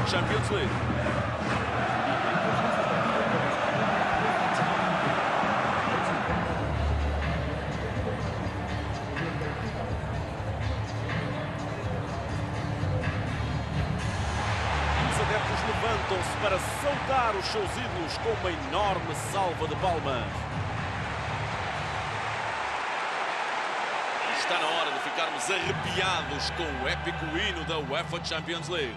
Champions League. Os adeptos levantam-se para saudar os seus ídolos com uma enorme salva de palmas. Está na hora de ficarmos arrepiados com o épico hino da UEFA Champions League.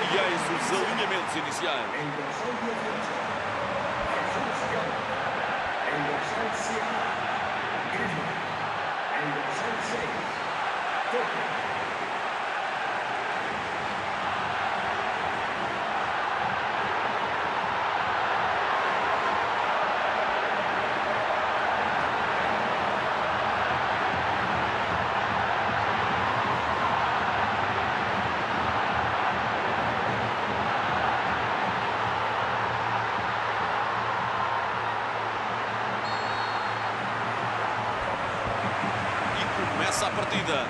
E eis os alinhamentos iniciais. Começa a partida.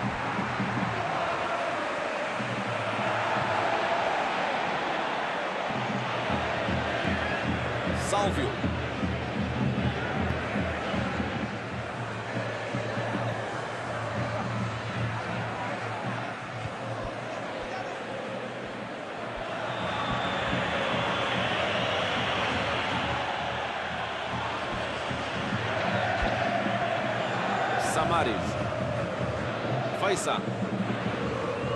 Sálvio. Samaris. Faisal.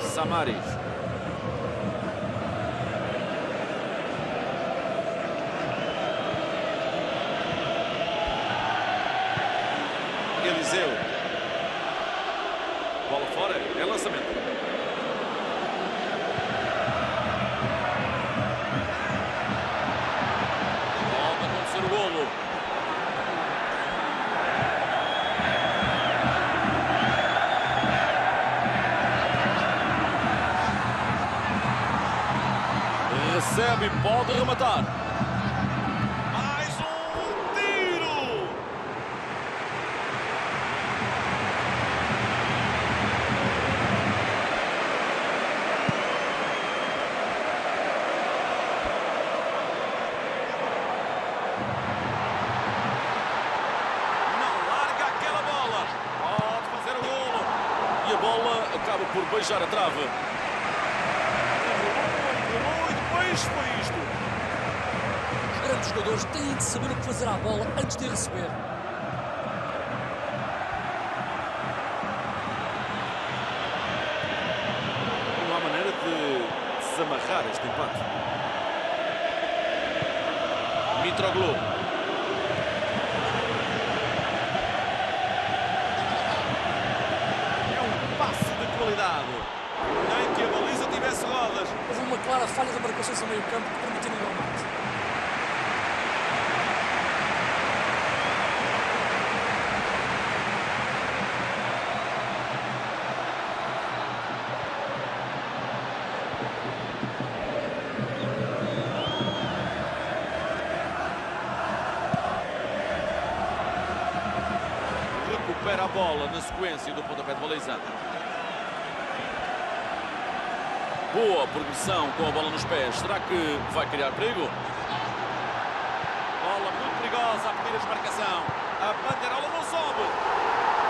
Samaris. Eliseu. Bola fora, é lançamento. Pode acontecer o golo. Recebe e pode rematar. Mais um tiro! Não larga aquela bola. Pode fazer o golo. E a bola acaba por beijar a trave. Foi isto. Os grandes jogadores têm de saber o que fazer à bola antes de receber. Não há maneira de desamarrar este empate. Mitroglou. É um passe de qualidade. Nem que a baliza tivesse rodas. Houve uma clara falha de marcações a meio campo que permitiram o remate. Recupera a bola na sequência do pontapé de baliza. Boa progressão com a bola nos pés. Será que vai criar perigo? Bola muito perigosa a pedir a desmarcação. A bandeirola não sobe.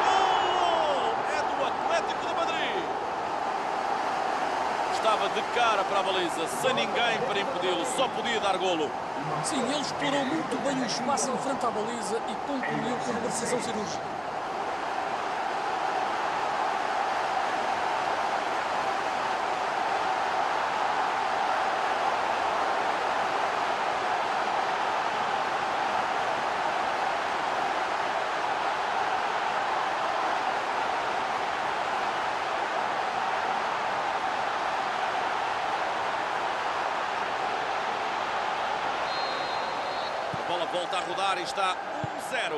Gol! É do Atlético de Madrid. Estava de cara para a baliza, sem ninguém para impedi-lo. Só podia dar golo. Sim, ele explorou muito bem o espaço em frente à baliza e concluiu com uma decisão cirúrgica. bola volta a rodar e está 1-0.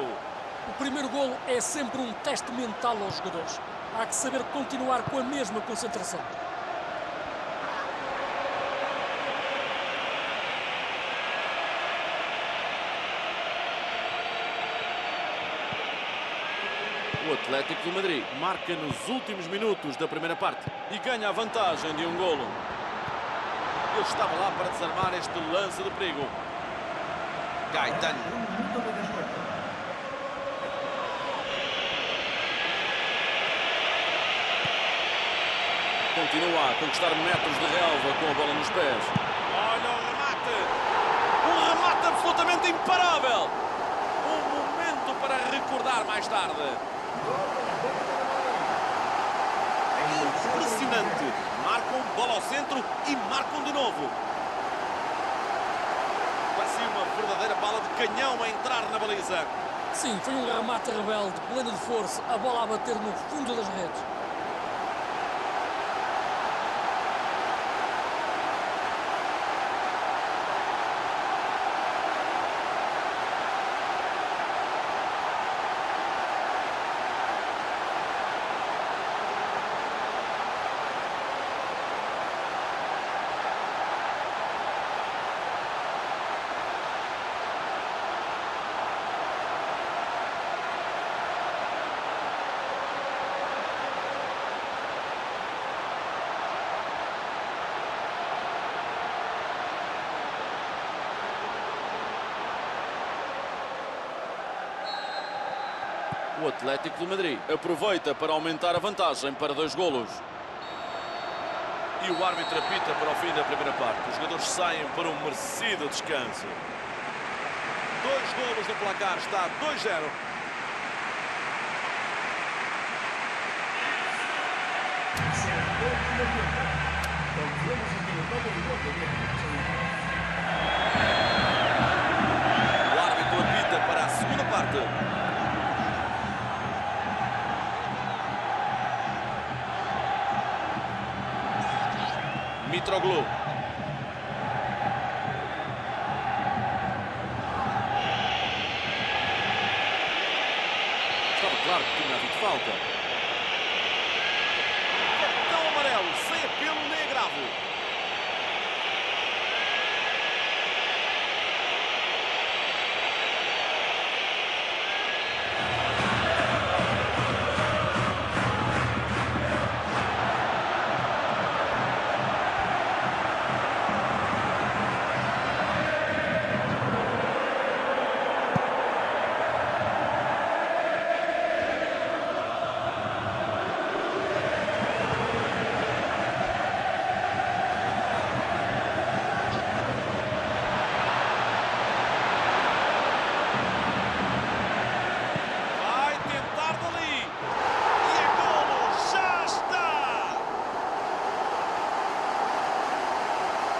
O primeiro golo é sempre um teste mental aos jogadores. Há que saber continuar com a mesma concentração. O Atlético de Madrid marca nos últimos minutos da primeira parte e ganha a vantagem de um golo. Ele estava lá para desarmar este lance de perigo. Gaetano. Continua a conquistar metros de relva com a bola nos pés. Olha o remate. Um remate absolutamente imparável. Um momento para recordar mais tarde. Impressionante. Marcam bola ao centro e marcam de novo. Parecia uma verdadeira bala de canhão a entrar na baliza. Sim, foi um remate rebelde, pleno de força, a bola a bater no fundo das redes. O Atlético de Madrid aproveita para aumentar a vantagem para 2 golos. E o árbitro apita para o fim da primeira parte. Os jogadores saem para um merecido descanso. 2 golos no placar, está 2-0. O árbitro apita para a segunda parte. Mitroglou. Estava claro que tinha havido falta. Cartão amarelo, sem apelo nem agravo.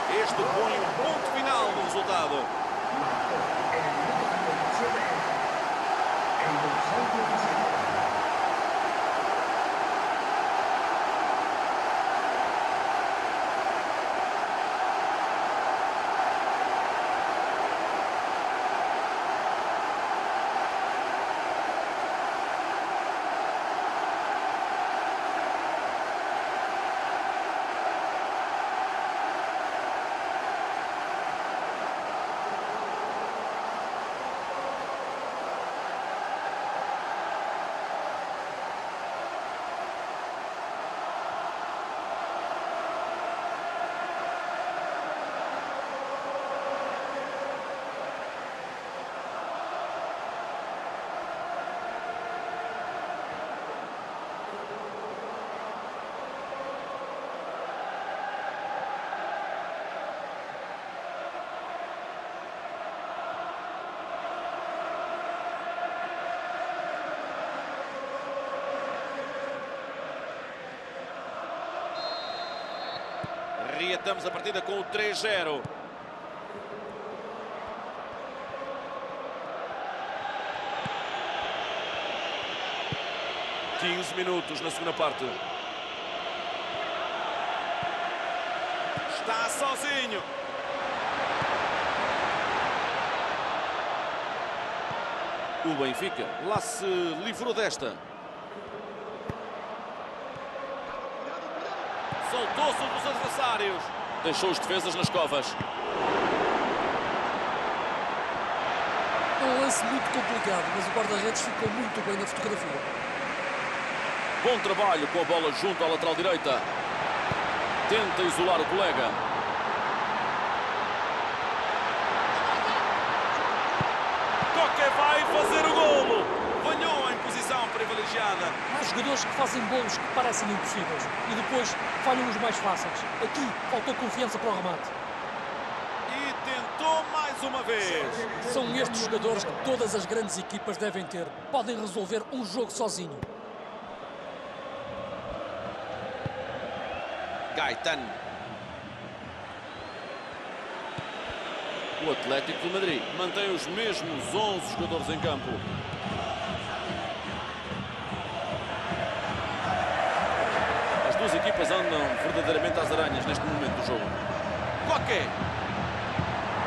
Este põe um ponto final no resultado. Reatamos a partida com o 3-0. Quinze minutos na segunda parte. Está sozinho. O Benfica lá se livrou desta. Soltou-se um dos adversários. Deixou os defesas nas covas. É um lance muito complicado, mas o guarda-redes ficou muito bem na fotografia. Bom trabalho com a bola junto à lateral direita. Tenta isolar o colega. Coque vai fazer o golo. Falhou em posição privilegiada. Há jogadores que fazem golos que parecem impossíveis e depois falham os mais fáceis. Aqui faltou confiança para o remate. E tentou mais uma vez. São estes jogadores que todas as grandes equipas devem ter. Podem resolver um jogo sozinho. Gaetano. O Atlético de Madrid mantém os mesmos 11 jogadores em campo. As duas equipas andam verdadeiramente às aranhas neste momento do jogo. Coque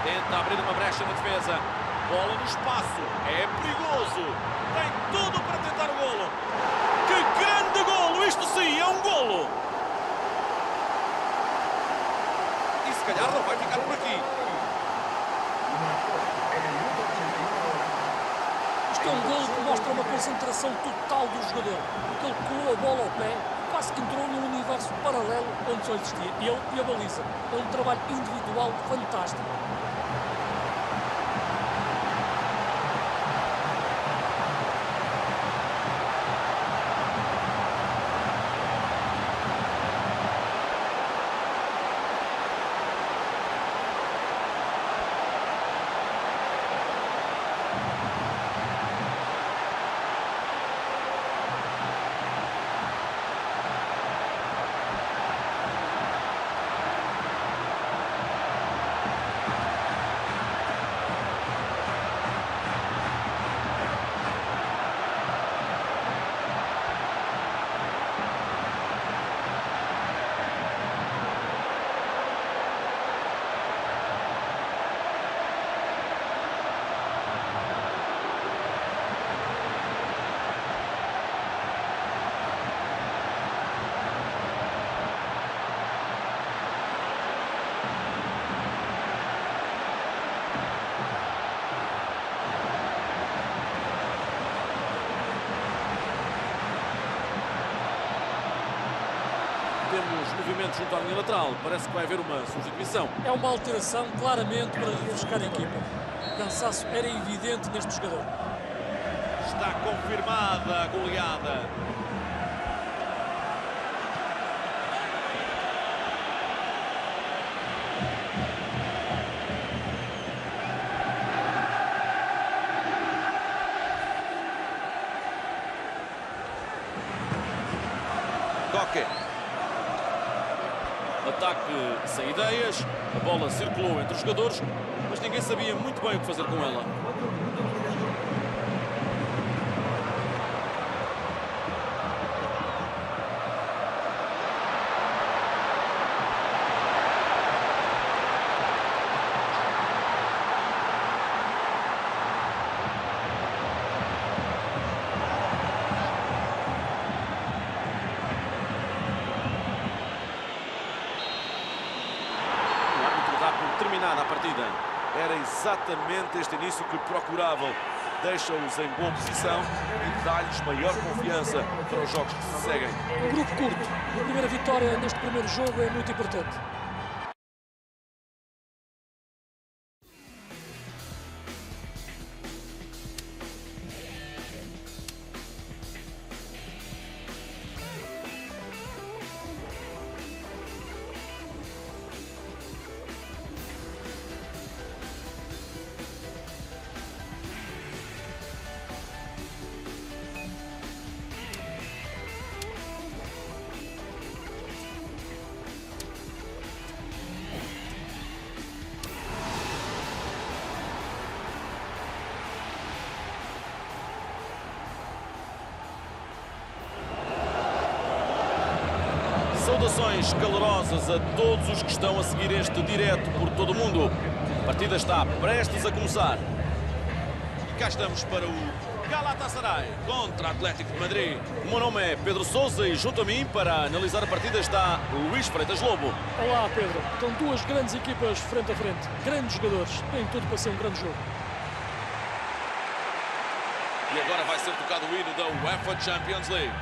tenta abrir uma brecha na defesa. Bola no espaço. É perigoso. Tem tudo para tentar o golo. Que grande golo! Isto sim é um golo. E se calhar não vai ficar por aqui. Isto é um golo que mostra uma concentração total do jogador. Porque ele colou a bola ao pé, quase que entrou num universo paralelo onde só existia ele e a baliza. É um trabalho individual fantástico. Temos movimento junto à linha lateral. Parece que vai haver uma substituição. É uma alteração claramente para refrescar a equipa. O cansaço era evidente neste jogador. Está confirmada a goleada. Coque. Ataque sem ideias. A bola circulou entre os jogadores, mas ninguém sabia muito bem o que fazer com ela. Terminada a partida. Era exatamente este início que procuravam. Deixa-os em boa posição e dá-lhes maior confiança para os jogos que se seguem. Um grupo curto. A primeira vitória neste primeiro jogo é muito importante. Saudações calorosas a todos os que estão a seguir este direto por todo o mundo. A partida está prestes a começar. E cá estamos para o Galatasaray contra Atlético de Madrid. O meu nome é Pedro Sousa e junto a mim para analisar a partida está Luís Freitas Lobo. Olá, Pedro. Estão duas grandes equipas frente a frente. Grandes jogadores. Tem tudo para ser um grande jogo. E agora vai ser tocado o hino da UEFA Champions League.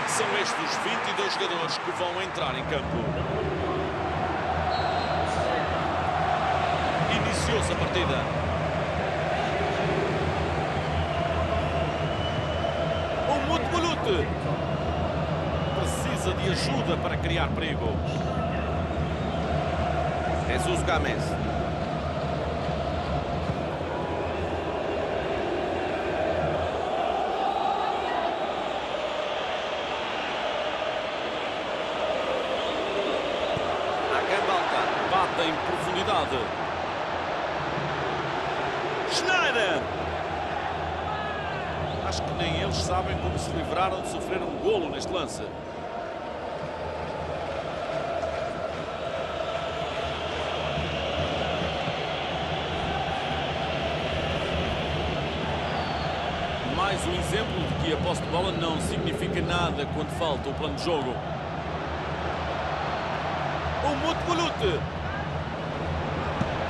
São estes os 22 jogadores que vão entrar em campo. Iniciou-se a partida. O Mutmulute precisa de ajuda para criar perigo. Jesus Gomes. Bate em profundidade. Schneider. Acho que nem eles sabem como se livraram de sofrer um golo neste lance. Mais um exemplo de que a posse de bola não significa nada quando falta o plano de jogo. O Mutmulute.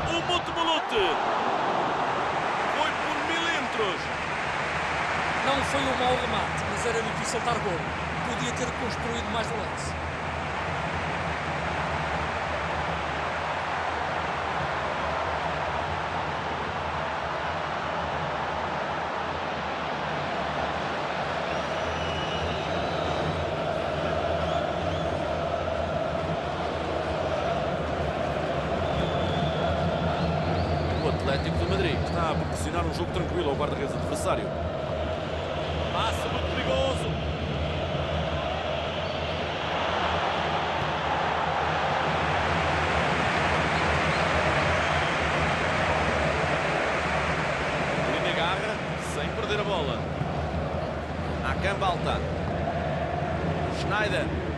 O Mutmulute. Foi por milímetros. Não foi um mau remate, mas era difícil dar gol. Podia ter construído mais lance. Atlético de Madrid está a proporcionar um jogo tranquilo ao guarda-redes adversário. Passa muito perigoso. Linha agarra sem perder a bola. Hakan Balta. Schneider.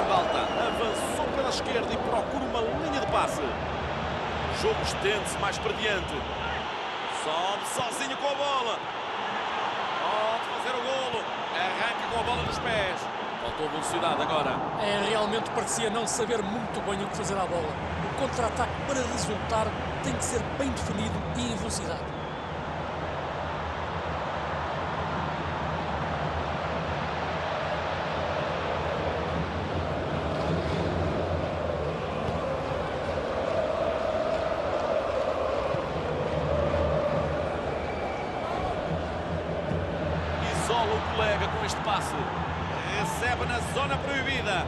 Avançou pela esquerda e procura uma linha de passe. O jogo estende-se mais para diante. Sobe sozinho com a bola. Pode fazer o golo. Arranca com a bola nos pés. Faltou velocidade agora. Realmente parecia não saber muito bem o que fazer à bola. O contra-ataque para resultar tem que ser bem definido e em velocidade. Isola o colega com este passe. Recebe na zona proibida.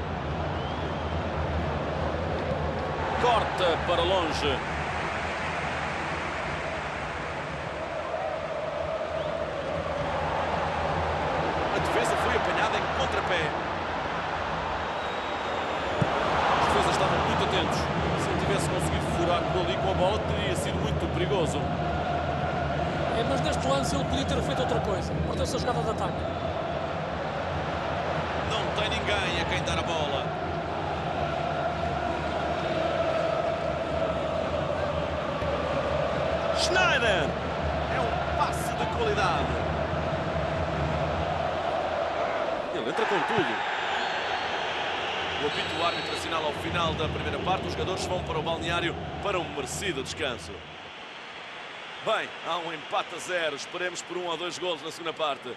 Corta para longe. A defesa foi apanhada em contrapé. Os defesas estavam muito atentos. Se ele tivesse conseguido furar por ali com a bola, teria sido muito perigoso. Mas neste lance ele podia ter feito outra coisa. Perdeu-se a jogada de ataque. Não tem ninguém a quem dar a bola. Schneider. É um passe de qualidade. Ele entra com tudo. O apito do árbitro assinala ao final da primeira parte. Os jogadores vão para o balneário para um merecido descanso. Bem, há um empate a 0. Esperemos por 1 ou 2 golos na segunda parte.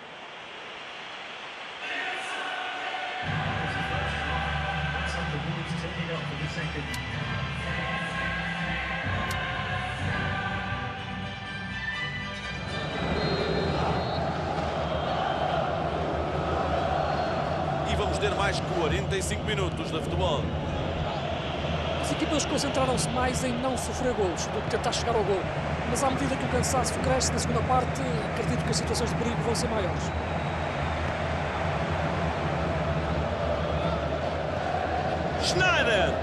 estender mais 45 minutos de futebol. As equipas concentraram-se mais em não sofrer golos do que tentar chegar ao gol. Mas à medida que o cansaço cresce na segunda parte, acredito que as situações de perigo vão ser maiores. Schneider!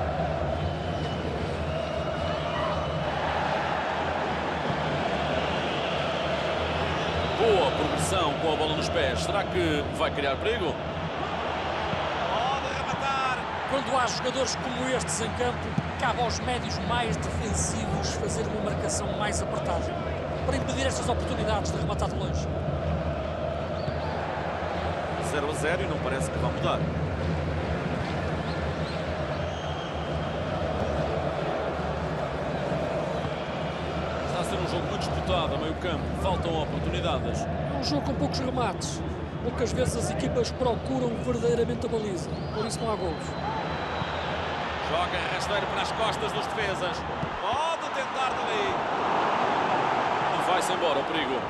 Boa progressão com a bola nos pés. Será que vai criar perigo? Pode rematar. Quando há jogadores como estes em campo, cabe aos médios mais defensivos fazer uma marcação mais apertada para impedir estas oportunidades de rematar de longe. 0-0 e não parece que vai mudar. Está a ser um jogo muito disputado a meio campo. Faltam oportunidades. É um jogo com poucos remates. Poucas vezes as equipas procuram verdadeiramente a baliza. Por isso não há golos. Joga rasteiro para as costas dos defesas. Pode tentar dali. E vai-se embora o perigo.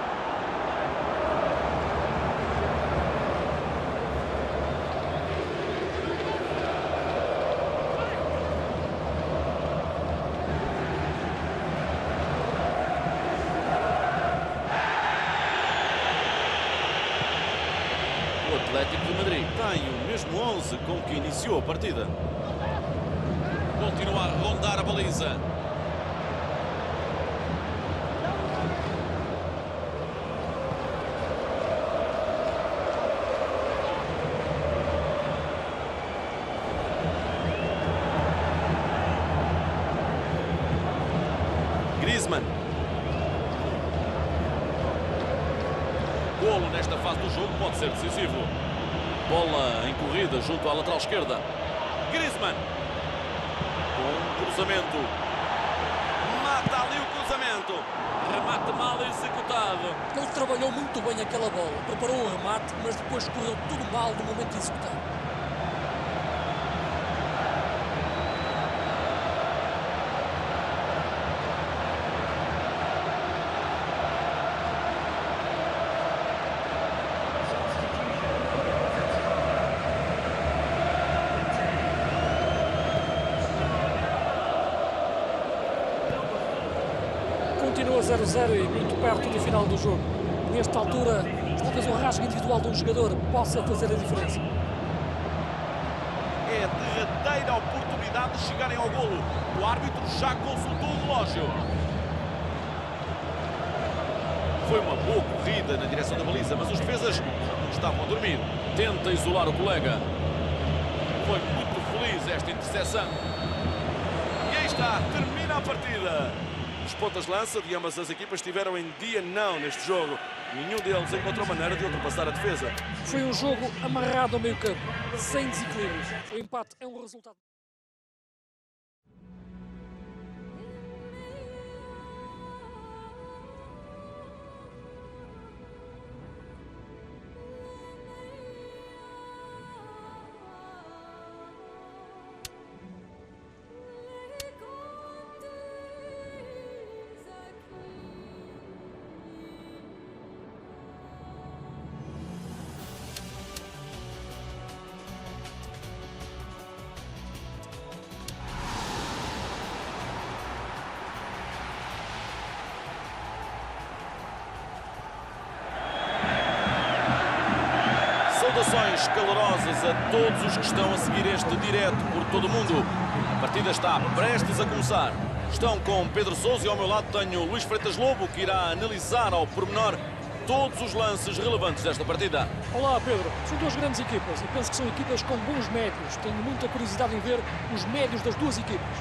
O Atlético de Madrid tem o mesmo 11 com que iniciou a partida. Continua a rondar a baliza. Griezmann. Golo nesta fase do jogo pode ser decisivo. Bola em corrida junto à lateral esquerda. Griezmann. Com cruzamento. Mata ali o cruzamento. Remate mal executado. Ele trabalhou muito bem aquela bola. Preparou o remate, mas depois correu tudo mal no momento de executar. Continua 0-0 e muito perto do final do jogo. Nesta altura, talvez o rasgo individual de um jogador possa fazer a diferença. É a derradeira oportunidade de chegarem ao golo. O árbitro já consultou o relógio. Foi uma boa corrida na direção da baliza, mas os defesas estavam a dormir. Tenta isolar o colega. Foi muito feliz esta interseção. E aí está, termina a partida. Os pontas de lança de ambas as equipas estiveram em dia não neste jogo. Nenhum deles encontrou maneira de ultrapassar a defesa. Foi um jogo amarrado ao meio campo, sem desequilíbrios. O empate é um resultado. Saudações calorosas a todos os que estão a seguir este direto por todo o mundo. A partida está prestes a começar. Estão com Pedro Sousa e ao meu lado tenho Luís Freitas Lobo, que irá analisar ao pormenor todos os lances relevantes desta partida. Olá Pedro, são duas grandes equipas e penso que são equipas com bons médios. Tenho muita curiosidade em ver os médios das duas equipas.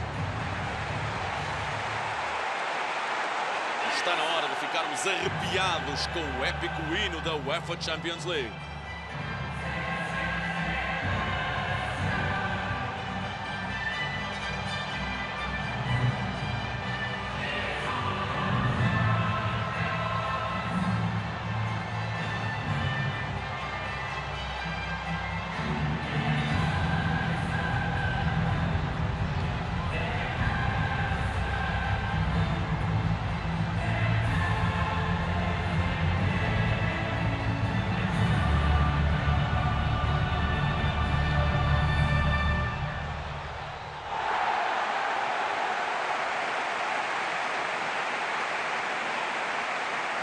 Está na hora de ficarmos arrepiados com o épico hino da UEFA Champions League.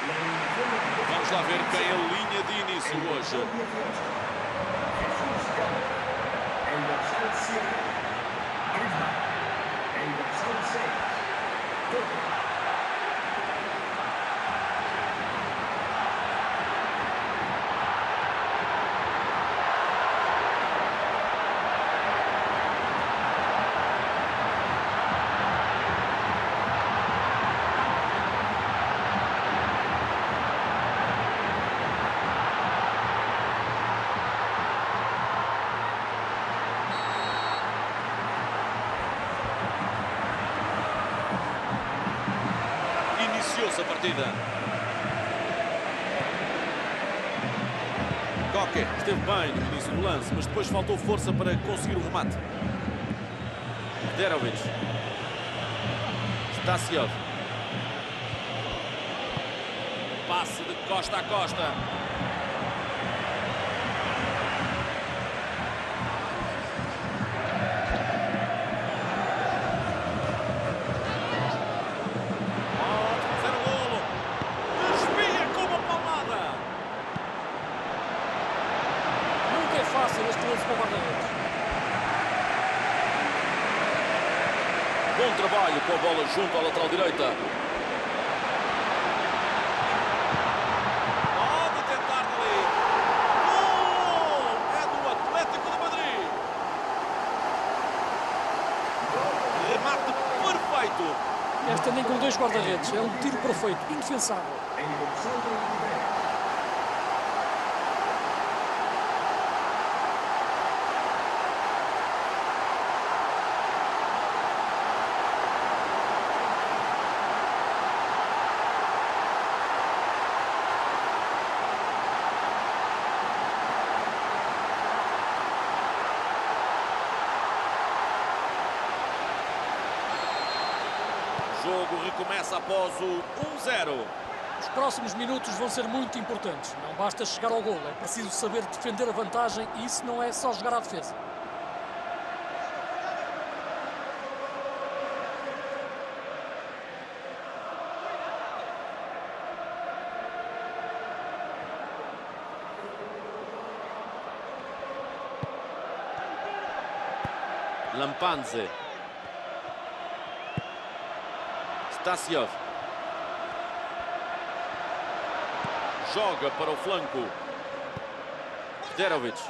Vamos lá ver quem é a linha de início hoje. Iniciou-se a partida. Coque esteve bem no início do lance, mas depois faltou força para conseguir o remate. Derovic. Stasiov. Passe de costa a costa. Bom trabalho com a bola junto à lateral direita. Pode tentar ali. Gol! É do Atlético de Madrid. Remate perfeito. Esta nem com dois guarda-redes. É um tiro perfeito, indefensável. O jogo recomeça após o 1-0. Os próximos minutos vão ser muito importantes. Não basta chegar ao gol, é preciso saber defender a vantagem e isso não é só jogar à defesa. Lampanze. Stasiov. Joga para o flanco. Derovic.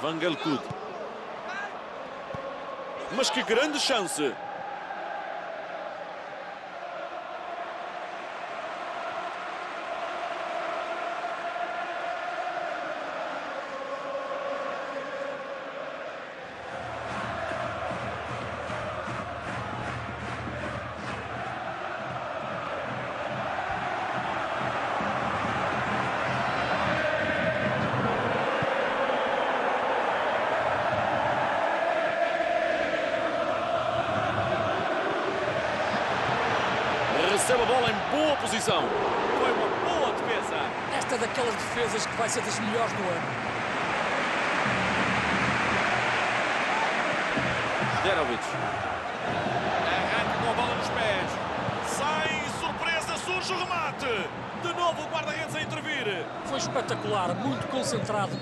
Vangelkud. Mas que grande chance! Recebe a bola em boa posição. Foi uma boa defesa. Esta é daquelas defesas que vai ser das melhores do ano. Derovic. Arranca com a bola nos pés. Sai, surpresa, surge o remate. De novo o guarda-redes a intervir. Foi espetacular, muito concentrado.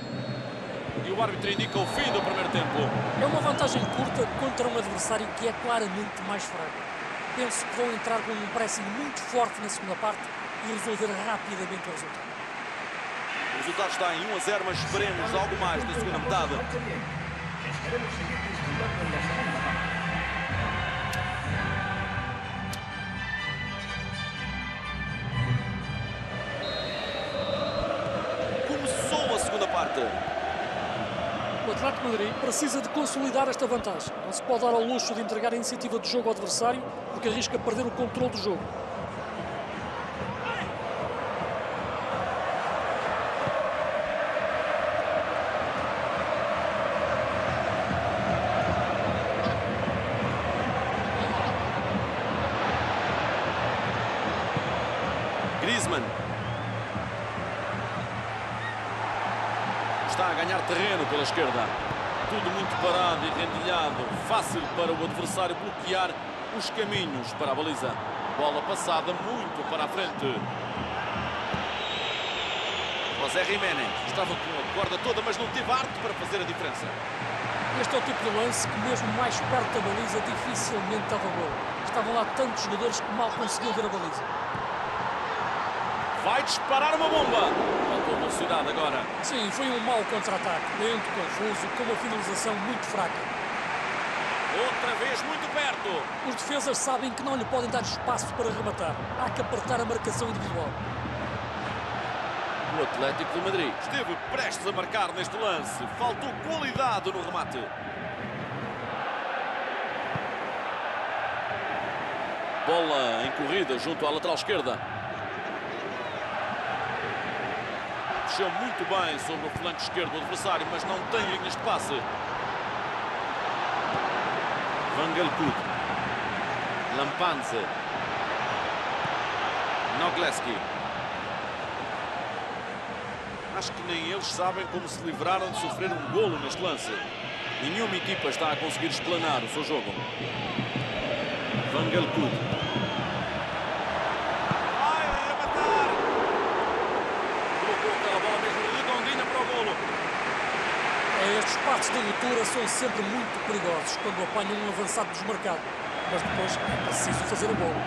E o árbitro indica o fim do primeiro tempo. É uma vantagem curta contra um adversário que é claramente mais fraco. Penso que vão entrar com um pressing muito forte na segunda parte e resolver rapidamente o resultado. O resultado está em 1-0, mas esperemos algo mais na segunda metade. Começou a segunda parte. O Atlético de Madrid precisa de consolidar esta vantagem. Não se pode dar ao luxo de entregar a iniciativa de jogo ao adversário, porque arrisca perder o controle do jogo. Griezmann. Está a ganhar terreno pela esquerda. Tudo muito parado e rendilhado. Fácil para o adversário bloquear os caminhos para a baliza. Bola passada muito para a frente. José Jiménez estava com a corda toda, mas não teve arte para fazer a diferença. Este é o tipo de lance que mesmo mais perto da baliza dificilmente dava gol. Estavam lá tantos jogadores que mal conseguiam ver a baliza. Vai disparar uma bomba. Faltou velocidade agora. Sim, foi um mau contra-ataque. Lento, confuso, com uma finalização muito fraca. Outra vez muito perto. Os defesas sabem que não lhe podem dar espaço para rematar. Há que apertar a marcação individual. O Atlético de Madrid esteve prestes a marcar neste lance. Faltou qualidade no remate. Bola em corrida junto à lateral esquerda. Mexeu muito bem sobre o flanco esquerdo do adversário, mas não tem linhas de passe. Vangelkud. Lampanze. Nogleski. Acho que nem eles sabem como se livraram de sofrer um golo neste lance. E nenhuma equipa está a conseguir explanar o seu jogo. Vangelkud. Vai rematar! Colocou aquela bola mesmo redondinha para o golo. Estes passos de ruptura são sempre muito perigosos quando apanham um avançado desmarcado. Mas depois é preciso fazer o golo.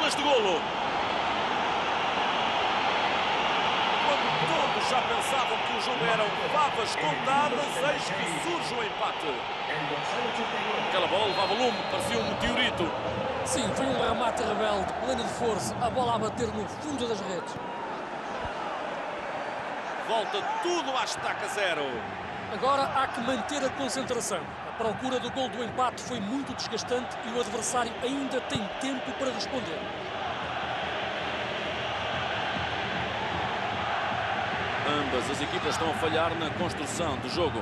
Este golo. Quando todos já pensavam que o jogo eram favas contadas, eis que surge o empate. Aquela bola levava lume, parecia um meteorito. Sim, foi um remate rebelde, pleno de força, a bola a bater no fundo das redes. Volta tudo à estaca zero. Agora há que manter a concentração. A procura do gol do empate foi muito desgastante e o adversário ainda tem tempo para responder. Ambas as equipas estão a falhar na construção do jogo.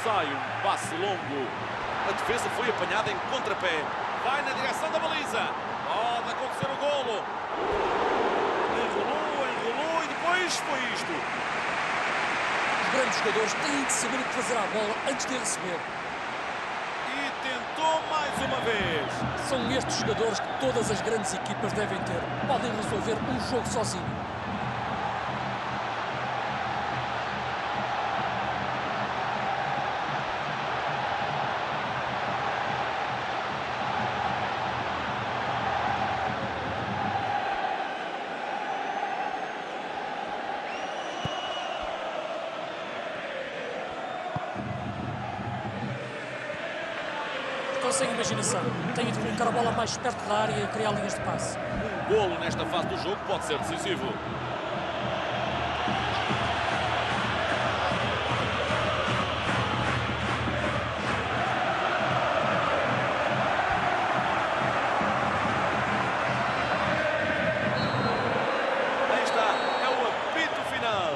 Sai um passe longo. A defesa foi apanhada em contrapé. Vai na direção da baliza. Pode acontecer o golo. Enrolou e depois foi isto. Os grandes jogadores têm de saber o que fazer à bola antes de receber. E tentou mais uma vez. São estes jogadores que todas as grandes equipas devem ter. Podem resolver um jogo sozinho. Estão sem imaginação. Têm de colocar a bola mais perto da área e criar linhas de passe. Um golo nesta fase do jogo pode ser decisivo. Aí está, é o apito final.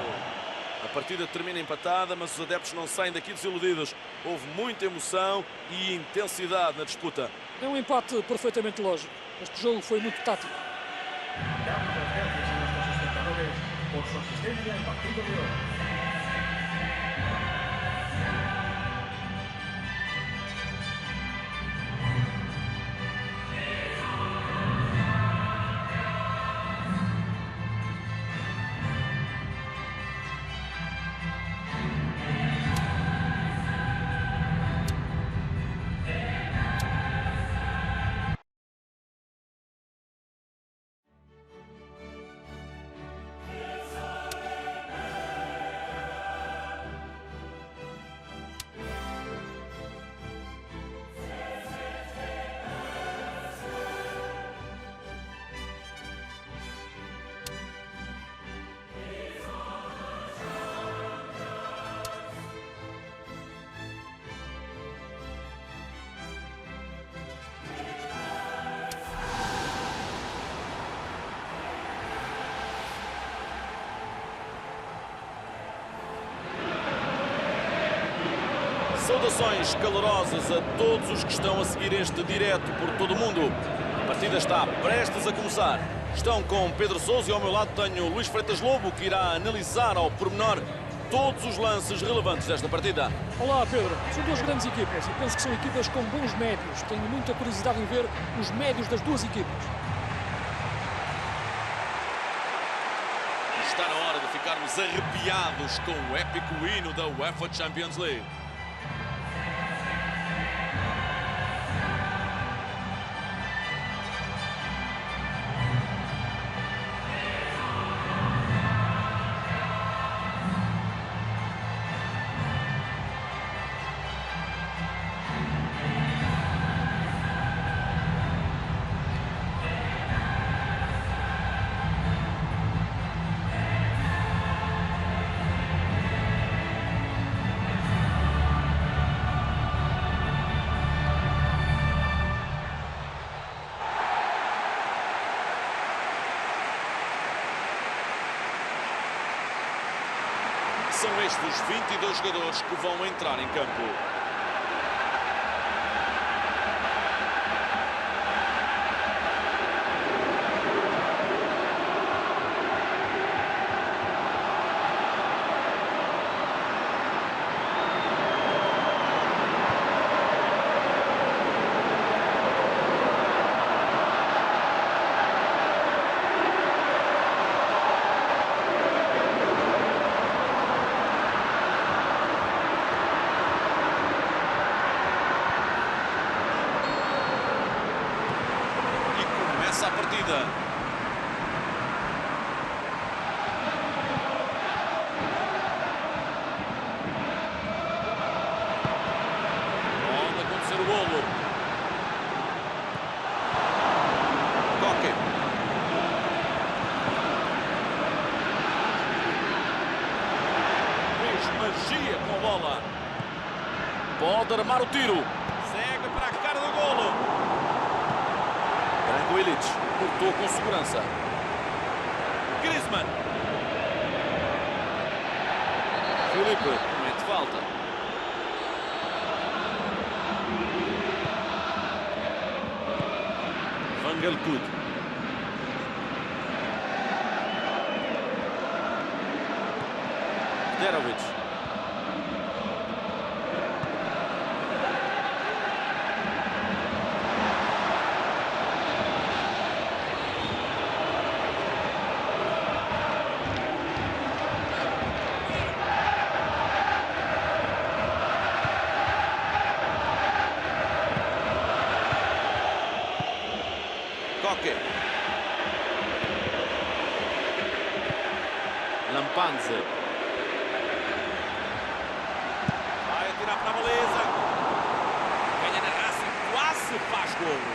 A partida termina empatada, mas os adeptos não saem daqui desiludidos. Houve muita emoção e intensidade na disputa. É um empate perfeitamente lógico. Este jogo foi muito tático. Damos las gracias a nuestros espectadores por su asistencia al partido de hoy. Saudações calorosas a todos os que estão a seguir este direto por todo o mundo. A partida está prestes a começar. Estão com Pedro Sousa e ao meu lado tenho Luís Freitas Lobo, que irá analisar ao pormenor todos os lances relevantes desta partida. Olá, Pedro. São duas grandes equipas e penso que são equipas com bons médios. Tenho muita curiosidade em ver os médios das duas equipas. Está na hora de ficarmos arrepiados com o épico hino da UEFA Champions League. São estes os 22 jogadores que vão entrar em campo. A partida. Pode acontecer o golo. Toque. Fez magia com a bola. Pode armar o tiro. Segue para a cara do golo. Willich cortou com segurança. Griezmann. Felipe comete falta. Van Gelkud. Derovic. Lampanze. Vai atirar para a baliza. Ganha na raça e quase faz golo.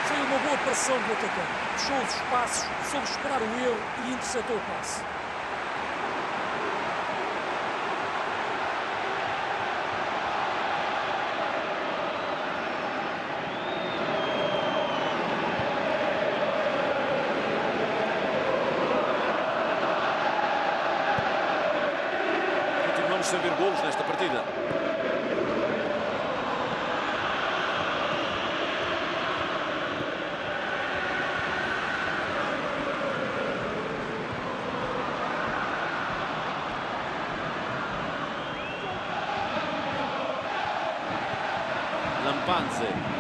Foi uma boa pressão do atacante. Fechou os espaços, soube esperar o erro e interceptou o passe. Sem ver golos nesta partida. Lampanze.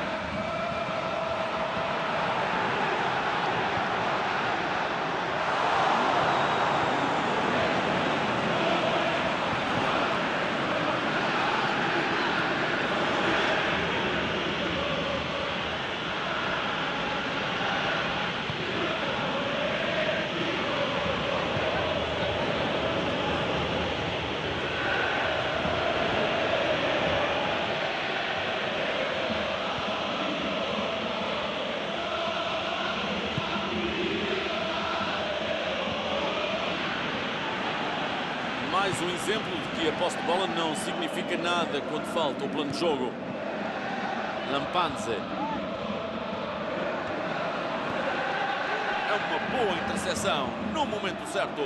Mais um exemplo de que a posse de bola não significa nada quando falta o plano de jogo. Lampanze. É uma boa interseção no momento certo.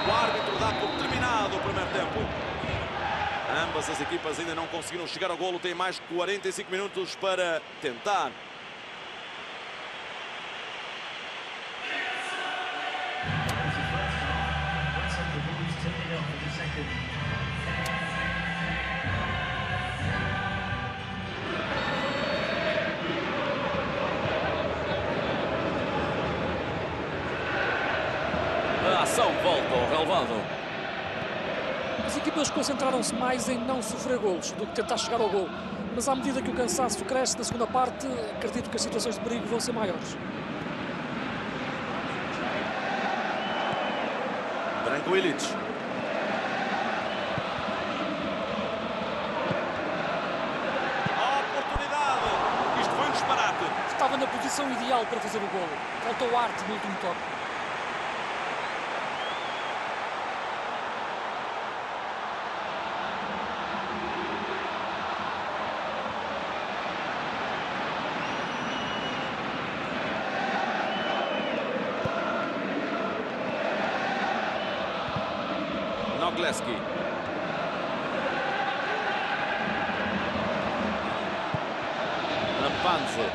O árbitro dar por terminado o primeiro tempo. Ambas as equipas ainda não conseguiram chegar ao golo. Tem mais 45 minutos para tentar. A ação volta ao relevado. As equipas concentraram-se mais em não sofrer golos do que tentar chegar ao gol. Mas à medida que o cansaço cresce na segunda parte, acredito que as situações de perigo vão ser maiores. Branco Ilic. Oportunidade. Isto foi um disparate. Estava na posição ideal para fazer o golo. Faltou arte no último toque. Nogleski. Lampanze.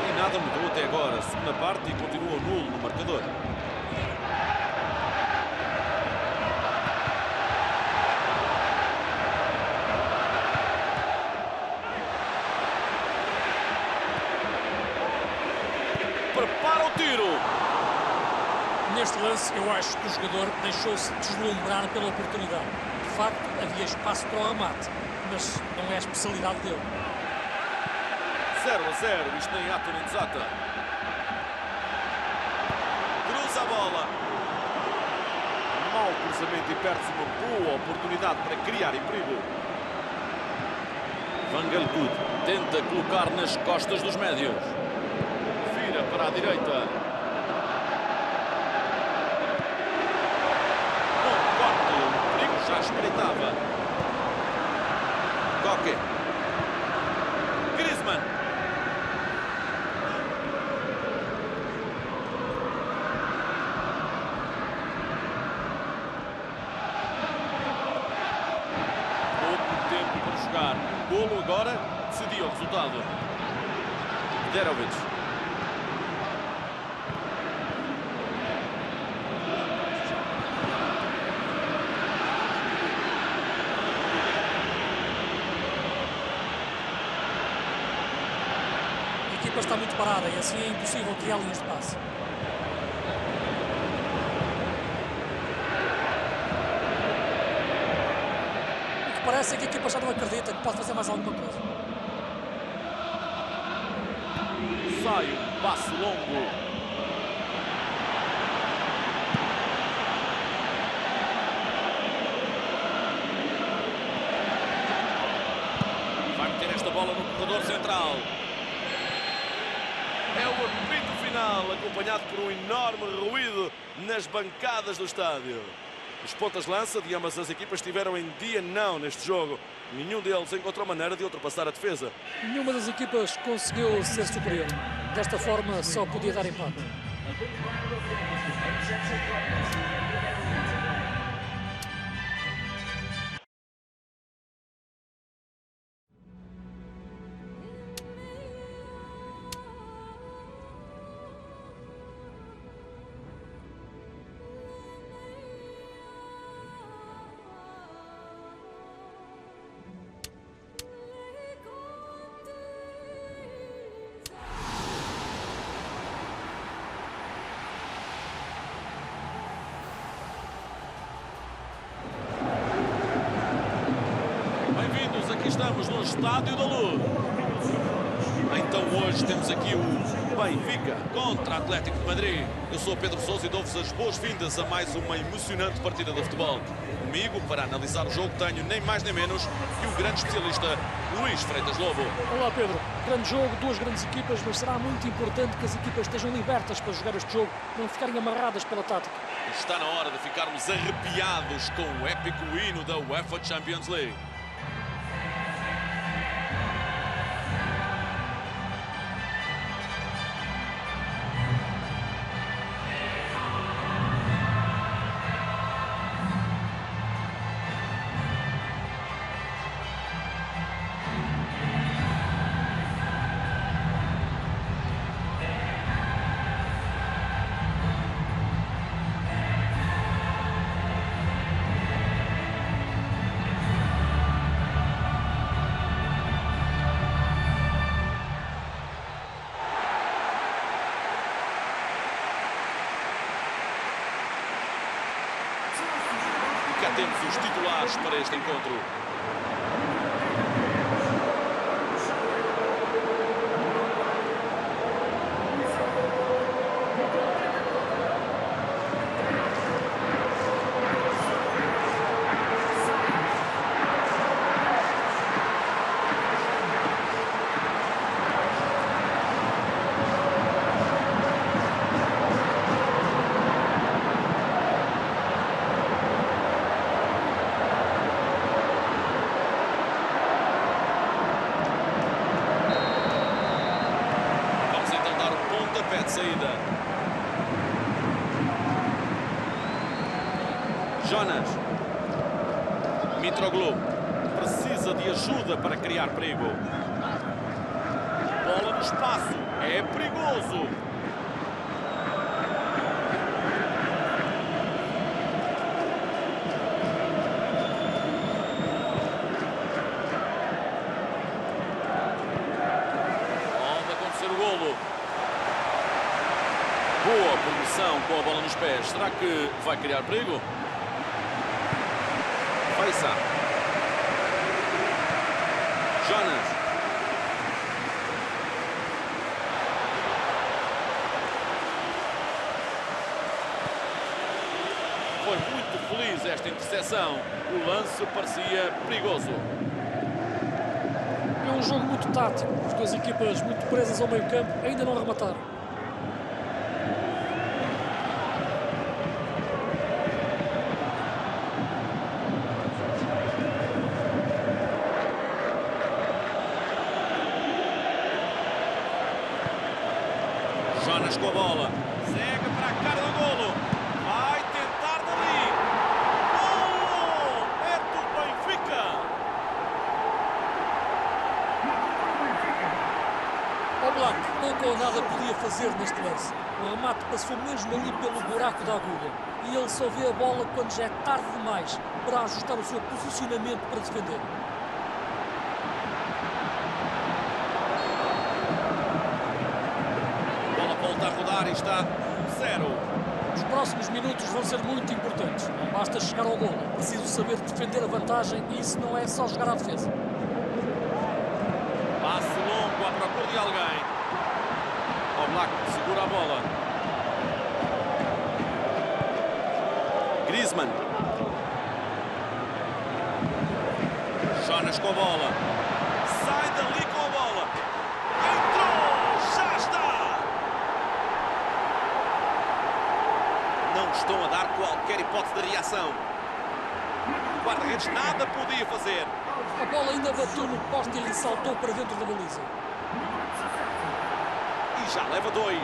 E nada mudou até agora. Segunda parte e continua nulo no marcador. Prepara o tiro. Neste lance, eu acho que o jogador deixou-se deslumbrar pela oportunidade. De facto, havia espaço para o remate, mas não é a especialidade dele. 0-0, isto nem ato nem desata. Cruza a bola. Mau cruzamento e perde-se uma boa oportunidade para criar em perigo. Van Gelgoed tenta colocar nas costas dos médios. Vira para a direita. Já espreitava. Coque. Griezmann. Pouco tempo para jogar. Um golo agora decidia o resultado. Derovic. A equipa está muito parada e assim é impossível criar linhas de passe. O que parece é que a equipa já não acredita que pode fazer mais alguma coisa. Sai um passo longo. Vai meter esta bola no corredor central. É o apito final, acompanhado por um enorme ruído nas bancadas do estádio. Os pontas-lança de ambas as equipas estiveram em dia não neste jogo. Nenhum deles encontrou maneira de ultrapassar a defesa. Nenhuma das equipas conseguiu ser superior. Desta forma, só podia dar empate. Aqui estamos no Estádio da Luz. Então hoje temos aqui o Benfica contra Atlético de Madrid. Eu sou Pedro Sousa e dou-vos as boas-vindas a mais uma emocionante partida de futebol. Comigo, para analisar o jogo, tenho nem mais nem menos que o grande especialista Luís Freitas Lobo. Olá Pedro, grande jogo, duas grandes equipas, mas será muito importante que as equipas estejam libertas para jogar este jogo, não ficarem amarradas pela tática. Está na hora de ficarmos arrepiados com o épico hino da UEFA Champions League. temos os titulares para este encontro. Pontapé de saída. Jonas. Mitroglou. Precisa de ajuda para criar perigo. Bola no espaço. É perigoso. Pode acontecer o golo. Boa posição com a bola nos pés. Será que vai criar perigo? Faisa. Jonas. Foi muito feliz esta interseção. O lance parecia perigoso. É um jogo muito tático. As duas equipas muito presas ao meio campo ainda não remataram. Jonas com a bola. Segue para a cara do golo. Vai tentar dali. Golo! É do Benfica. O Black pouco ou nada podia fazer neste lance. O remate passou mesmo ali pelo buraco da agulha. E ele só vê a bola quando já é tarde demais para ajustar o seu posicionamento para defender. Volta a rodar e está 0. Os próximos minutos vão ser muito importantes. Não basta chegar ao golo. É preciso saber defender a vantagem e isso não é só jogar à defesa. Passe longo à procura de alguém. O Black segura a bola. Griezmann. Jonas com a bola. Sai dali com a bola. Entrou! Já está! Não estão a dar qualquer hipótese de reação. O guarda-redes nada podia fazer. A bola ainda bateu no poste e ele saltou para dentro da baliza. E já leva 2.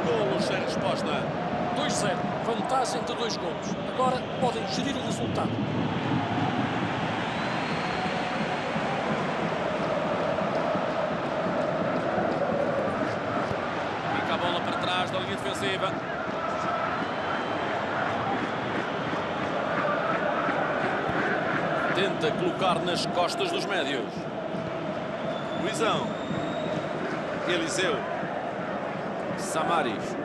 Golos sem resposta. 2-0. Vantagem de 2 golos. Agora podem gerir o resultado. Fica a bola para trás da linha defensiva. Tenta colocar nas costas dos médios. Luizão. Eliseu. Samaris.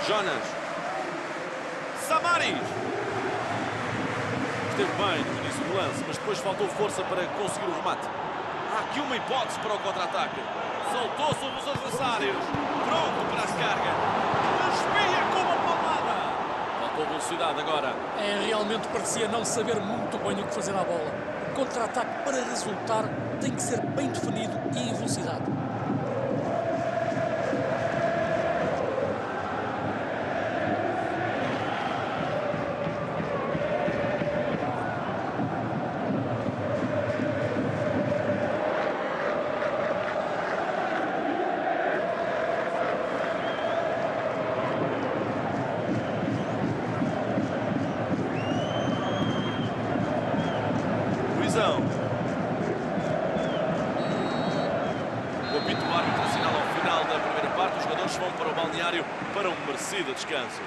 Jonas. Samaris. Esteve bem no início do lance, mas depois faltou força para conseguir o remate. Há aqui uma hipótese para o contra-ataque. Soltou sobre os adversários. Pronto para a descarga. Desvia com uma palmada. Faltou velocidade agora. Realmente parecia não saber muito bem o que fazer à bola. O contra-ataque para resultar tem que ser bem definido e em velocidade. balneário para um merecido descanso.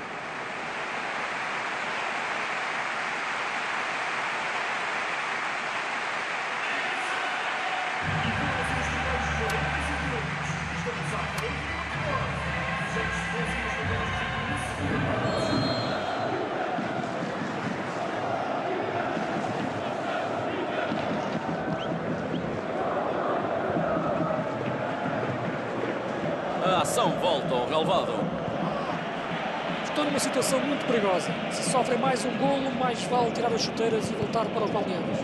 A ação volta ao relvado. Estão numa situação muito perigosa. Se sofrem mais um golo, mais vale tirar as chuteiras e voltar para os balneários.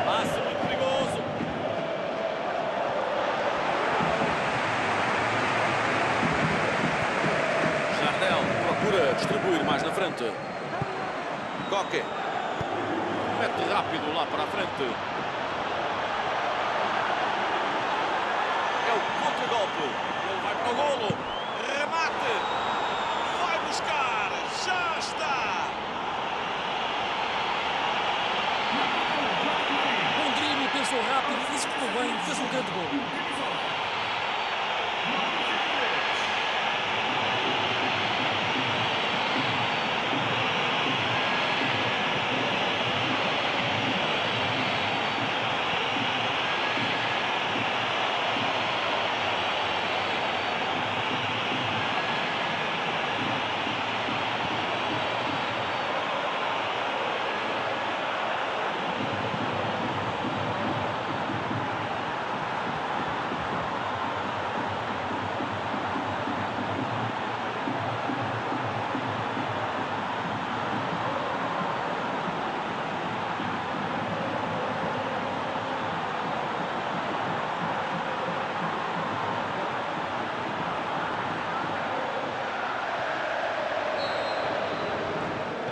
Passe muito perigoso. Jardel procura distribuir mais na frente. Coque. Mete rápido lá para a frente. É o contra-golpe. Ele vai para o golo. Remate. Vai buscar. Já está. Bom drible, pensou rápido, executou bem, fez um grande golo.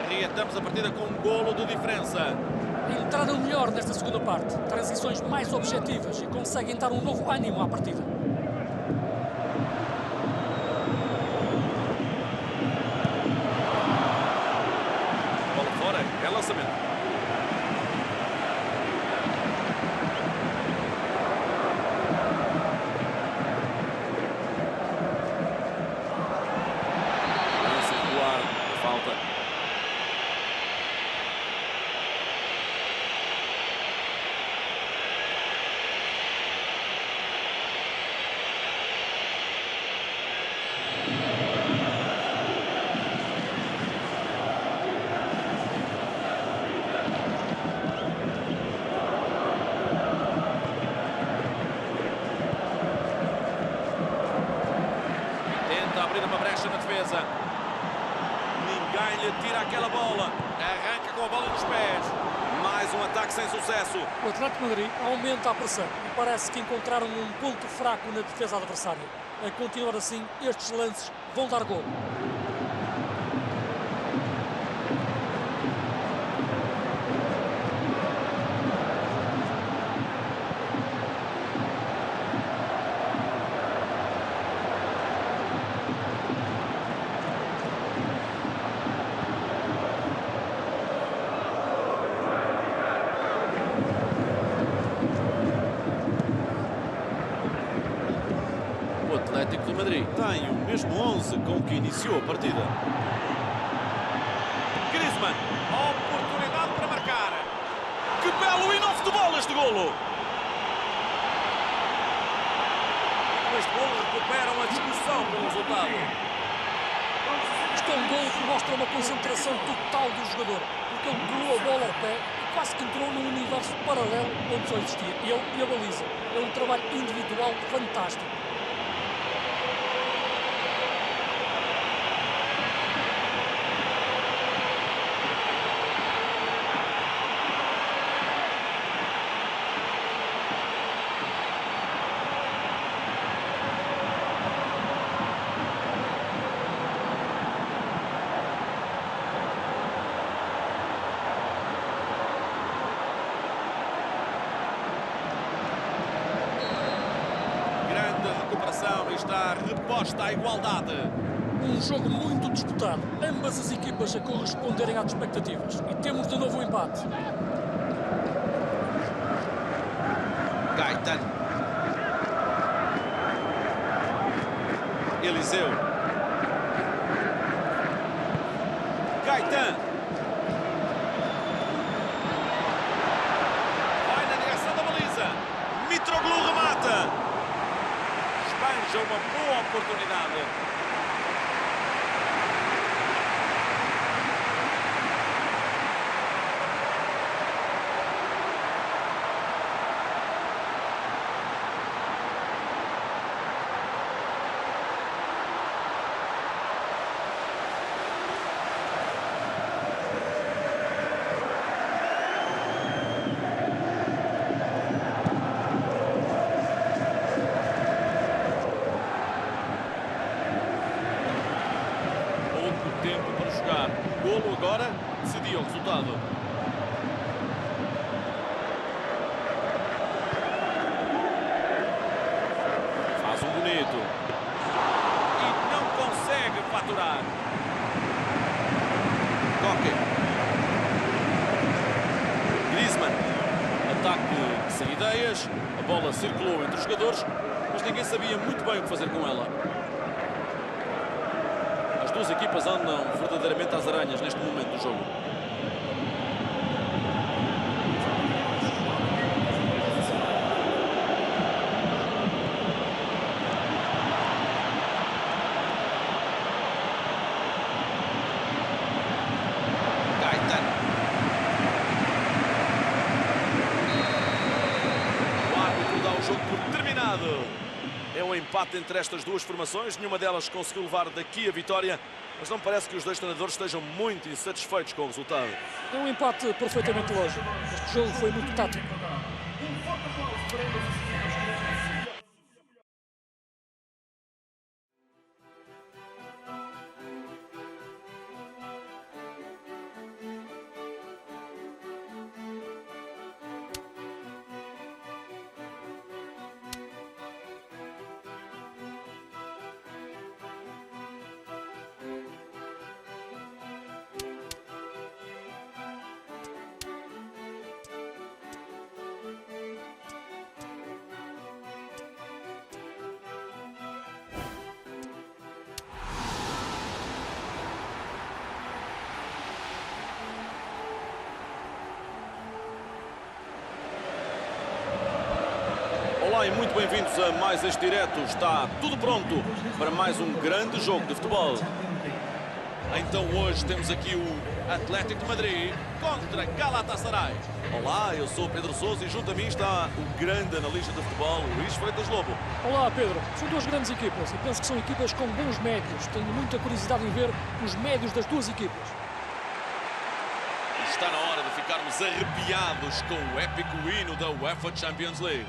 Reatamos a partida com um golo de diferença. Entraram melhor nesta segunda parte. Transições mais objetivas e conseguem dar um novo ânimo à partida. Bola fora, é lançamento. Falta. Tenta abrir uma brecha na defesa. Ninguém lhe tira aquela bola. Arranca com a bola nos pés. Mais um ataque sem sucesso. O Atletico de Madrid aumenta a pressão e parece que encontraram um ponto fraco na defesa adversária. A continuar assim, estes lances vão dar gol. O Atlético de Madrid tem o mesmo 11 com que iniciou a partida. Griezmann, oportunidade para marcar. Que belo hino ao futebol este golo! Com este golo recuperam a discussão pelo resultado. Isto é um gol que mostra uma concentração total do jogador, porque ele colou a bola ao pé e quase que entrou num universo paralelo onde só existia ele e a baliza. É um trabalho individual fantástico. E está reposta à igualdade. Um jogo muito disputado, ambas as equipas a corresponderem às expectativas. E temos de novo um empate. Caetano. Eliseu. Caetano. Vai na direção da baliza. Mitroglou remata. Espanja uma boa oportunidade. Tempo para jogar. O golo agora decidia o resultado. Faz um bonito. E não consegue faturar. Coque. Griezmann. Ataque sem ideias. A bola circulou entre os jogadores, mas ninguém sabia muito bem o que fazer com ela. As duas equipas andam verdadeiramente às aranhas neste momento do jogo. Caetano. O árbitro dá o jogo por terminado. É um empate entre estas duas formações. Nenhuma delas conseguiu levar daqui a vitória, mas não parece que os dois treinadores estejam muito insatisfeitos com o resultado. É um empate perfeitamente lógico. Este jogo foi muito tático. Olá e muito bem-vindos a mais este direto. Está tudo pronto para mais um grande jogo de futebol. Então hoje temos aqui o Atletico de Madrid contra Galatasaray. Olá, eu sou Pedro Sousa e junto a mim está o grande analista de futebol, Luís Freitas Lobo. Olá, Pedro. São duas grandes equipas e penso que são equipas com bons médios. Tenho muita curiosidade em ver os médios das duas equipas. Está na hora de ficarmos arrepiados com o épico hino da UEFA Champions League.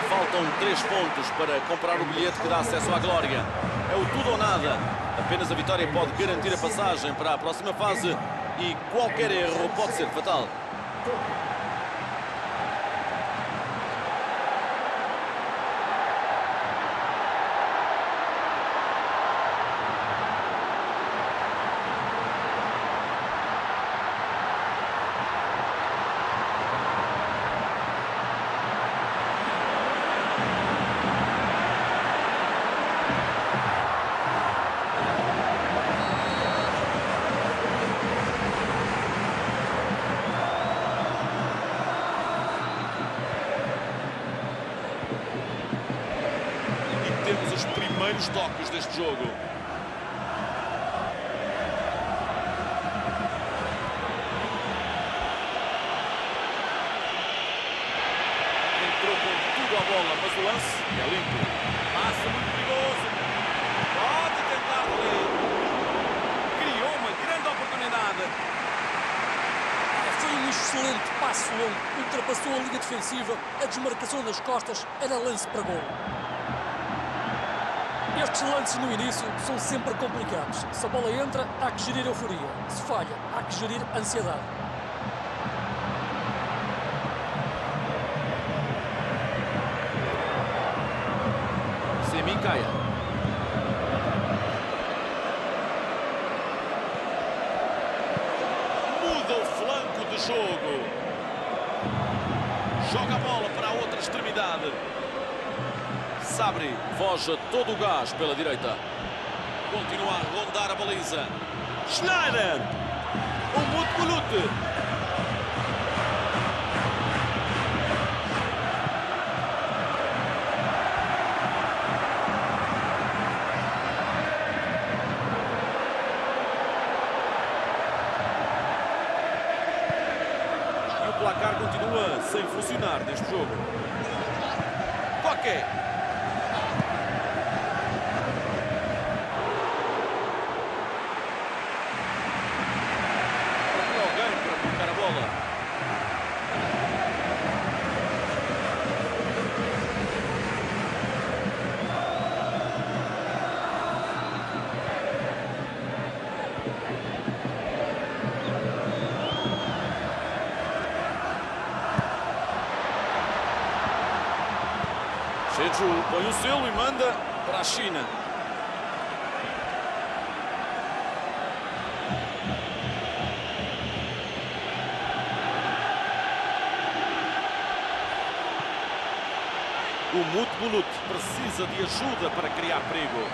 Faltam 3 pontos para comprar o bilhete que dá acesso à glória. É o tudo ou nada. Apenas a vitória pode garantir a passagem para a próxima fase e qualquer erro pode ser fatal. Temos os primeiros toques deste jogo. Entrou com tudo a bola, mas o lance é limpo. Máximo. passe longo, ultrapassou a linha defensiva, a desmarcação nas costas, era lance para gol. Estes lances no início são sempre complicados. Se a bola entra, há que gerir euforia. Se falha, há que gerir ansiedade. Semicaia. Muda o flanco de jogo. Joga a bola para a outra extremidade. Sabri foge todo o gás pela direita. Continua a rondar a baliza. Schneider. O Mutbulut. E o placar continua sem funcionar neste jogo. Coque. Jeju põe o selo e manda para a China. O Mutbulut precisa de ajuda para criar perigo.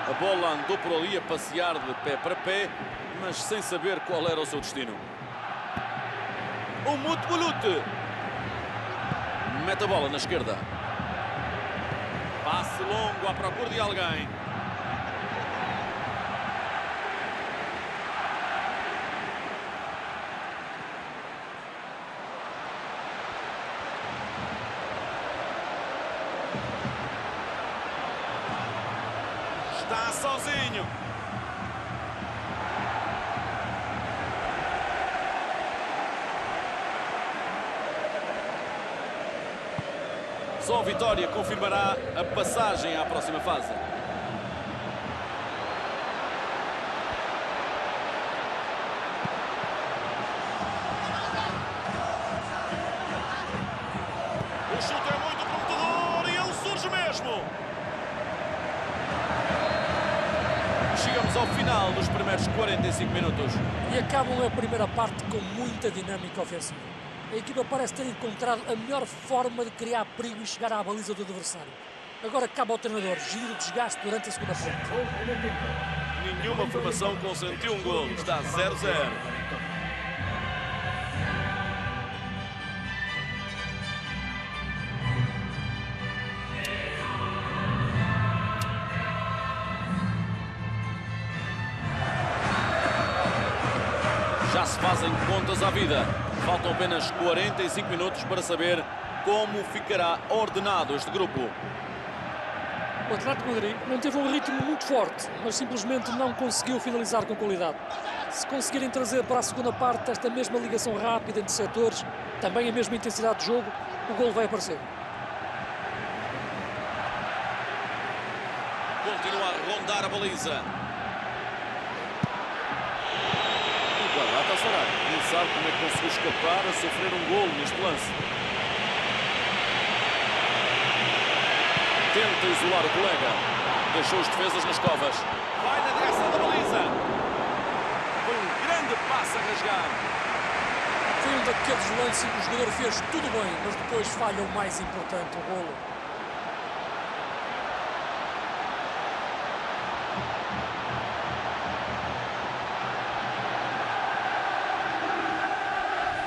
A bola andou por ali a passear de pé para pé, mas sem saber qual era o seu destino. O Mutbulut mete a bola na esquerda. Passe longo à procura de alguém. Está sozinho. Só a vitória confirmará a passagem à próxima fase. O chute é muito prometedor e ele surge mesmo. Chegamos ao final dos primeiros 45 minutos. E acabam a primeira parte com muita dinâmica ofensiva. A equipa parece ter encontrado a melhor forma de criar perigo e chegar à baliza do adversário. Agora cabe ao treinador gerir o desgaste durante a segunda parte. Nenhuma formação consentiu um golo. Está 0-0. Já se fazem contas à vida. Faltam apenas 45 minutos para saber como ficará ordenado este grupo. O Atletico de Madrid não teve um ritmo muito forte, mas simplesmente não conseguiu finalizar com qualidade. Se conseguirem trazer para a segunda parte esta mesma ligação rápida entre setores, também a mesma intensidade de jogo, o golo vai aparecer. Continua a rondar a baliza. Quem sabe como é que conseguiu escapar a sofrer um golo neste lance. Tenta isolar o colega. Deixou as defesas nas covas. Vai na direção da baliza. Foi um grande passe a rasgar. Foi um daqueles lances em que o jogador fez tudo bem, mas depois falha o mais importante, o golo.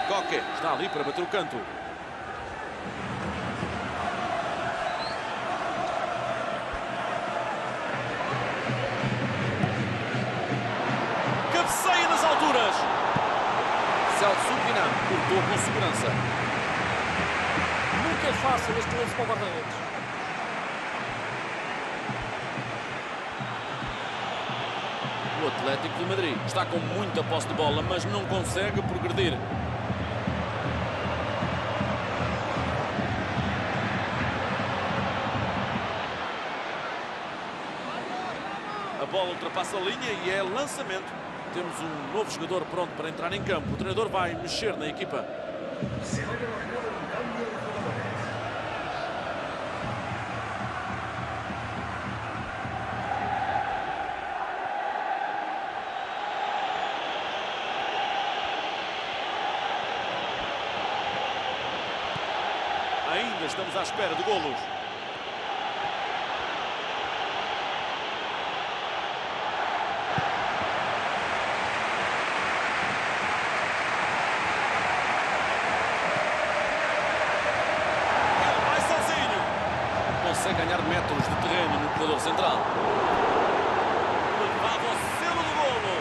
Coque está ali para bater o canto. Cabeceia nas alturas. Celso Pinam cortou com segurança. que é fácil este lance para o guarda-redes. O Atlético de Madrid está com muita posse de bola, mas não consegue progredir. A bola ultrapassa a linha e é lançamento. Temos um novo jogador pronto para entrar em campo. O treinador vai mexer na equipa. Se va a realizar un cambio de jugadores. Ainda estamos à espera de golos. Consegue ganhar metros de terreno no corredor central. Levava o selo do golo.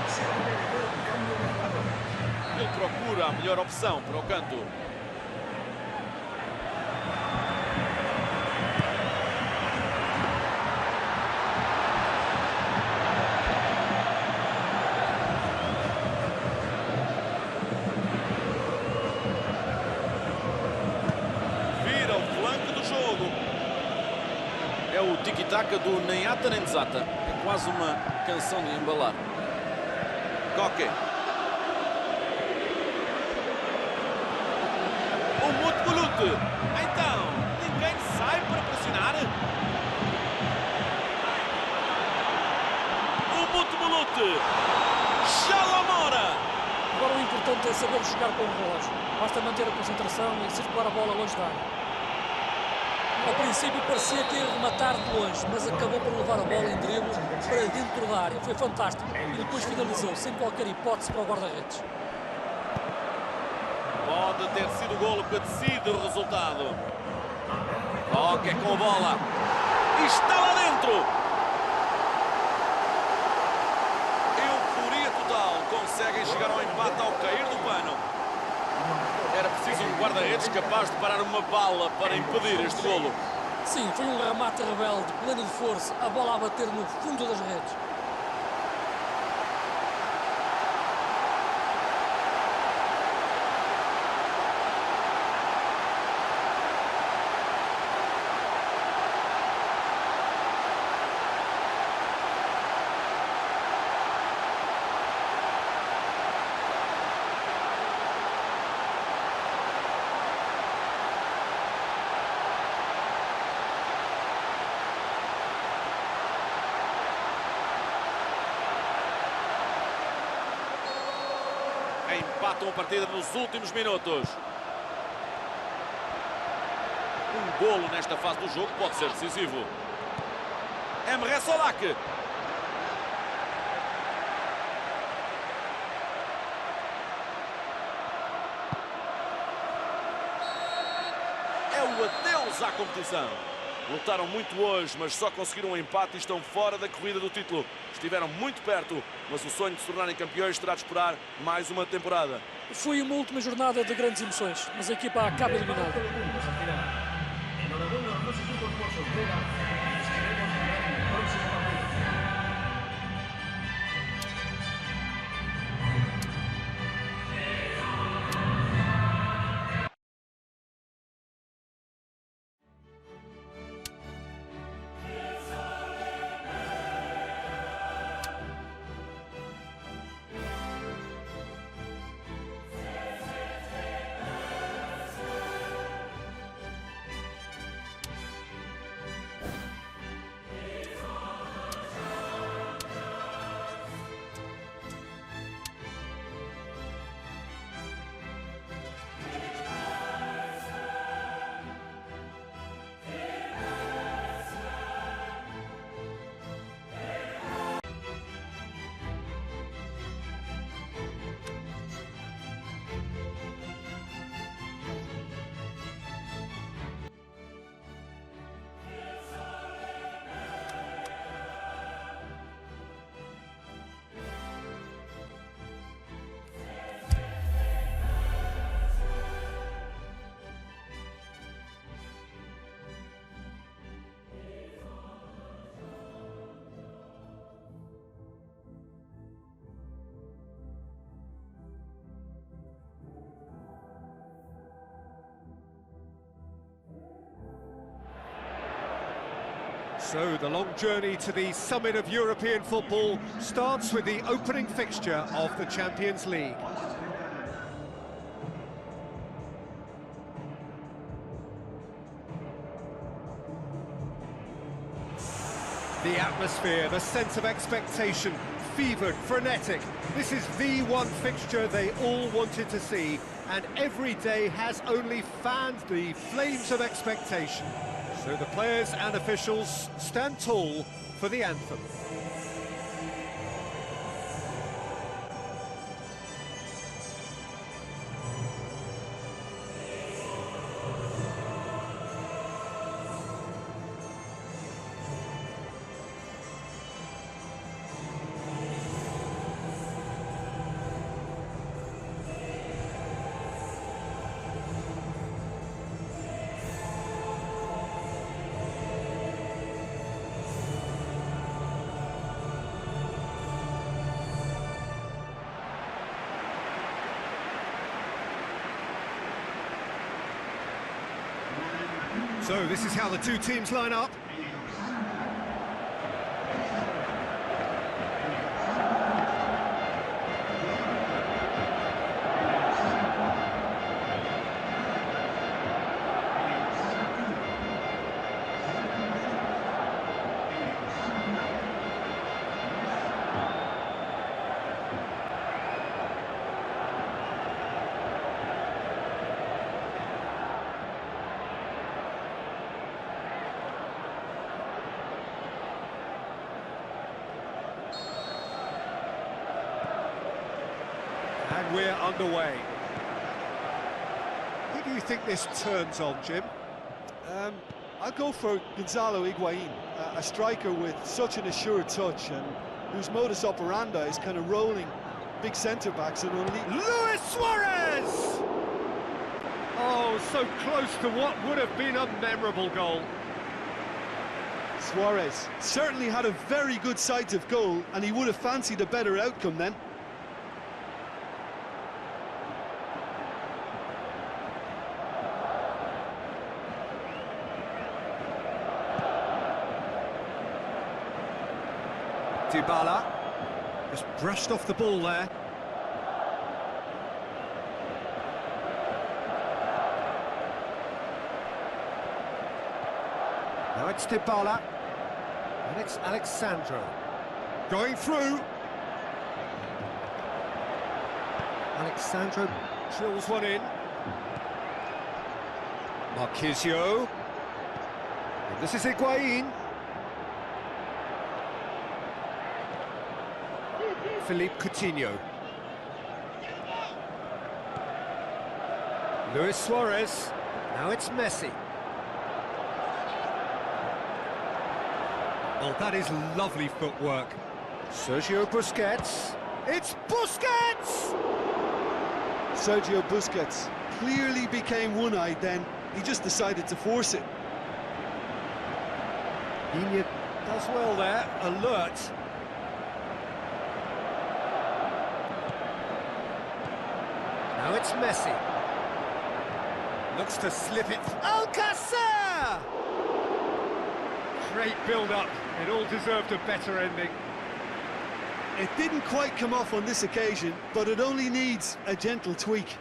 Se va a realizar un cambio de jugadores. Ele procura a melhor opção para o canto. Vira o flanco do jogo. É o tiki-taka do nem ata nem desata. É quase uma canção de embalar. Coque. O Mutbolute. Então, ninguém sai para pressionar. O Mutbolute. Chalamora. Agora o importante é saber jogar com o relógio. Basta manter a concentração e circular a bola longe da área. Ao princípio parecia que ia rematar de longe, mas acabou por levar a bola em drible para dentro da área. Foi fantástico e depois finalizou sem qualquer hipótese para o guarda-redes. Pode ter sido o golo que decide o resultado. Toque com a bola. E está lá dentro. Euforia total. Conseguem chegar ao empate ao cair do pano. Era preciso um guarda-redes capaz de parar uma bala para impedir este golo. Sim, foi um remate rebelde, pleno de força, a bola a bater no fundo das redes. Empatam a partida nos últimos minutos. Um golo nesta fase do jogo pode ser decisivo. Emre Solak. É o adeus à competição. Lutaram muito hoje, mas só conseguiram um empate e estão fora da corrida do título. Estiveram muito perto, mas o sonho de se tornarem campeões terá de esperar mais uma temporada. Foi uma última jornada de grandes emoções, mas a equipa acaba eliminada. Enhorabuena a los dos equipos por su entrega y les queremos ganar en el próximo partido. So the long journey to the summit of European football starts with the opening fixture of the Champions League. The atmosphere, the sense of expectation, fevered, frenetic. This is the one fixture they all wanted to see, and every day has only fanned the flames of expectation. So the players and officials stand tall for the anthem. So this is how the two teams line up. And we're underway. Who do you think this turns on, Jim? I'll go for Gonzalo Higuain, a striker with such an assured touch and whose modus operandi is kind of rolling big centre-backs and only... Luis Suarez! Oh, so close to what would have been a memorable goal. Suarez certainly had a very good sight of goal, and he would have fancied a better outcome then. Dybala just brushed off the ball there. Now it's Dybala, and it's Alexandro going through. Alexandro drills one in. Marquisio. And this is Higuain. Philippe Coutinho. Luis Suarez. Now it's Messi. Oh, that is lovely footwork. Sergio Busquets. It's Busquets! Sergio Busquets clearly became one-eyed then. He just decided to force it. Digne does well there, alert. Now it's Messi. Looks to slip it. Alcácer! Great build-up. It all deserved a better ending. It didn't quite come off on this occasion, but it only needs a gentle tweak.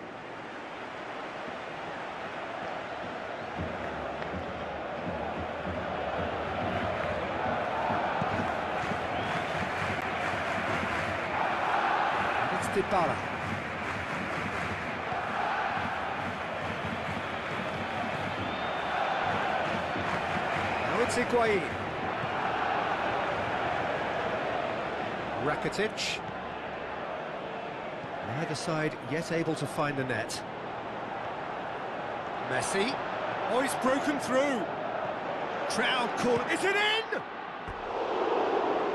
It's Dybala. Now it's Higuain. Rakitic. Neither side yet able to find the net. Messi. Oh, he's broken through. Crowd call. Is it in?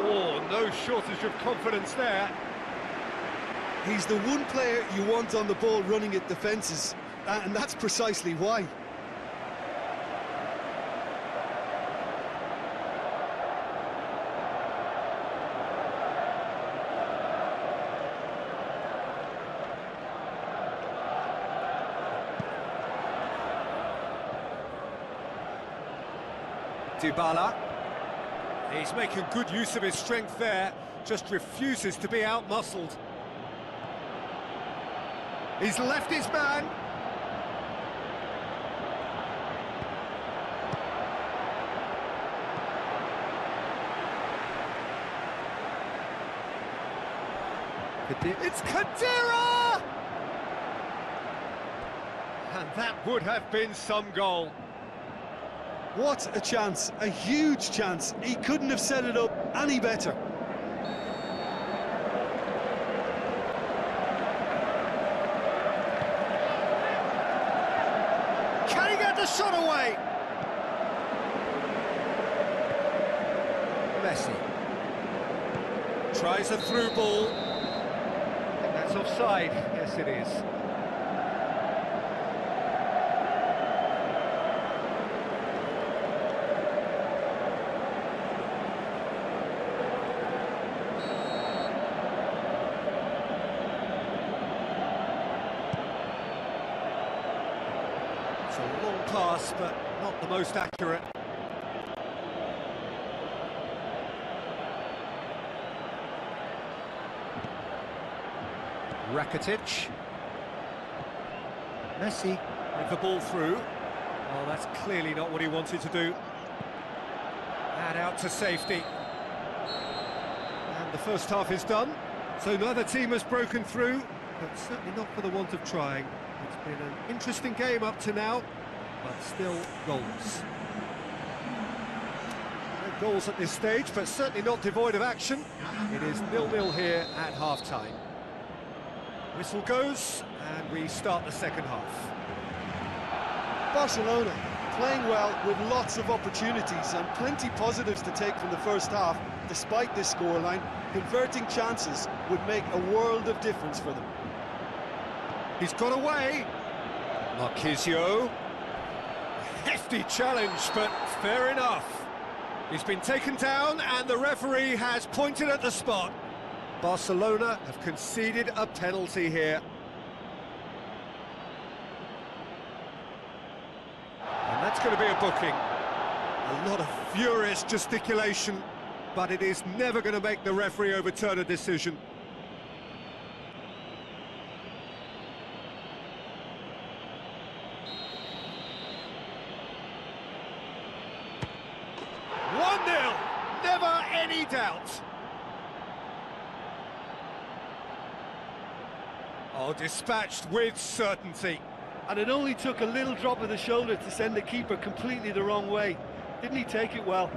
Oh, no shortage of confidence there. He's the one player you want on the ball running at defences, and that's precisely why. Dybala. He's making good use of his strength there, just refuses to be out-muscled. He's left his man. It's Kadira! And that would have been some goal. What a chance, a huge chance. He couldn't have set it up any better. Can he get the shot away? Messi tries a through ball. I think that's offside. Yes, it is. It's a long pass, but not the most accurate. Rakitic. Messi with the ball through. Oh, that's clearly not what he wanted to do. And out to safety. And the first half is done. So neither team has broken through, but certainly not for the want of trying. It's been an interesting game up to now, but still goals. No goals at this stage, but certainly not devoid of action. It is 0-0 here at half-time. Whistle goes, and we start the second half. Barcelona playing well with lots of opportunities and plenty positives to take from the first half. Despite this scoreline, converting chances would make a world of difference for them. He's got away. Marquisio. Hefty challenge, but fair enough. He's been taken down, and the referee has pointed at the spot. Barcelona have conceded a penalty here. And that's going to be a booking. A lot of furious gesticulation, but it is never going to make the referee overturn a decision. Never any doubt. Oh, dispatched with certainty. And it only took a little drop of the shoulder to send the keeper completely the wrong way. Didn't he take it well?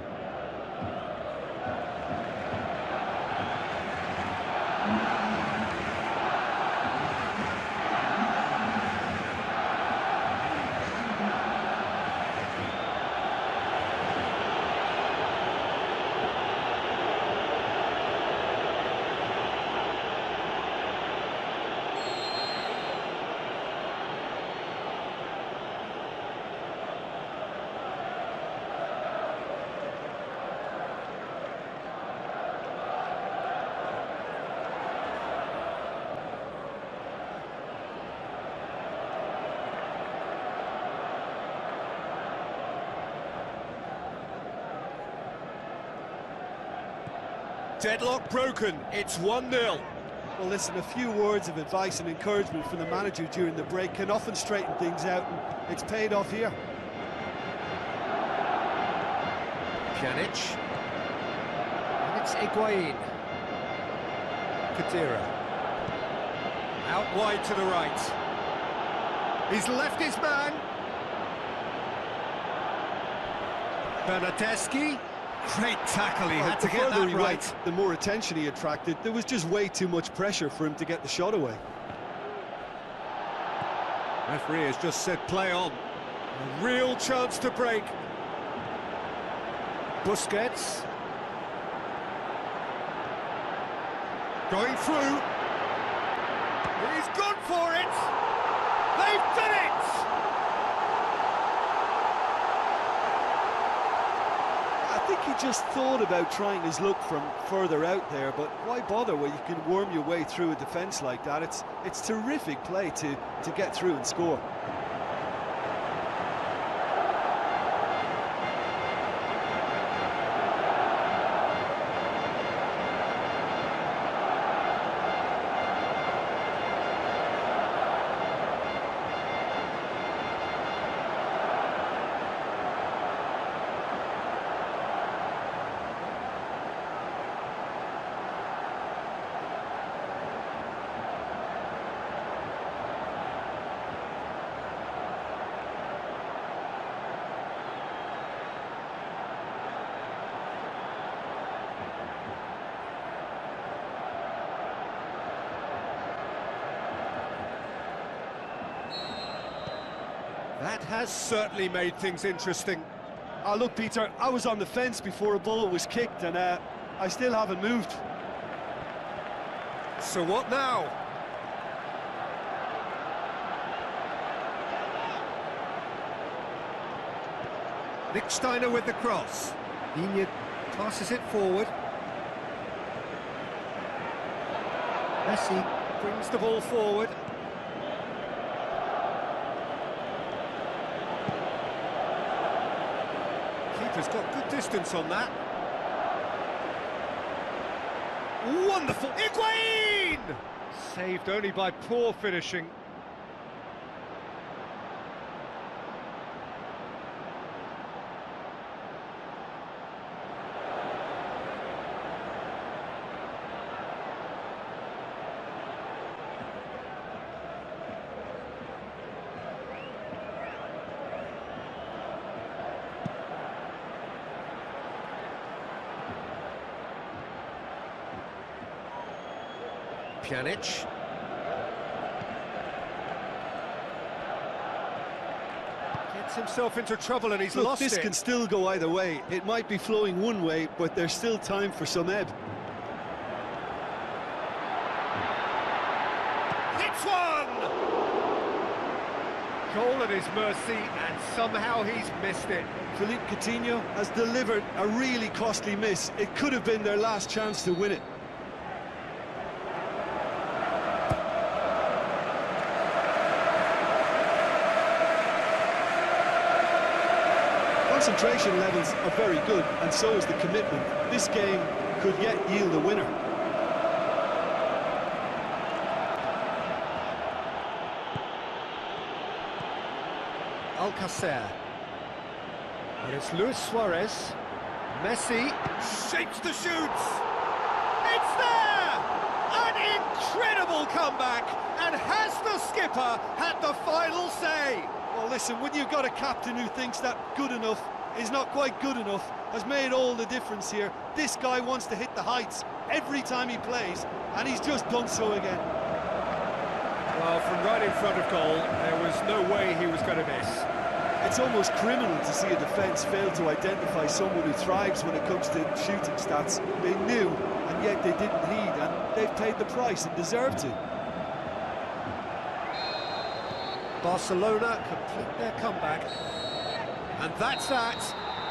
Deadlock broken, it's 1-0. Well, listen, a few words of advice and encouragement from the manager during the break can often straighten things out, and it's paid off here. Pjanic. And it's Higuain. Kadira. Out wide to the right. He's left his man. Bernardeschi. Great tackle, he had to get that right. The more attention he attracted, there was just way too much pressure for him to get the shot away. Referee has just said play on. A real chance to break. Busquets. Going through. He's gone for it! They've done it! I think he just thought about trying his luck from further out there, but why bother when you can worm your way through a defence like that? It's terrific play to get through and score. has certainly made things interesting. Oh, look, Peter, I was on the fence before a ball was kicked, and I still haven't moved. So what now? Nick Steiner with the cross. Iñigo passes it forward. Messi brings the ball forward. Keeper's got good distance on that. Wonderful! Higuain! Saved only by poor finishing. Pjanic. Gets himself into trouble and he's lost it. This can still go either way. It might be flowing one way, but there's still time for some ebb. Hits one! Goal at his mercy, and somehow he's missed it. Philippe Coutinho has delivered a really costly miss. It could have been their last chance to win it. Concentration levels are very good, and so is the commitment. This game could yet yield a winner. Alcacer. And it's Luis Suarez. Messi shapes the shoots. It's there! An incredible comeback, and has the skipper had the final say? Well, listen, when you've got a captain who thinks that good enough is not quite good enough, has made all the difference here. This guy wants to hit the heights every time he plays, and he's just done so again. Well, from right in front of goal, there was no way he was going to miss. It's almost criminal to see a defence fail to identify someone who thrives when it comes to shooting stats. They knew, and yet they didn't heed, and they've paid the price and deserve to. Barcelona complete their comeback, and that's that.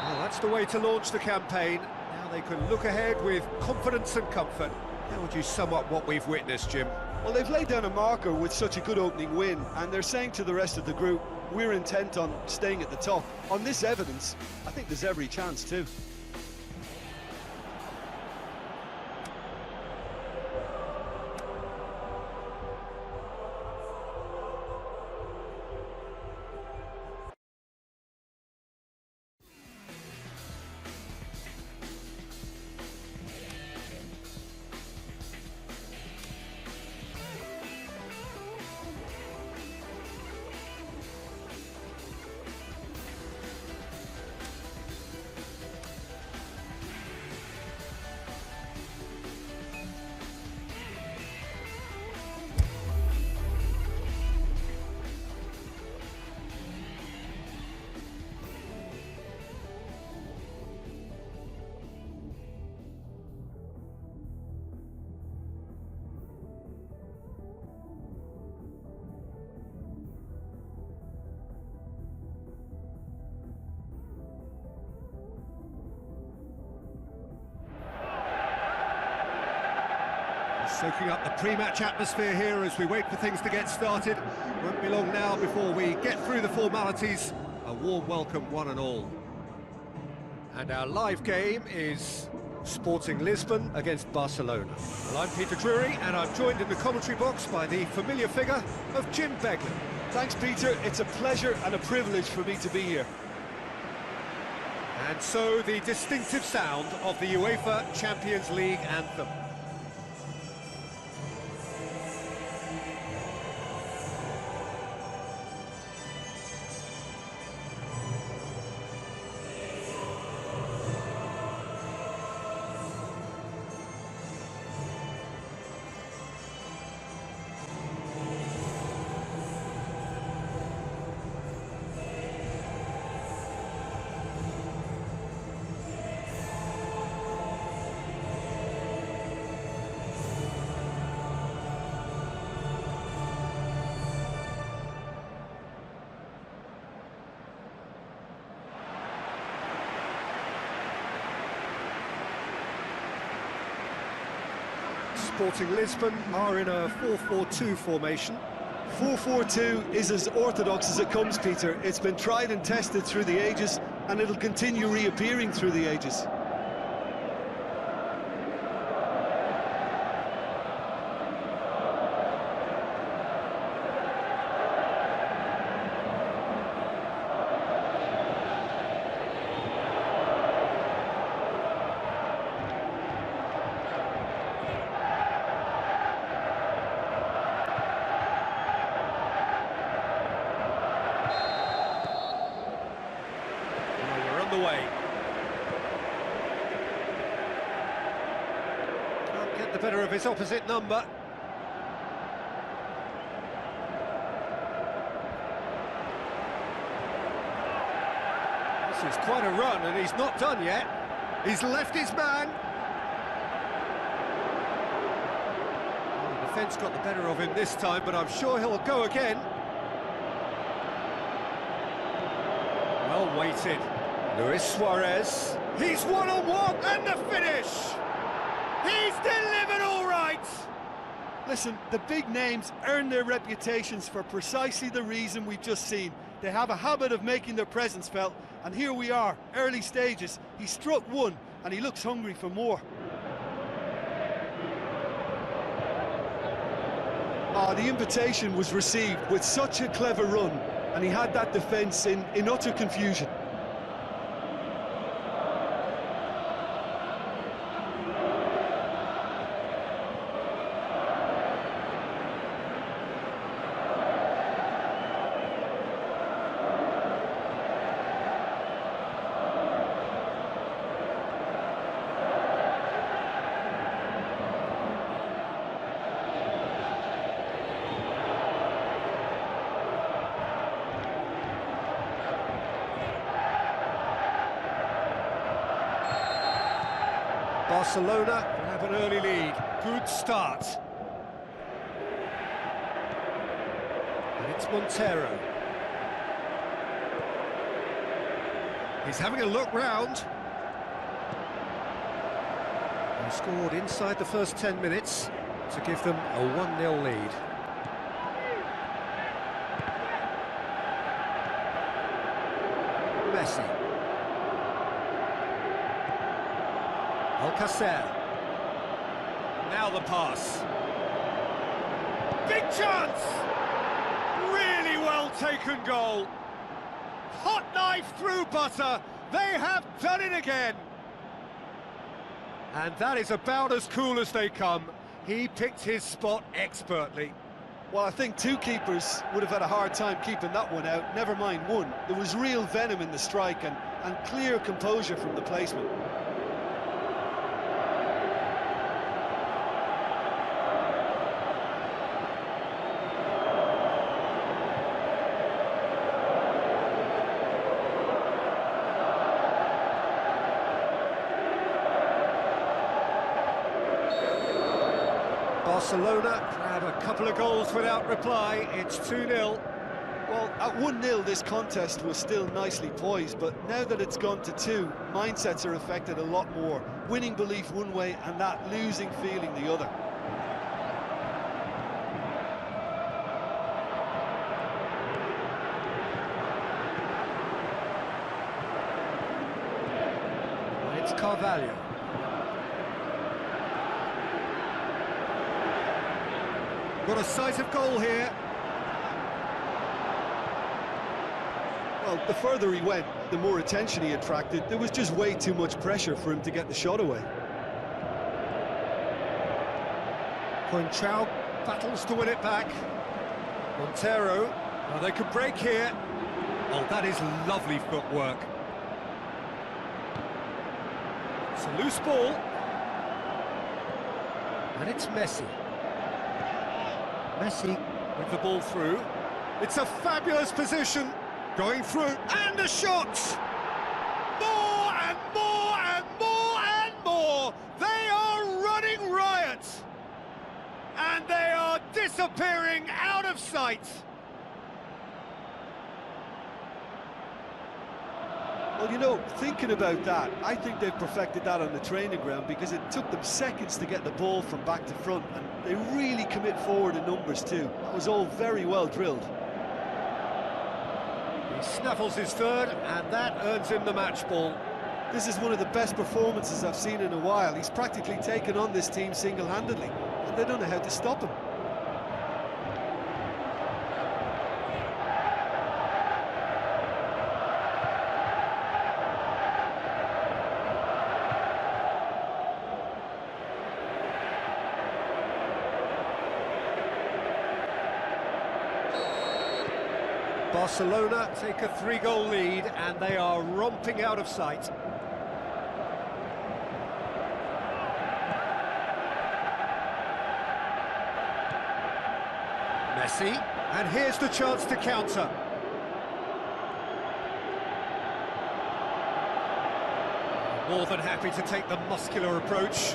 Well, that's the way to launch the campaign. Now they can look ahead with confidence and comfort. How would you sum up what we've witnessed, Jim? Well, they've laid down a marker with such a good opening win, and they're saying to the rest of the group, we're intent on staying at the top. On this evidence, I think there's every chance too. Soaking up the pre-match atmosphere here as we wait for things to get started. Won't be long now before we get through the formalities. A warm welcome, one and all. And our live game is Sporting Lisbon against Barcelona. Well, I'm Peter Drury, and I'm joined in the commentary box by the familiar figure of Jim Beglin. Thanks, Peter. It's a pleasure and a privilege for me to be here. And so the distinctive sound of the UEFA Champions League anthem. Sporting Lisbon are in a 4-4-2 formation. 4-4-2 is as orthodox as it comes, Peter. It's been tried and tested through the ages, and it'll continue reappearing through the ages. Way. Can't get the better of his opposite number. This is quite a run, and he's not done yet. He's left his man. Well, the defence got the better of him this time, but I'm sure he'll go again. Well weighted. Luis Suarez, he's one-on-one, and the finish! He's delivered all right! Listen, the big names earn their reputations for precisely the reason we've just seen. They have a habit of making their presence felt, and here we are, early stages. He struck one, and he looks hungry for more. The invitation was received with such a clever run, and he had that defence in utter confusion. Barcelona have an early lead. Good start. And it's Montero. He's having a look round. They scored inside the first 10 minutes to give them a 1-0 lead. Messi. Alcacer. Now the pass. Big chance! Really well taken goal. Hot knife through butter. They have done it again. And that is about as cool as they come. He picked his spot expertly. Well, I think two keepers would have had a hard time keeping that one out, never mind one. There was real venom in the strike and clear composure from the placement. Barcelona grab a couple of goals without reply. It's 2-0. Well, at 1-0 this contest was still nicely poised, but now that it's gone to 2, mindsets are affected a lot more. Winning belief one way and that losing feeling the other. It's Carvalho. Got a sight of goal here. Well, the further he went, the more attention he attracted. There was just way too much pressure for him to get the shot away. Coentrao battles to win it back. Montero. Oh, they could break here. Oh, that is lovely footwork. It's a loose ball. And it's Messi. Messi with the ball through. It's a fabulous position. Going through, and a shot! More and more and more and more! They are running riot! And they are disappearing out of sight! Well, you know, thinking about that, I think they've perfected that on the training ground because it took them seconds to get the ball from back to front, and they really commit forward in numbers too. That was all very well drilled. He snaffles his third, and that earns him the match ball. This is one of the best performances I've seen in a while. He's practically taken on this team single-handedly, and they don't know how to stop him. Barcelona take a 3-goal lead, and they are romping out of sight. Messi, and here's the chance to counter. More than happy to take the muscular approach.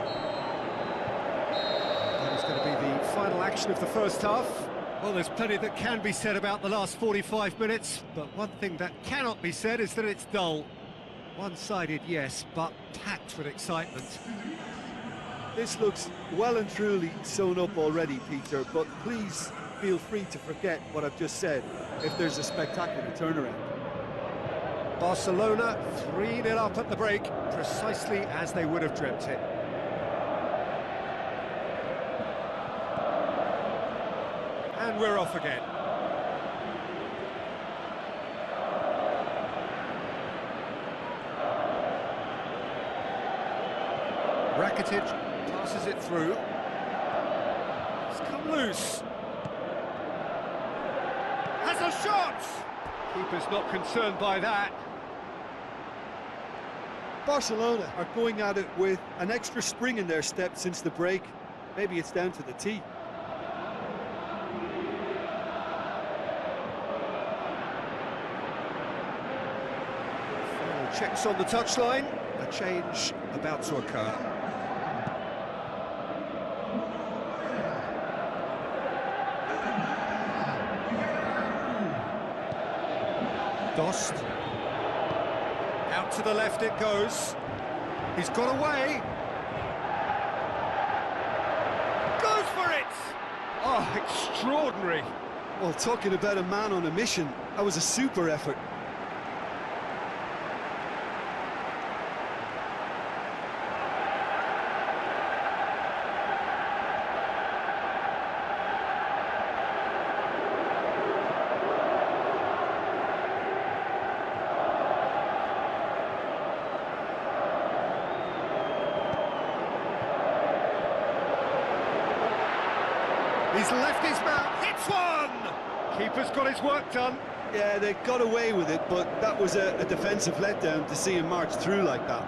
That is going to be the final action of the first half. Well, there's plenty that can be said about the last 45 minutes, but one thing that cannot be said is that it's dull. One-sided, yes, but packed with excitement. This looks well and truly sewn up already, Peter, but please feel free to forget what I've just said if there's a spectacular turnaround. Barcelona 3-0 up at the break, precisely as they would have dreamt it. And we're off again. Rakitic passes it through. It's come loose. Has a shot! Keeper's not concerned by that. Barcelona are going at it with an extra spring in their step since the break. Maybe it's down to the tee. Final checks on the touchline. A change about to occur. Dost. Out to the left it goes. He's got away. Goes for it! Oh, extraordinary. Well, talking about a man on a mission, that was a super effort. He's left his man, hits one! Keeper's got his work done. Yeah, they got away with it, but that was a defensive letdown to see him march through like that.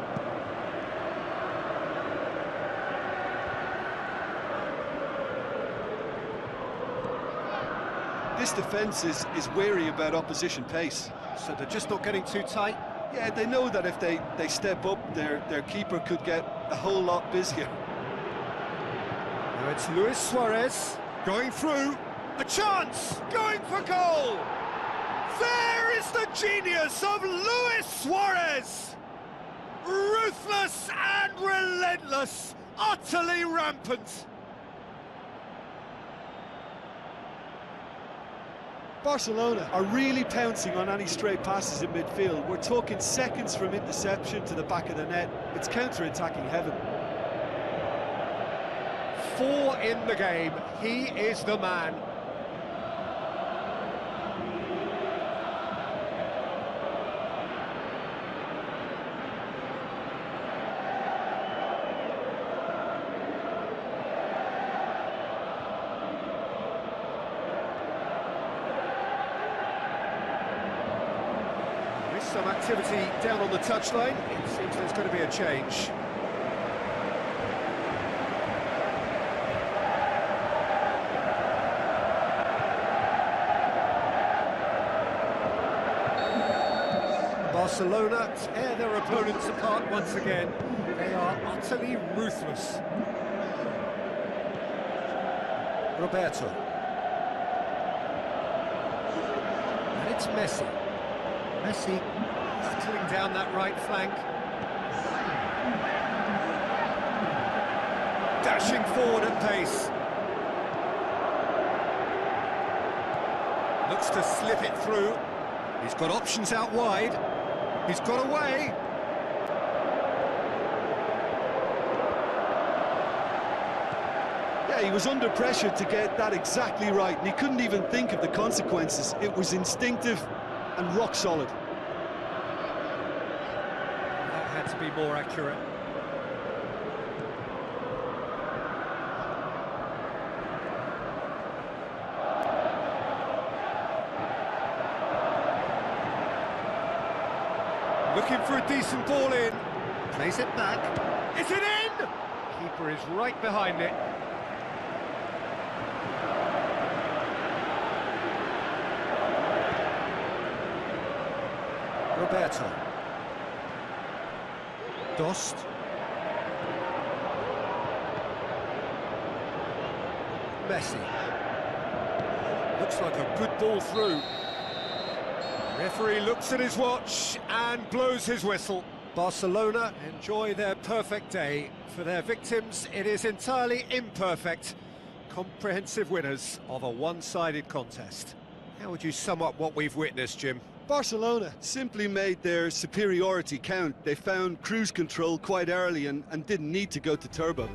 This defence is wary about opposition pace. So they're just not getting too tight. Yeah, they know that if they step up, their keeper could get a whole lot busier. Now it's Luis Suarez going through. A chance! Going for goal! There is the genius of Luis Suarez! Ruthless and relentless, utterly rampant. Barcelona are really pouncing on any stray passes in midfield. We're talking seconds from interception to the back of the net. It's counter-attacking heaven. 4 in the game. He is the man. There's some activity down on the touchline. It seems there's going to be a change. Barcelona tear their opponents apart once again. They are utterly ruthless. Roberto. And it's Messi. Messi, hustling down that right flank. Dashing forward at pace. Looks to slip it through. He's got options out wide. He's got away. Yeah, he was under pressure to get that exactly right, and he couldn't even think of the consequences. It was instinctive and rock solid. That had to be more accurate. Looking for a decent ball in. Plays it back. Is it in? Keeper is right behind it. Roberto. Dost. Messi. Looks like a good ball through. Referee looks at his watch and blows his whistle. Barcelona enjoy their perfect day. For their victims, it is entirely imperfect. Comprehensive winners of a one-sided contest. How would you sum up what we've witnessed, Jim? Barcelona simply made their superiority count. They found cruise control quite early and didn't need to go to turbo.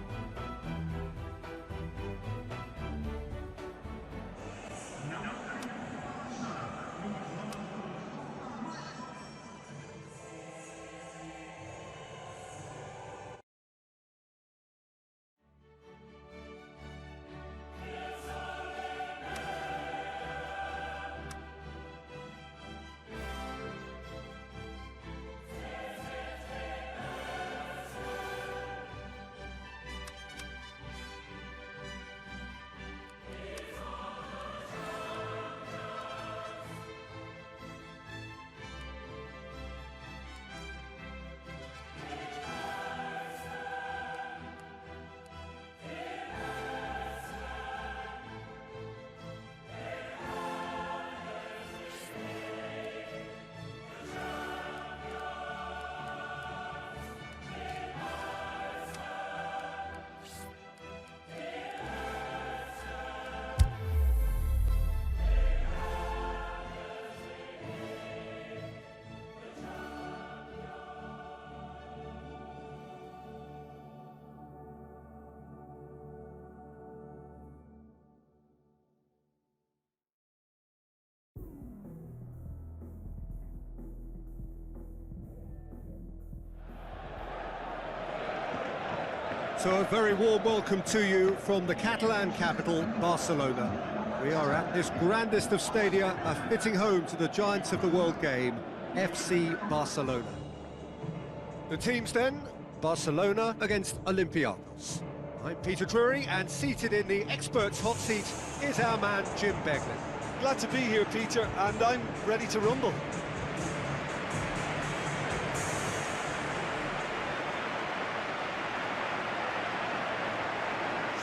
So a very warm welcome to you from the Catalan capital, Barcelona. We are at this grandest of stadia, a fitting home to the giants of the world game, FC Barcelona. The teams then, Barcelona against Olympiacos. I'm Peter Drury, and seated in the experts' hot seat is our man Jim Beglin. Glad to be here, Peter, and I'm ready to rumble.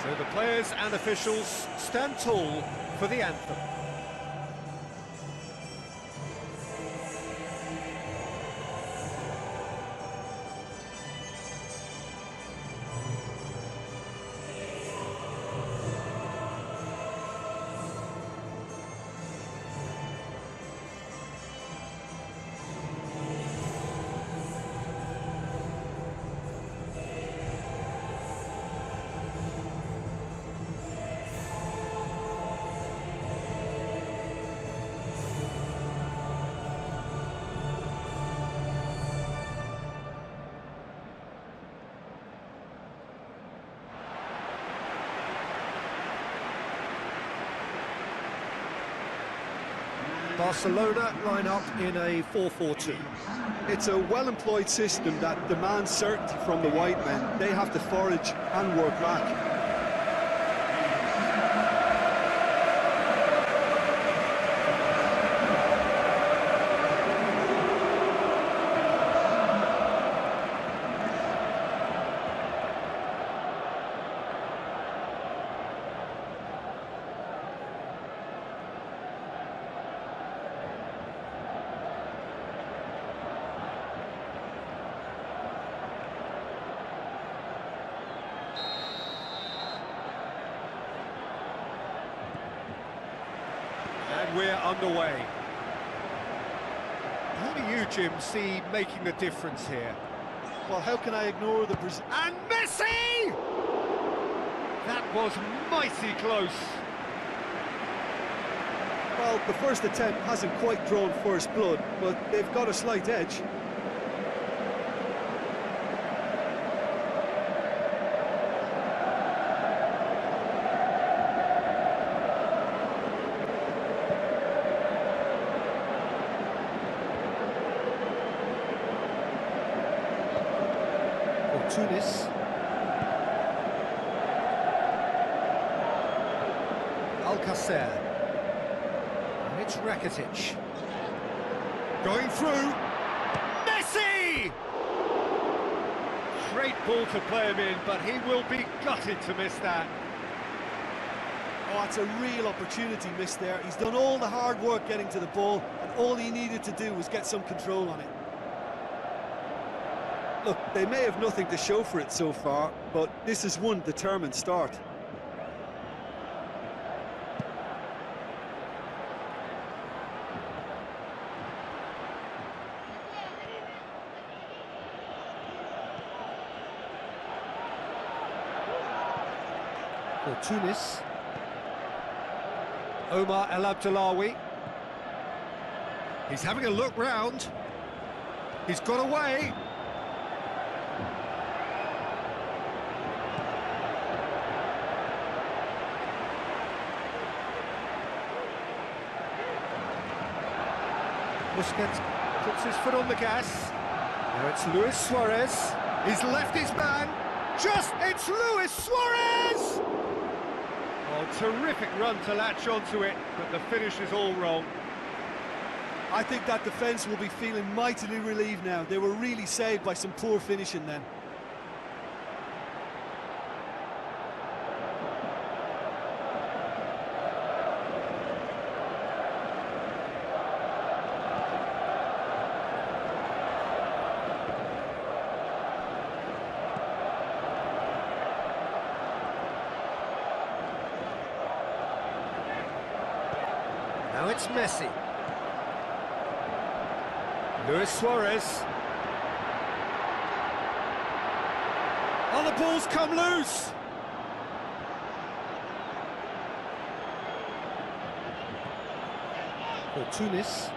So the players and officials stand tall for the anthem. Barcelona line up in a 4-4-2. It's a well-employed system that demands certainty from the white men. They have to forage and work back. we're underway. Who do you, Jim, see making the difference here? Well, how can I ignore the Brazil? And Messi! That was mighty close. Well, the first attempt hasn't quite drawn first blood, but they've got a slight edge. Tunis. Alcacer. And it's Rakitic. Going through. Messi! Great ball to play him in, but he will be gutted to miss that. Oh, it's a real opportunity missed there. He's done all the hard work getting to the ball, and all he needed to do was get some control on it. Look, they may have nothing to show for it so far, but this is one determined start. For Tunis. Omar El Abdullawi. He's having a look round. He's got away. Busquets puts his foot on the gas. Now it's Luis Suarez. He's left his man. It's Luis Suarez! Oh, terrific run to latch onto it, but the finish is all wrong. I think that defence will be feeling mightily relieved now. They were really saved by some poor finishing then. Now it's Messi. Luis Suarez. Oh, the ball's come loose! For Tunis.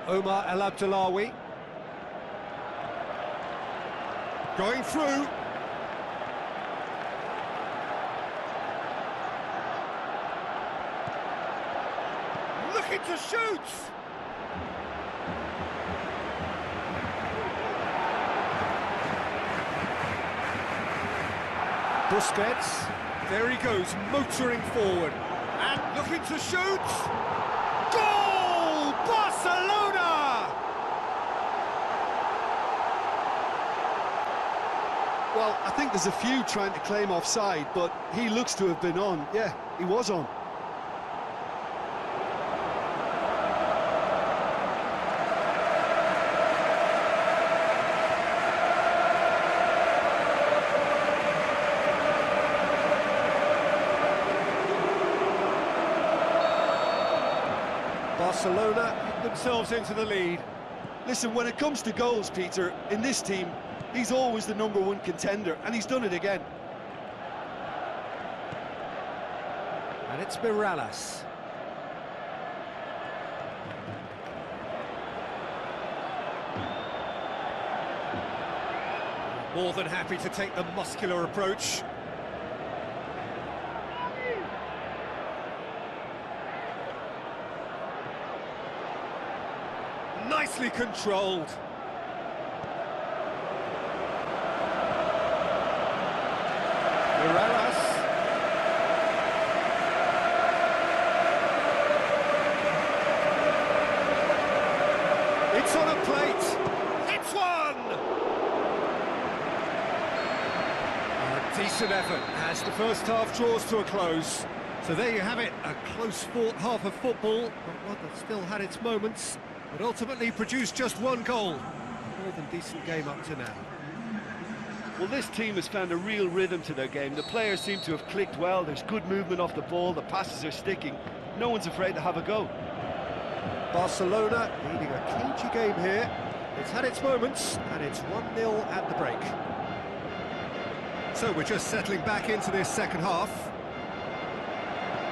Omar El Abdullawi. Going through. Looking to shoot. Busquets. There he goes, motoring forward. And looking to shoot. Goal! Barcelona! Well, I think there's a few trying to claim offside, but he looks to have been on. Yeah, he was on. Barcelona put themselves into the lead. Listen, when it comes to goals, Peter, in this team, he's always the #1 contender, and he's done it again. And it's Mirallas. More than happy to take the muscular approach. Nicely controlled. Mirallas. It's on a plate. It's one! A decent effort as the first half draws to a close. So there you have it, a close-fought half of football, but one that still had its moments, but ultimately produced just one goal. More than decent game up to now. Well, this team has found a real rhythm to their game. The players seem to have clicked well. There's good movement off the ball. The passes are sticking. No one's afraid to have a go. Barcelona leading a cagey game here. It's had its moments, and it's 1-0 at the break. So we're just settling back into this second half.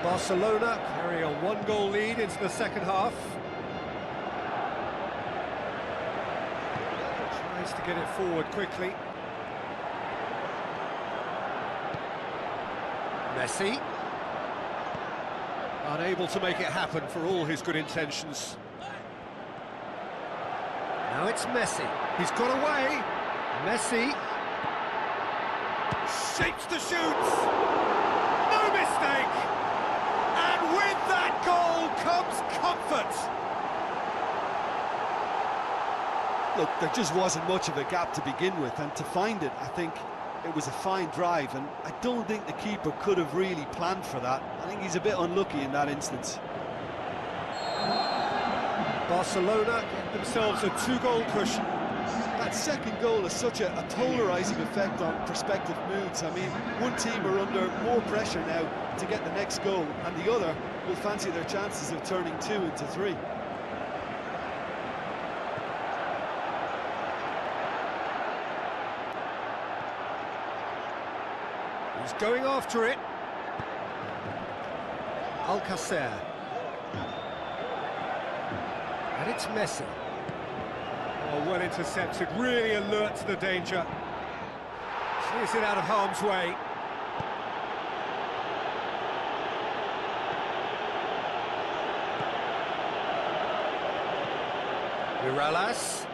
Barcelona carry a 1-goal lead into the second half. Tries to get it forward quickly. Messi. Unable to make it happen for all his good intentions. Now it's Messi. He's got away. Messi. Shapes to shoot. No mistake. And with that goal comes comfort. Look, there just wasn't much of a gap to begin with, and to find it, I think it was a fine drive, and I don't think the keeper could have really planned for that. I think he's a bit unlucky in that instance. Barcelona get themselves a 2-goal cushion. That second goal has such a polarising effect on prospective moods. I mean, one team are under more pressure now to get the next goal, and the other will fancy their chances of turning 2 into 3. He's going after it. Alcacer. And it's Messi. Oh, well intercepted, really alert to the danger. Clears it out of harm's way. Mirallas.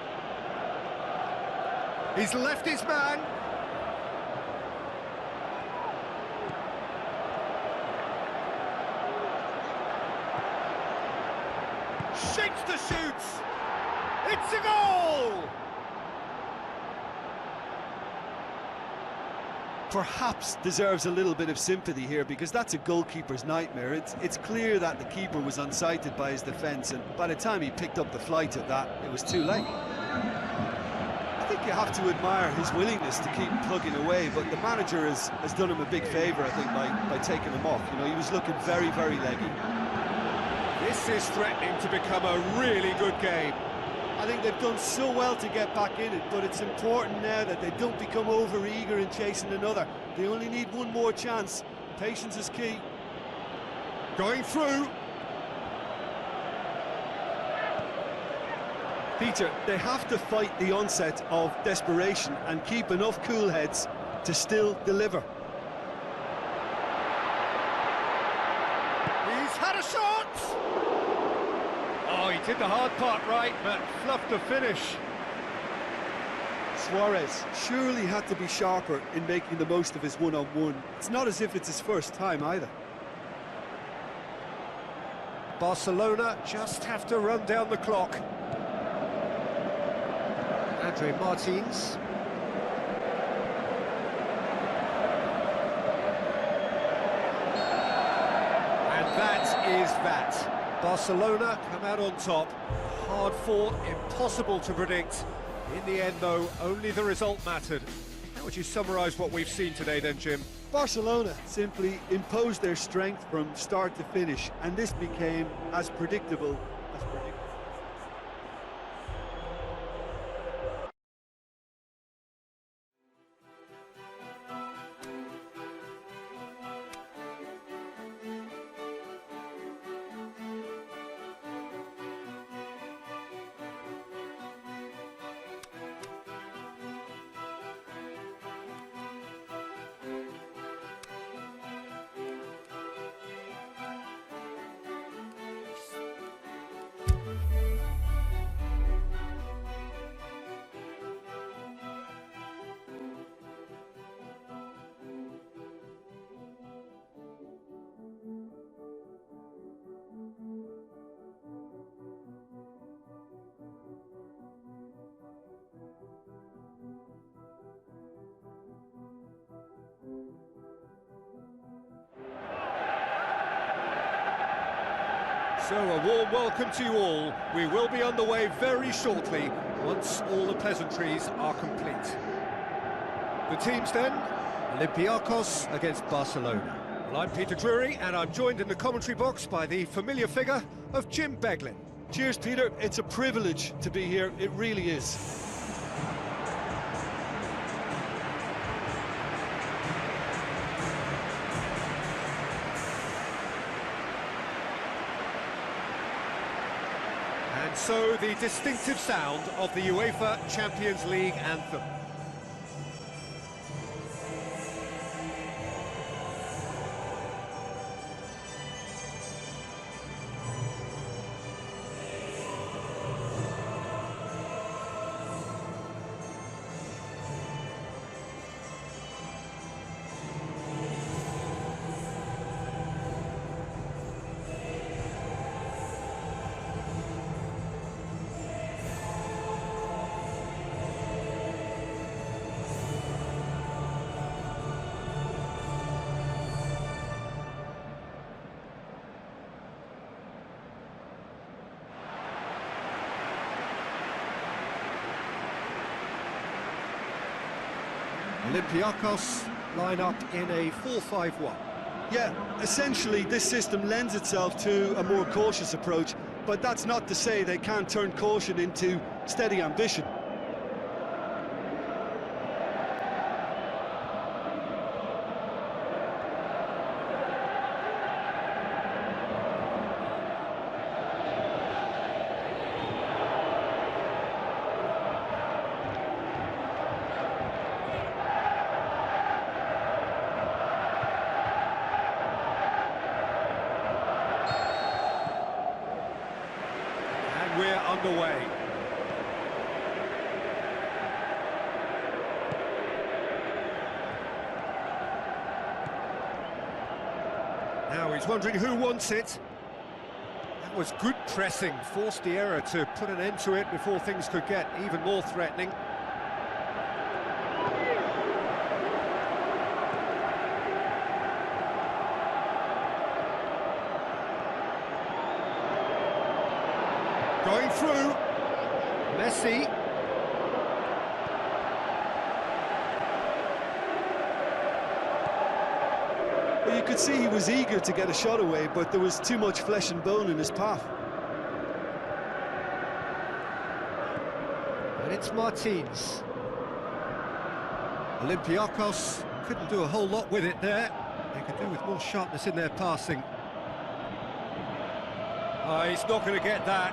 He's left his man. Shapes to shoot. It's a goal! Perhaps deserves a little bit of sympathy here, because that's a goalkeeper's nightmare. It's clear that the keeper was unsighted by his defence, and by the time he picked up the flight at that, it was too late. I think you have to admire his willingness to keep plugging away, but the manager has done him a big favour, I think, by taking him off. You know, he was looking very, very leggy. This is threatening to become a really good game. I think they've done so well to get back in it, but it's important now that they don't become over-eager in chasing another. They only need one more chance. Patience is key. Going through. Peter, they have to fight the onset of desperation and keep enough cool heads to still deliver. He's had a shot! Oh, he did the hard part right, but fluffed the finish. Suarez surely had to be sharper in making the most of his one-on-one. It's not as if it's his first time either. Barcelona just have to run down the clock. Andre Martins. And that is that. Barcelona come out on top. Hard fought, impossible to predict. In the end, though, only the result mattered. How would you summarise what we've seen today then, Jim? Barcelona simply imposed their strength from start to finish, and this became as predictable as predictable. So a warm welcome to you all. We will be on the way very shortly, once all the pleasantries are complete. The teams then, Olympiacos against Barcelona. Well, I'm Peter Drury, and I'm joined in the commentary box by the familiar figure of Jim Beglin. Cheers, Peter. It's a privilege to be here. It really is. And so the distinctive sound of the UEFA Champions League anthem. Olympiacos line up in a 4-5-1. Yeah, essentially this system lends itself to a more cautious approach, but that's not to say they can't turn caution into steady ambition. We're underway. Now he's wondering who wants it. That was good pressing, forced the error to put an end to it before things could get even more threatening. Going through, Messi. Well, you could see he was eager to get a shot away, but there was too much flesh and bone in his path. And it's Martins. Olympiacos couldn't do a whole lot with it there. They could do with more sharpness in their passing. Oh, he's not going to get that.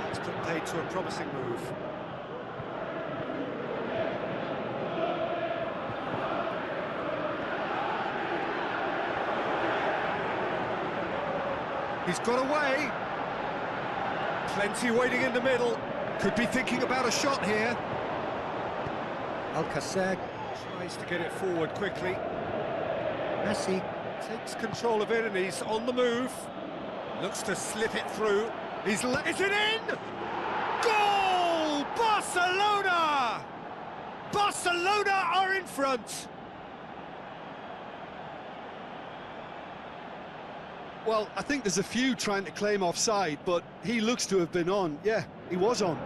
That's put paid to a promising move. He's got away. Plenty waiting in the middle. Could be thinking about a shot here. Alcacer tries to get it forward quickly. Messi takes control of it and he's on the move. Looks to slip it through. Is it in? Goal! Barcelona! Barcelona are in front. Well, I think there's a few trying to claim offside, but he looks to have been on. Yeah, he was on.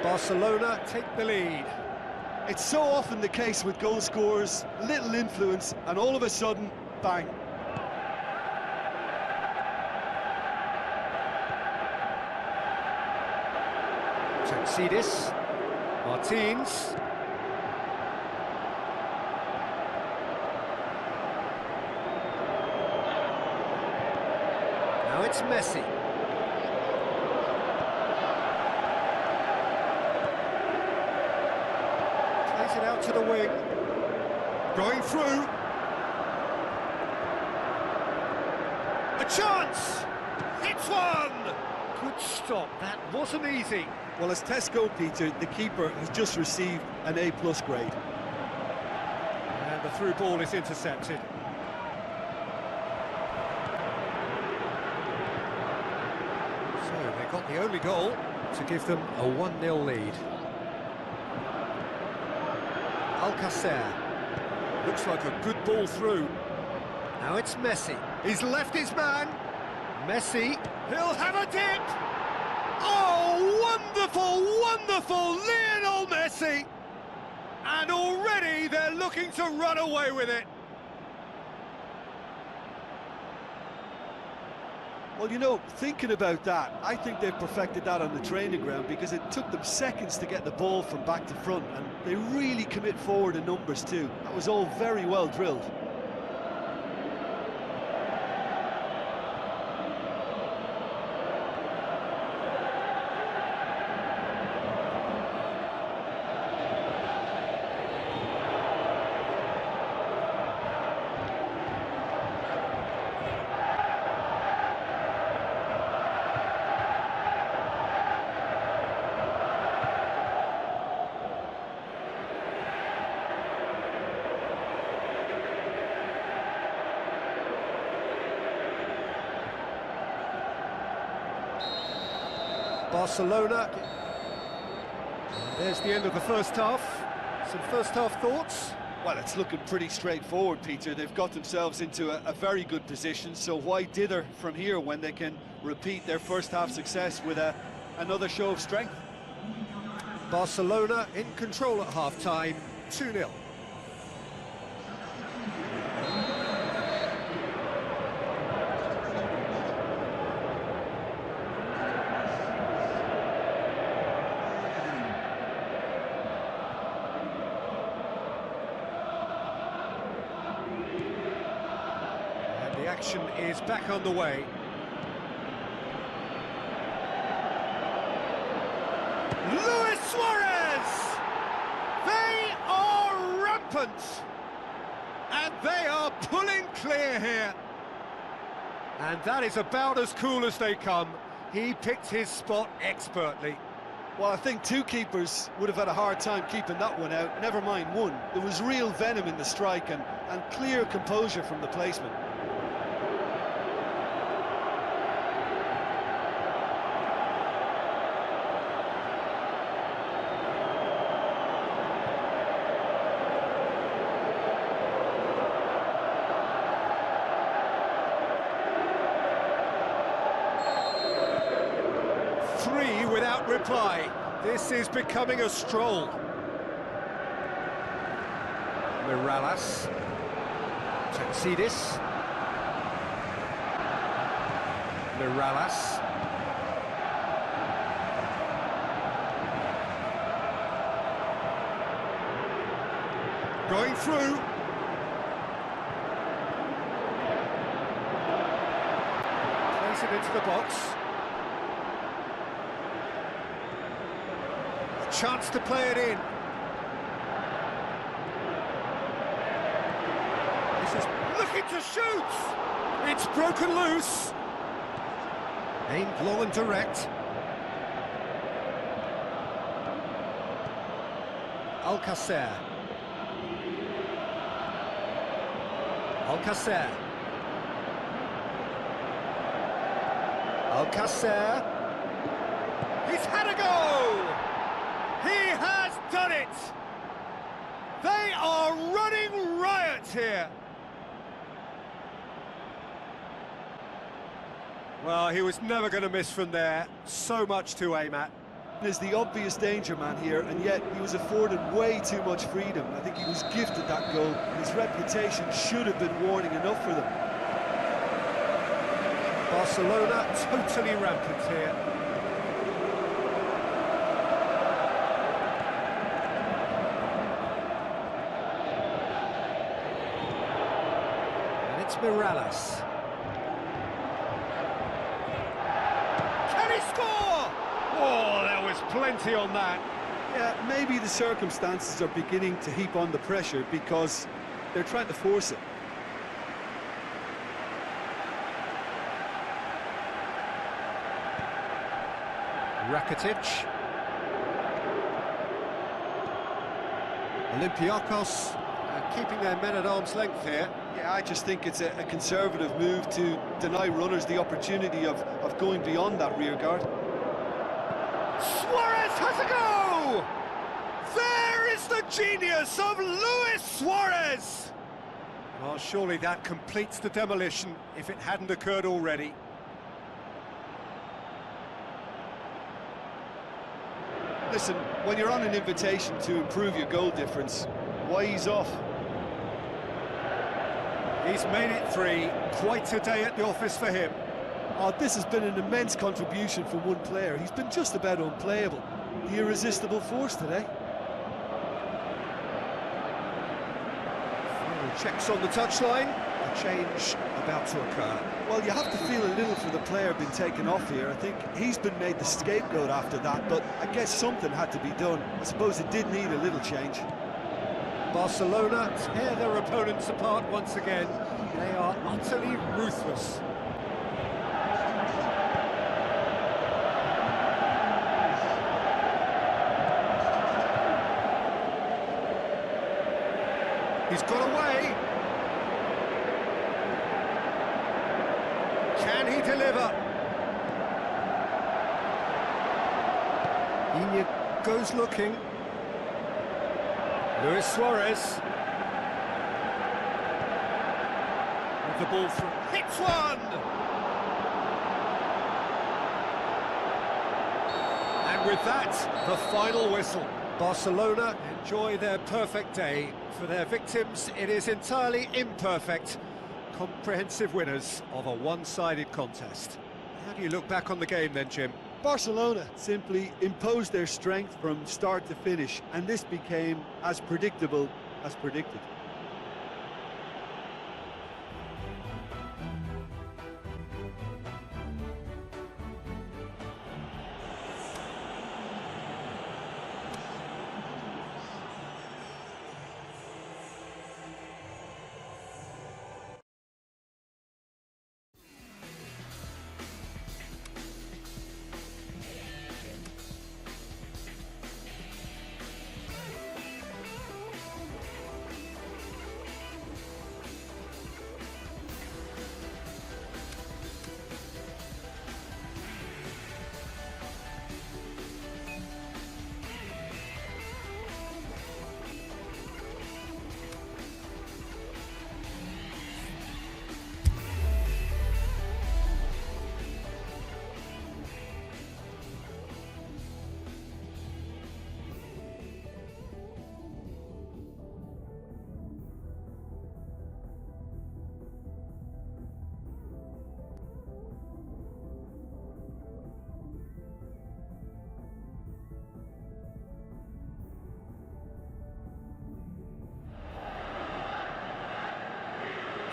Barcelona take the lead. It's so often the case with goal scorers, little influence, and all of a sudden, bang. Tsitsipas, Martins. it's Messi. Plays it out to the wing. Going through. A chance! Hits one! Good stop, that wasn't easy. Well, as Tesco, Peter, the keeper has just received an A+ grade. And the through ball is intercepted. So they got the only goal to give them a 1-0 lead. Alcacer. Looks like a good ball through. Now it's Messi. He's left his man. Messi. He'll have a dip. Oh, wonderful, wonderful Lionel Messi. And already they're looking to run away with it. Well, you know, thinking about that, I think they've perfected that on the training ground because it took them seconds to get the ball from back to front, and they really commit forward in numbers too. That was all very well drilled. Barcelona. There's the end of the first half. Some first half thoughts? Well, it's looking pretty straightforward, Peter. They've got themselves into a very good position, so why dither from here when they can repeat their first half success with another show of strength? Barcelona in control at half-time, 2-0. The action is back on the way. Luis Suarez! They are rampant! And they are pulling clear here. And that is about as cool as they come. He picked his spot expertly. Well, I think two keepers would have had a hard time keeping that one out, never mind one. There was real venom in the strike and clear composure from the placement. Without reply. This is becoming a stroll. Mirallas. Tatsidis. Mirallas. Going through. Place it into the box. Chance to play it in. This is looking to shoot. It's broken loose. Aimed low and direct. Alcacer. Alcacer. Alcacer. He's had a go! He has done it! They are running riot here! Well, he was never going to miss from there. So much to aim at. There's the obvious danger man here, and yet he was afforded way too much freedom. I think he was gifted that goal. His reputation should have been warning enough for them. Barcelona totally rampant here. Mirallas. plenty on that. Yeah, maybe the circumstances are beginning to heap on the pressure because they're trying to force it. Rakitic. Olympiacos keeping their men at arm's length here. Yeah, I just think it's a conservative move to deny runners the opportunity of going beyond that rear guard. Suarez has a go! There is the genius of Luis Suarez! Well, surely that completes the demolition if it hadn't occurred already. Listen, when you're on an invitation to improve your goal difference, why ease off? He's made it 3. Quite a day at the office for him. Oh, this has been an immense contribution from one player. He's been just about unplayable. The irresistible force today. Final checks on the touchline. A change about to occur. Well, you have to feel a little for the player being taken off here. I think he's been made the scapegoat after that, but I guess something had to be done. I suppose it did need a little change. Barcelona tear their opponents apart once again. They are utterly ruthless. He's got away. Can he deliver? Iñigo goes looking. Luis Suarez. With the ball from... hits one! And with that, the final whistle. Barcelona enjoy their perfect day. For their victims, it is entirely imperfect. Comprehensive winners of a one-sided contest. How do you look back on the game then, Jim? Barcelona simply imposed their strength from start to finish, and this became as predictable as predicted.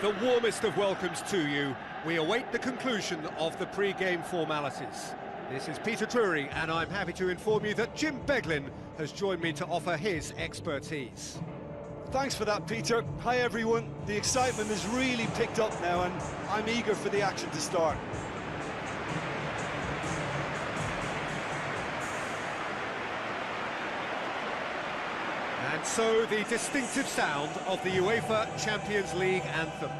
The warmest of welcomes to you. We await the conclusion of the pre-game formalities. This is Peter Drury, and I'm happy to inform you that Jim Beglin has joined me to offer his expertise. Thanks for that, Peter. Hi, everyone. The excitement has really picked up now, and I'm eager for the action to start. And so the distinctive sound of the UEFA Champions League anthem.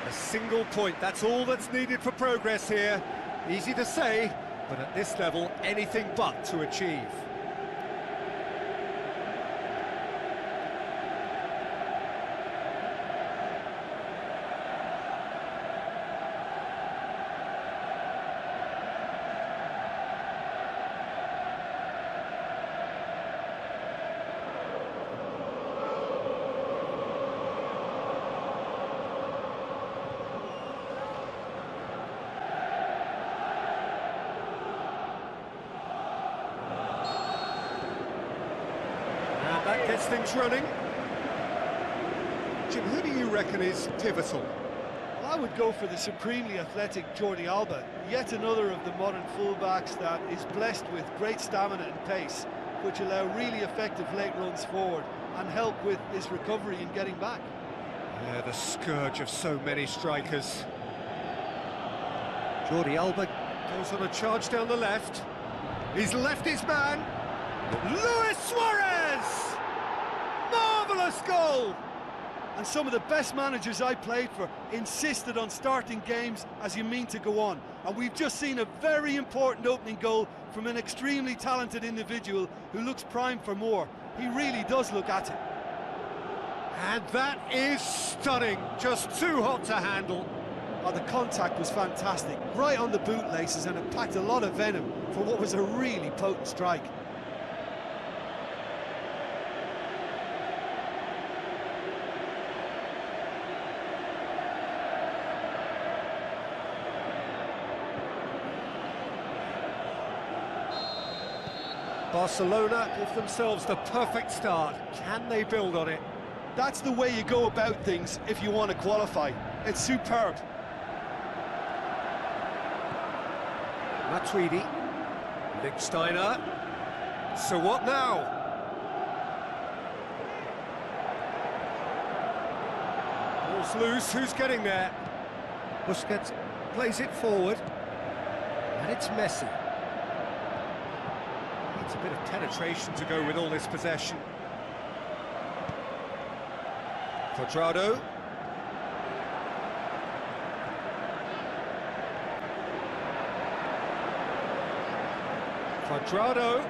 A single point, that's all that's needed for progress here. Easy to say, but at this level, anything but to achieve. Gets things running. Jim, who do you reckon is pivotal? Well, I would go for the supremely athletic Jordi Alba, yet another of the modern fullbacks that is blessed with great stamina and pace, which allow really effective late runs forward and help with his recovery and getting back. Yeah, the scourge of so many strikers. Jordi Alba goes on a charge down the left. He's left his man. Luis Suarez! Marvellous goal! And some of the best managers I played for insisted on starting games as you mean to go on. And we've just seen a very important opening goal from an extremely talented individual who looks primed for more. He really does look at it. And that is stunning, just too hot to handle. Oh, the contact was fantastic, right on the bootlaces, and it packed a lot of venom for what was a really potent strike. Barcelona give themselves the perfect start. Can they build on it? That's the way you go about things if you want to qualify. It's superb. Matuidi, Lichtsteiner. So what now? Ball's loose, who's getting there? Busquets plays it forward, and it's Messi. Needs a bit of penetration to go with all this possession. Cuadrado. Cuadrado.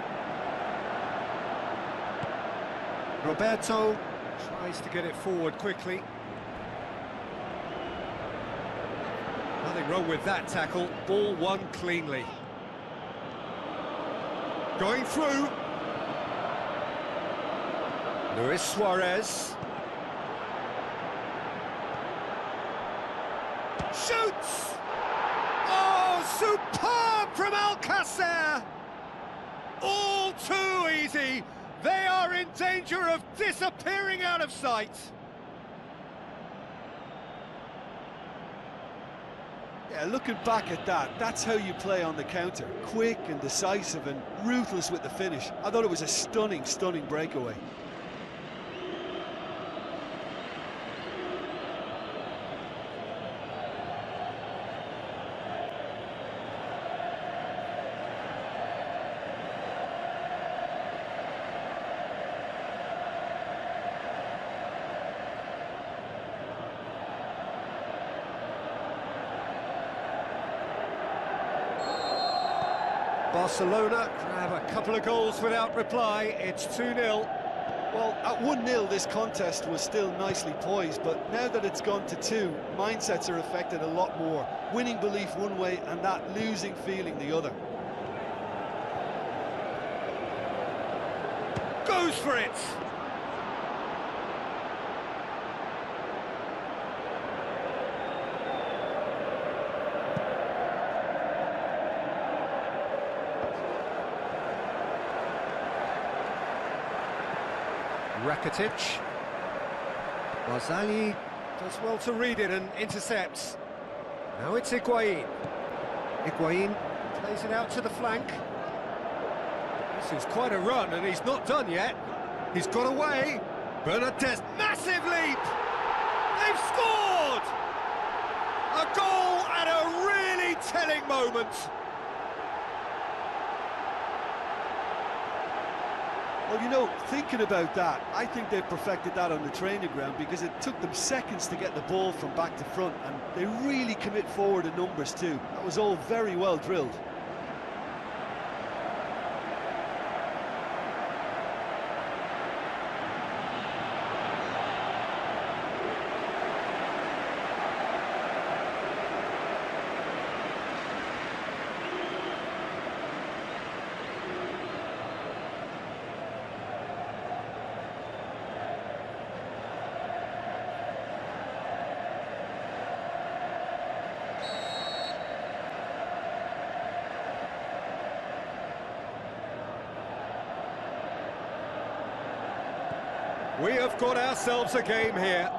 Roberto tries to get it forward quickly. Nothing wrong with that tackle. Ball won cleanly. Going through. Luis Suarez. Shoots! Oh, superb from Alcacer! All too easy. They are in danger of disappearing out of sight. Yeah, looking back at that, that's how you play on the counter. Quick and decisive and ruthless with the finish. I thought it was a stunning, stunning breakaway. Barcelona grab a couple of goals without reply. It's 2-0. Well, at 1-0 this contest was still nicely poised, but now that it's gone to 2, mindsets are affected a lot more. Winning belief one way and that losing feeling the other. Goes for it! Rakitic. Barzagli does well to read it and intercepts. Now it's Higuain. Higuain plays it out to the flank. This is quite a run and he's not done yet. He's got away. Bernardes, massive leap! They've scored! A goal at a really telling moment. Well, you know, thinking about that, I think they perfected that on the training ground because it took them seconds to get the ball from back to front, and they really commit forward in numbers too. That was all very well drilled. We have got ourselves a game here.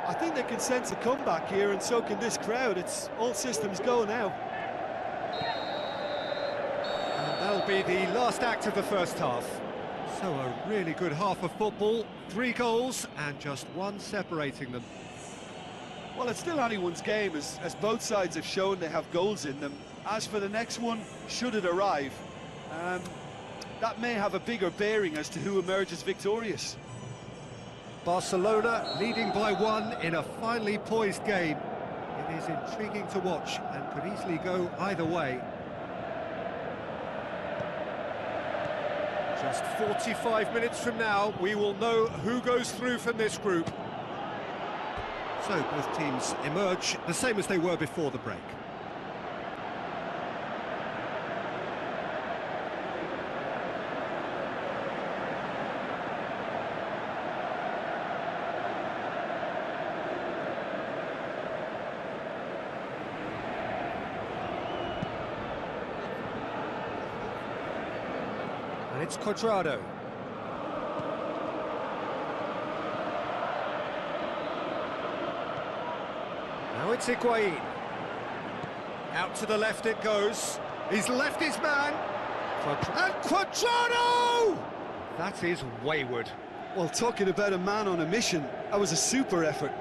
I think they can sense a comeback here, and so can this crowd. It's all systems go now. And that'll be the last act of the first half. So a really good half of football, 3 goals and just 1 separating them. Well, it's still anyone's game, as both sides have shown they have goals in them. As for the next one, should it arrive, that may have a bigger bearing as to who emerges victorious. Barcelona leading by 1 in a finely poised game. It is intriguing to watch and could easily go either way. Just 45 minutes from now, we will know who goes through from this group. So both teams emerge the same as they were before the break. And it's Cuadrado. Now it's Higuain. Out to the left it goes. He's left his man. And Cuadrado! That is wayward. Well, talking about a man on a mission, that was a super effort.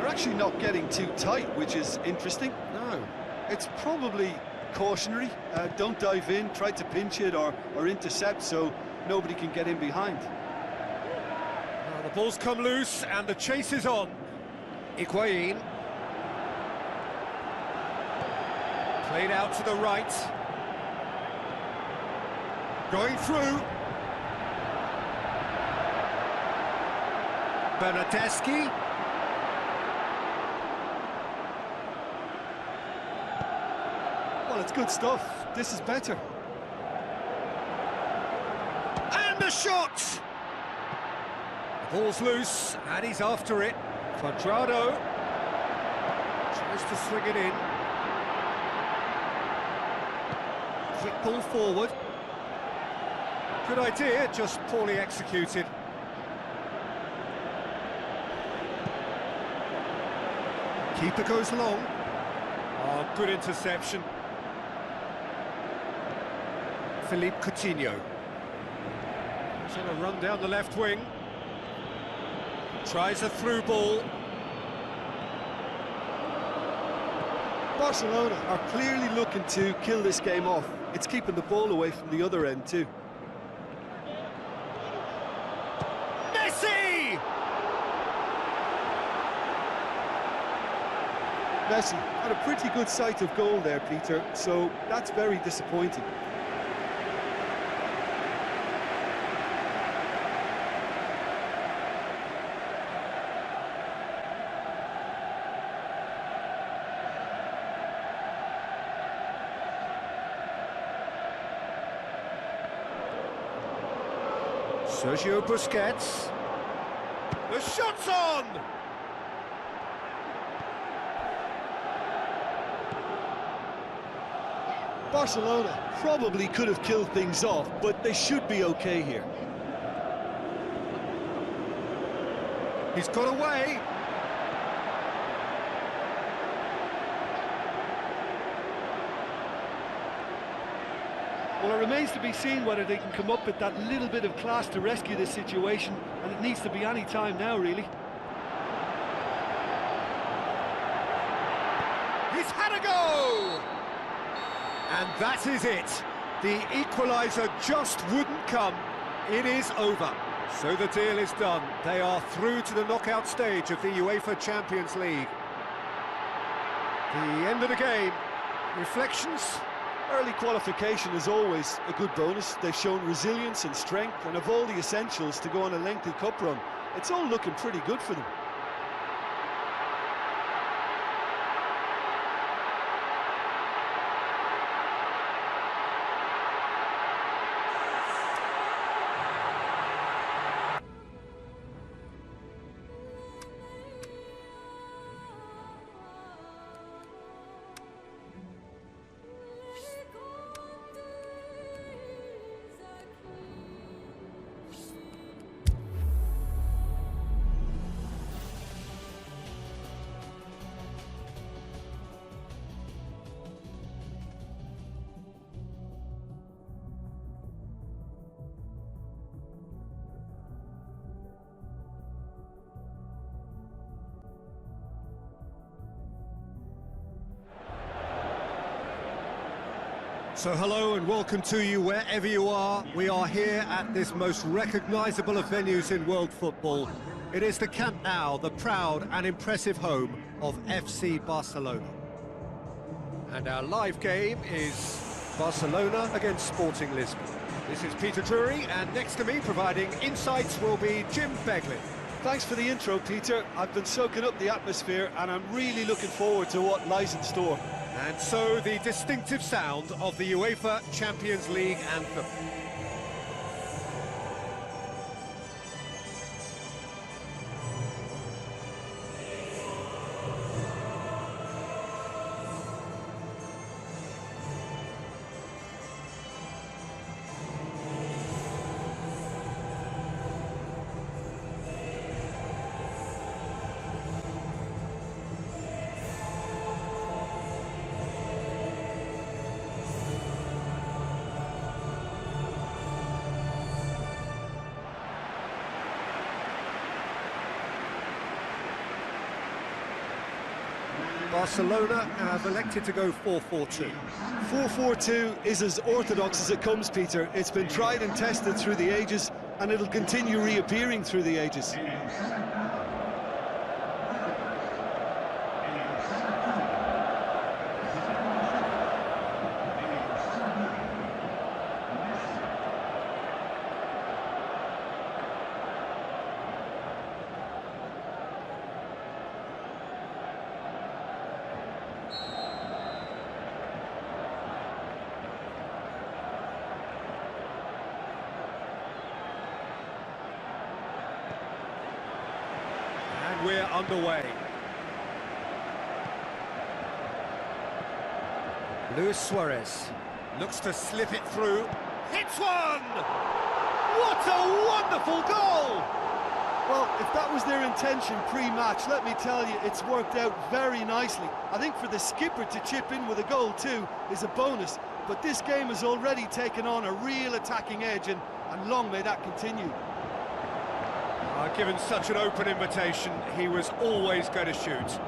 Actually not getting too tight, which is interesting. No. It's probably cautionary. Don't dive in, try to pinch it or intercept so nobody can get in behind. Well, the ball's come loose and the chase is on. Higuain. Played out to the right. Going through. Bernardeschi. Well, it's good stuff. This is better. And the shot! The ball's loose, and he's after it. Cuadrado tries to swing it in. Quick ball forward. Good idea, just poorly executed. Keeper goes long. Oh, good interception. Philippe Coutinho. He's on a run down the left wing. Tries a through ball. Barcelona are clearly looking to kill this game off. It's keeping the ball away from the other end too. Messi! Messi had a pretty good sight of goal there, Peter, so that's very disappointing. Sergio Busquets. The shot's on! Barcelona probably could have killed things off, but they should be okay here. He's got away. Well, it remains to be seen whether they can come up with that little bit of class to rescue this situation, and it needs to be any time now, really. He's had a go! And that is it. The equaliser just wouldn't come. It is over. So the deal is done. They are through to the knockout stage of the UEFA Champions League. The end of the game. Reflections? Early qualification is always a good bonus. They've shown resilience and strength and have all the essentials to go on a lengthy cup run. It's all looking pretty good for them. So hello and welcome to you wherever you are. We are here at this most recognisable of venues in world football. It is the Camp Nou, the proud and impressive home of FC Barcelona. And our live game is Barcelona against Sporting Lisbon. This is Peter Drury, and next to me providing insights will be Jim Begley. Thanks for the intro, Peter. I've been soaking up the atmosphere and I'm really looking forward to what lies in store. And so the distinctive sound of the UEFA Champions League anthem. Barcelona have elected to go 4-4-2. 4-4-2 is as orthodox as it comes, Peter. It's been tried and tested through the ages, and it'll continue reappearing through the ages. We're underway. Luis Suarez looks to slip it through. Hits one! What a wonderful goal! Well, if that was their intention pre-match, let me tell you, it's worked out very nicely. I think for the skipper to chip in with a goal too is a bonus, but this game has already taken on a real attacking edge, and long may that continue. Given such an open invitation, he was always going to shoot.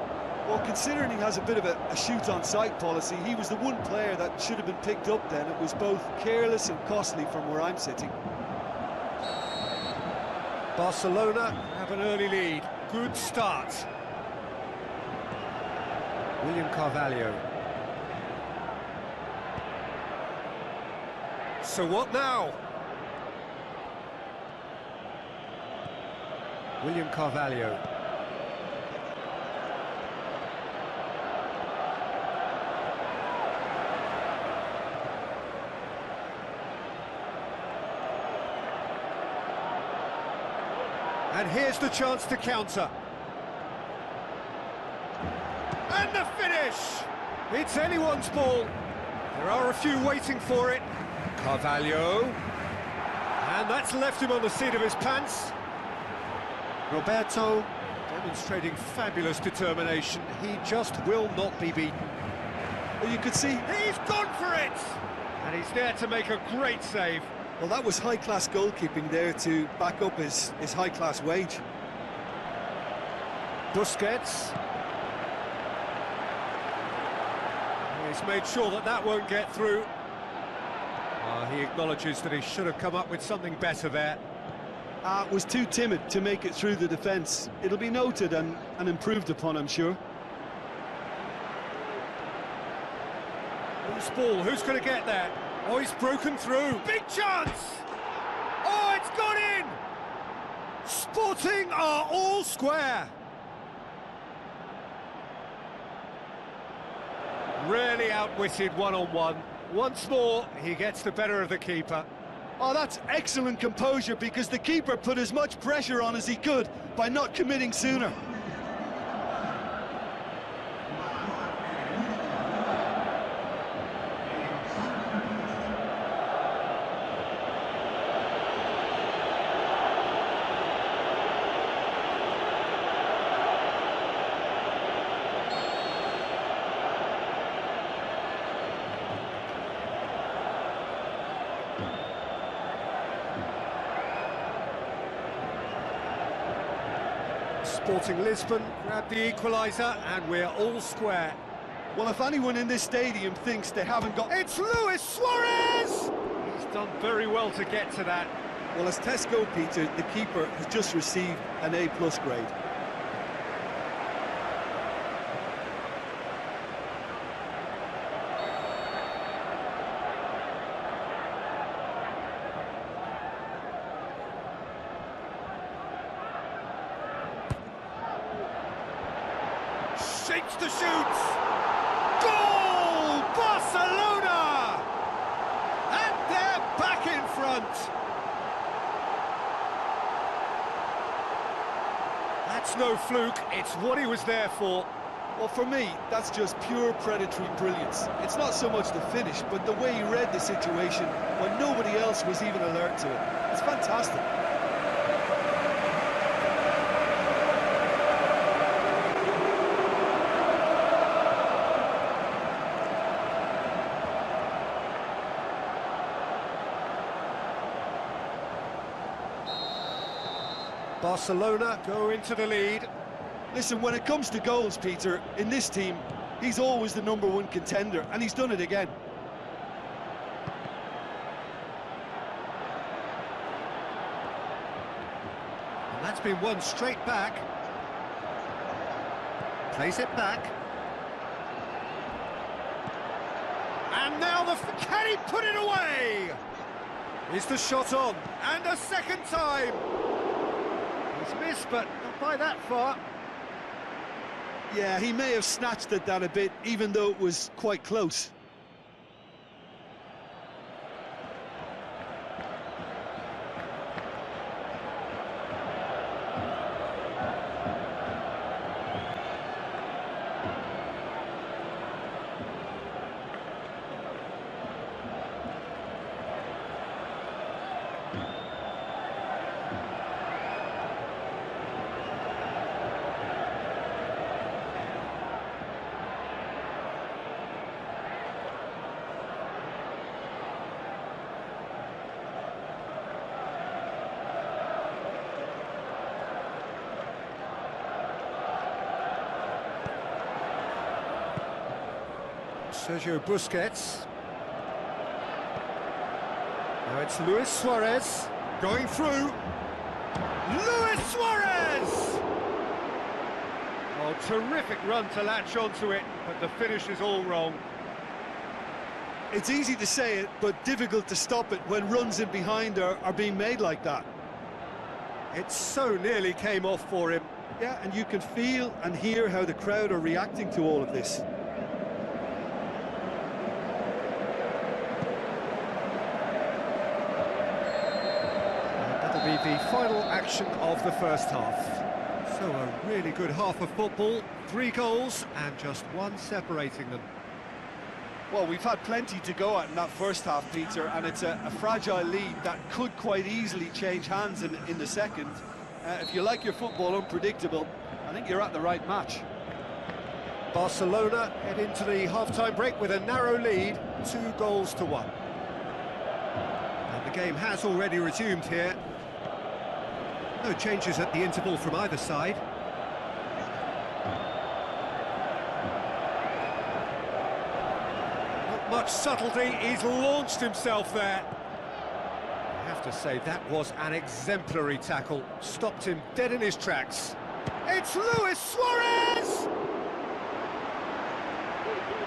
Well, considering he has a bit of a shoot-on-sight policy, he was the one player that should have been picked up then. It was both careless and costly from where I'm sitting. Barcelona have an early lead. Good start. William Carvalho. So what now? William Carvalho. And here's the chance to counter. And the finish! It's anyone's ball. There are a few waiting for it. Carvalho. And that's left him on the seat of his pants. Roberto demonstrating fabulous determination. He just will not be beaten. Well, you could see... He's gone for it! And he's there to make a great save. Well, that was high-class goalkeeping there to back up his high-class wage. Busquets. He's made sure that that won't get through. He acknowledges that he should have come up with something better there. Was too timid to make it through the defence. It'll be noted and improved upon, I'm sure. Loose ball, who's going to get there? Oh, he's broken through. Big chance! Oh, it's gone in! Sporting are all square. Really outwitted one-on-one. Once more, he gets the better of the keeper. Oh, that's excellent composure because the keeper put as much pressure on as he could by not committing sooner. Sporting Lisbon grabbed the equaliser and we're all square. Well, if anyone in this stadium thinks they haven't got... It's Luis Suarez! He's done very well to get to that. Well, as Tesco, Peter, the keeper has just received an A+ grade. Shakes to shoot! Goal! Barcelona! And they're back in front! That's no fluke, it's what he was there for. Well, for me, that's just pure predatory brilliance. It's not so much the finish, but the way he read the situation when nobody else was even alert to it. It's fantastic. Barcelona go into the lead. Listen, when it comes to goals, Peter, in this team, he's always the #1 contender, and he's done it again. And that's been won straight back. Plays it back. And now can he put it away? Is the shot on? And a second time! He's missed, but not by that far. Yeah, he may have snatched at that a bit, even though it was quite close. Sergio Busquets. Now it's Luis Suarez going through. Luis Suarez! Oh, terrific run to latch onto it, but the finish is all wrong. It's easy to say it, but difficult to stop it when runs in behind are being made like that. It so nearly came off for him. Yeah, and you can feel and hear how the crowd are reacting to all of this. That'll be the final action of the first half. So a really good half of football, 3 goals and just 1 separating them. Well, we've had plenty to go at in that first half, Peter, and it's a fragile lead that could quite easily change hands in the second. If you like your football unpredictable, I think you're at the right match. Barcelona head into the half-time break with a narrow lead, 2 goals to 1. And the game has already resumed here. No changes at the interval from either side. Not much subtlety, he's launched himself there. I have to say, that was an exemplary tackle. Stopped him dead in his tracks. It's Luis Suarez!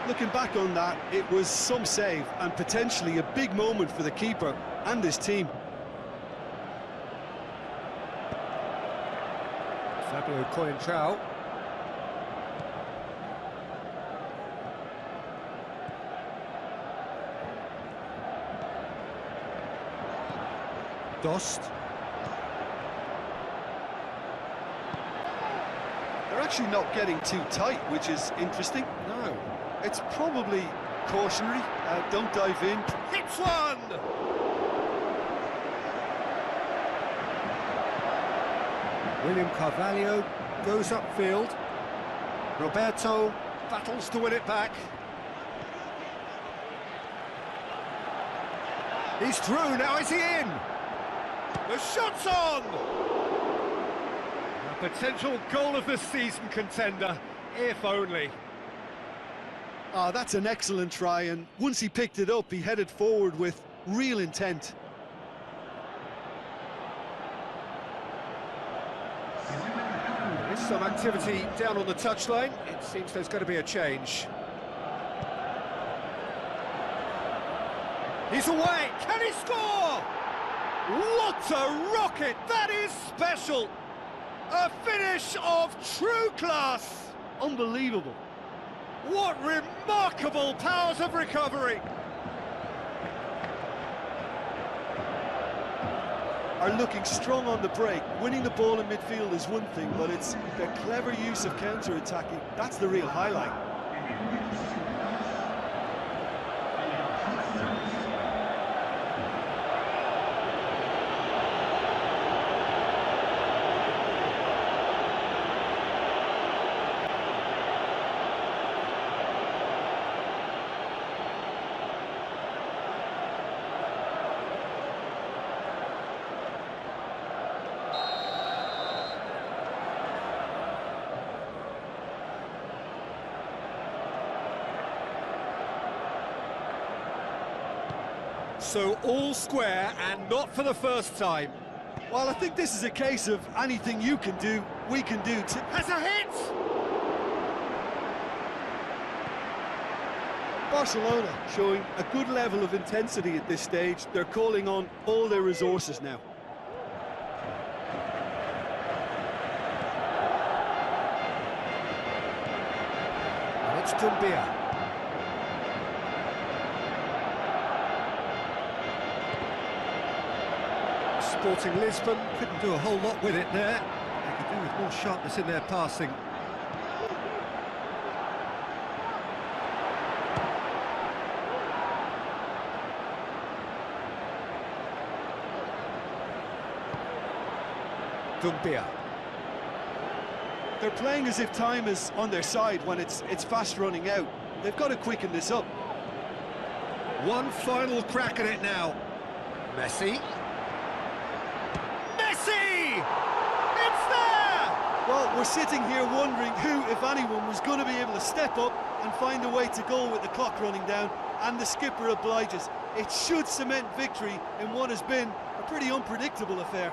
Looking back on that, it was some save and potentially a big moment for the keeper and his team. Fabio Coentrao. Dost. They're actually not getting too tight, which is interesting. No. It's probably cautionary. Don't dive in. Hits one! William Carvalho goes upfield. Roberto battles to win it back. He's through, now is he in? The shot's on! A potential goal of the season contender, if only. Ah, that's an excellent try, and once he picked it up, he headed forward with real intent. There's some activity down on the touchline. It seems there's going to be a change. He's away! Can he score? What a rocket! That is special! A finish of true class! Unbelievable. What remarkable powers of recovery! Are looking strong on the break. Winning the ball in midfield is one thing, but it's their clever use of counter-attacking. That's the real highlight. So all square, and not for the first time. Well, I think this is a case of anything you can do, we can do too. Has a hit! Barcelona showing a good level of intensity at this stage. They're calling on all their resources now. And it's Dumbia. Sporting Lisbon couldn't do a whole lot with it there. They could do with more sharpness in their passing. Dumbia. They're playing as if time is on their side when it's fast running out. They've got to quicken this up. One final crack at it now. Messi. Messi! It's there! Well, we're sitting here wondering who, if anyone, was going to be able to step up and find a way to goal with the clock running down, and the skipper obliges. It should cement victory in what has been a pretty unpredictable affair.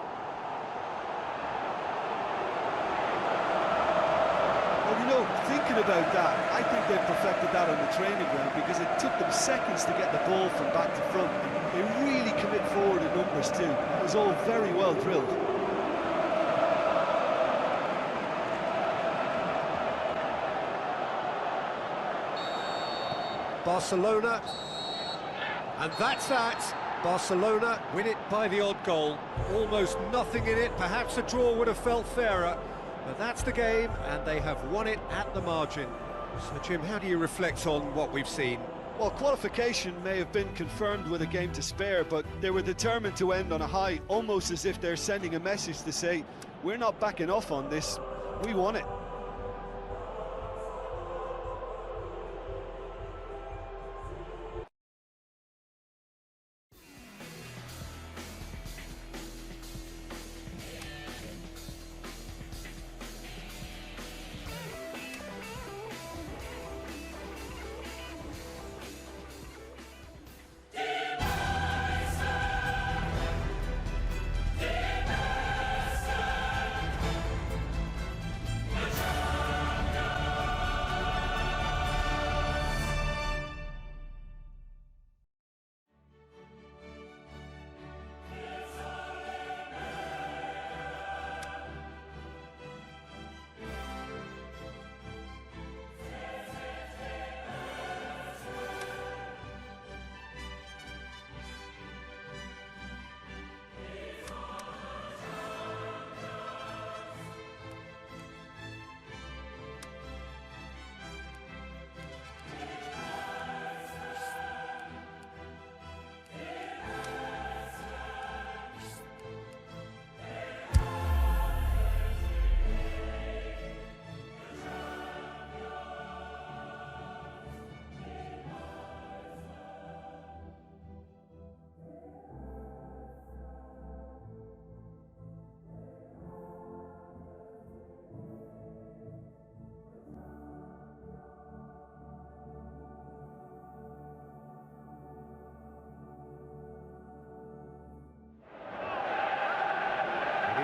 Well, you know, thinking about that, I think they've perfected that on the training ground, because it took them seconds to get the ball from back to front. They really commit forward in numbers too. It was all very well drilled. Barcelona, and that's that. Barcelona win it by the odd goal. Almost nothing in it. Perhaps a draw would have felt fairer, but that's the game, and they have won it at the margin. So, Jim, how do you reflect on what we've seen? Well, qualification may have been confirmed with a game to spare, but they were determined to end on a high, almost as if they're sending a message to say, we're not backing off on this, we won it.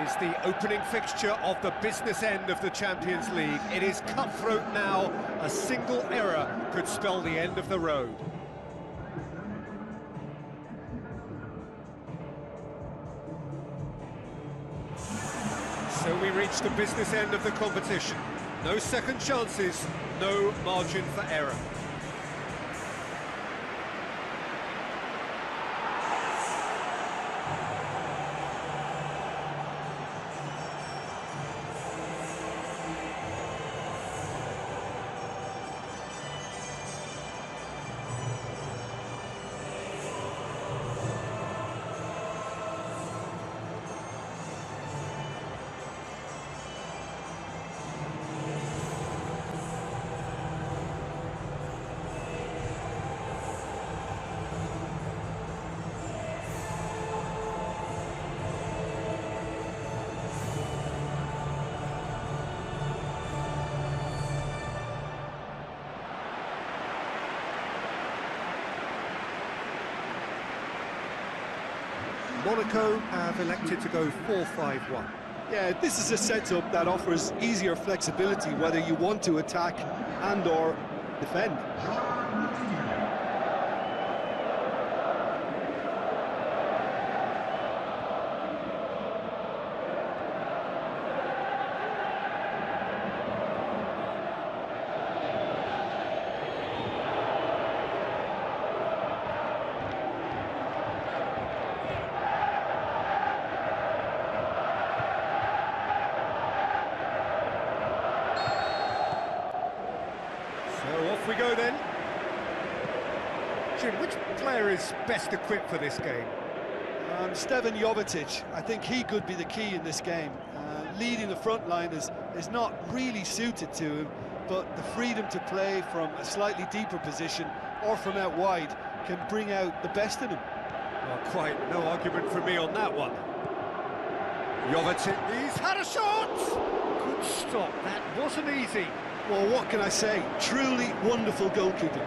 is the opening fixture of the business end of the Champions League. It is cutthroat now. A single error could spell the end of the road. So we reach the business end of the competition. No second chances, no margin for error. Monaco have elected to go 4-5-1. Yeah, this is a setup that offers easier flexibility whether you want to attack and or defend. Off we go then. Jim, which player is best equipped for this game? Stevan Jovetic. I think he could be the key in this game. Leading the front line is not really suited to him, but the freedom to play from a slightly deeper position or from out wide can bring out the best in him. Well, quite no argument from me on that one. Jovetic, he's had a shot! Good stop, that wasn't easy. Well, what can I say? Truly wonderful goalkeeping.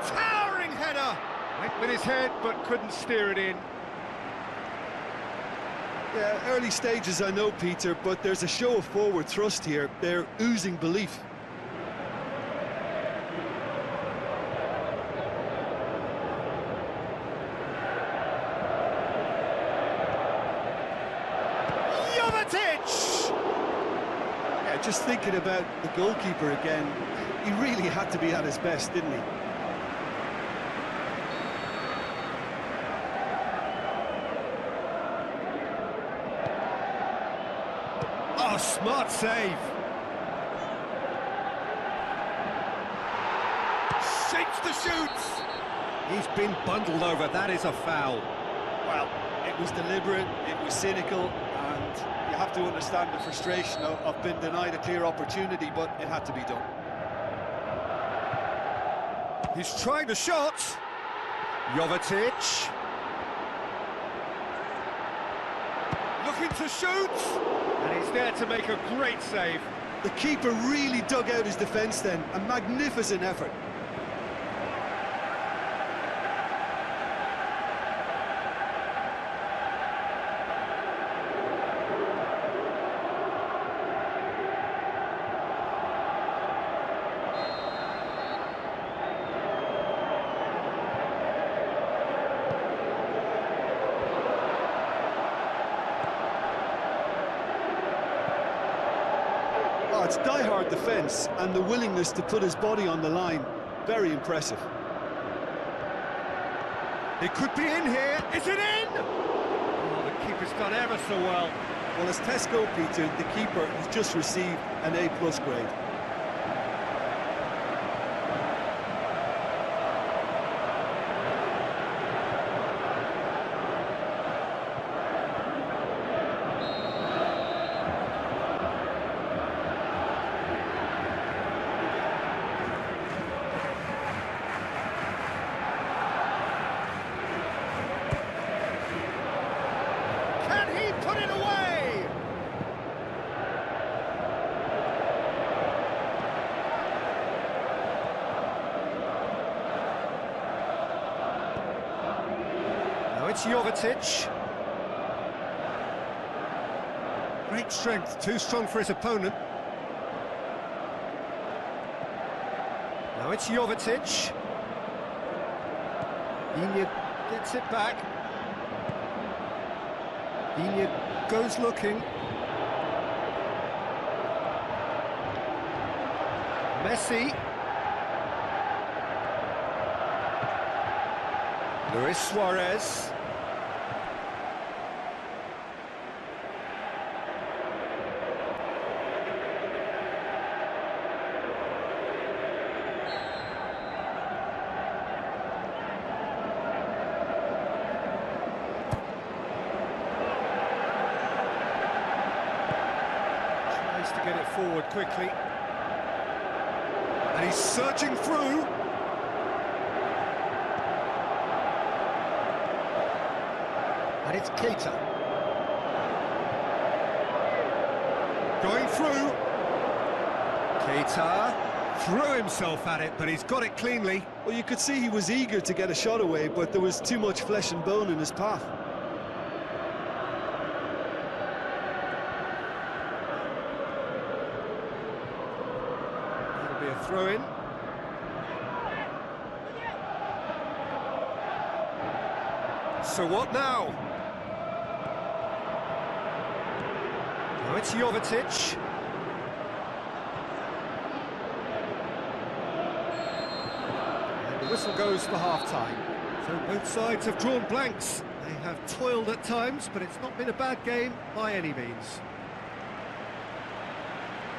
Towering header! Went with his head, but couldn't steer it in. Yeah, early stages I know, Peter, but there's a show of forward thrust here. They're oozing belief. Jovetic! Yeah, just thinking about the goalkeeper again, he really had to be at his best, didn't he? Oh, smart save. Shapes the shoots. He's been bundled over. That is a foul. Well, it was deliberate, it was cynical, and you have to understand the frustration of being denied a clear opportunity, but it had to be done. He's trying the shot. Jovetic. Looking to shoot. And he's there to make a great save. The keeper really dug out his defence then. A magnificent effort. It's die-hard defence and the willingness to put his body on the line. Very impressive. It could be in here. Is it in? Oh, the keeper's done ever so well. Well, as Tesco, Peter, the keeper has just received an A+ grade. it's Jovetic. Great strength, too strong for his opponent. Now it's Jovetic. Inya gets it back. Inya goes looking. Messi. Luis Suarez. Tries to get it forward quickly. And he's searching through. And it's Keita. Going through. Keita threw himself at it, but he's got it cleanly. Well, you could see he was eager to get a shot away, but there was too much flesh and bone in his path. That'll be a throw-in. So what now? Now it's Jovetic. And the whistle goes for half-time. So both sides have drawn blanks. They have toiled at times, but it's not been a bad game by any means.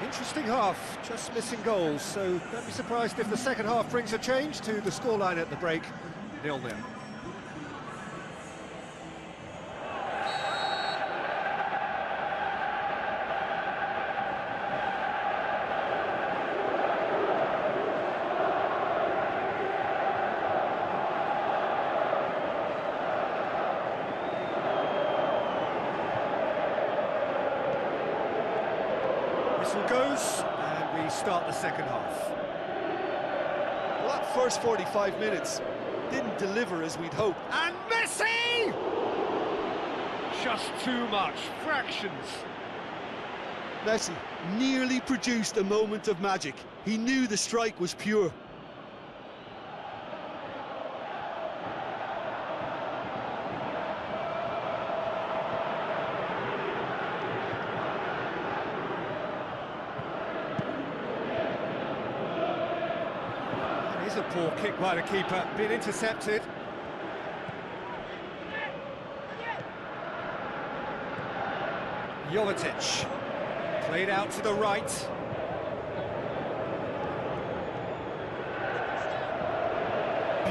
Interesting half, just missing goals, so don't be surprised if the second half brings a change to the scoreline at the break, 0-0. Whistle goes, and we start the second half. Well, that first 45 minutes didn't deliver as we'd hoped. And Messi! Just too much, fractions. Messi nearly produced a moment of magic. He knew the strike was pure. Here's a poor kick by the keeper, been intercepted. Jovetic, played out to the right.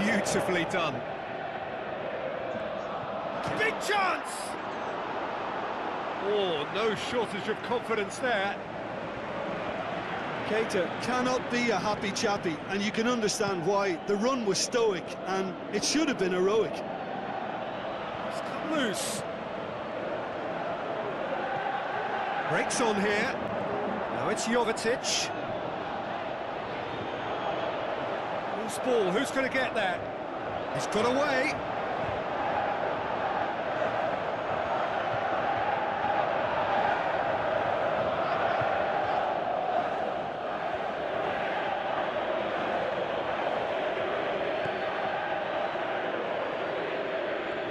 Beautifully done. Big chance! Oh, no shortage of confidence there. Keita cannot be a happy chappy, and you can understand why. The run was stoic, and it should have been heroic. It's come loose. Breaks on here. Now it's Jovetic. Loose ball, who's going to get that? He's got away.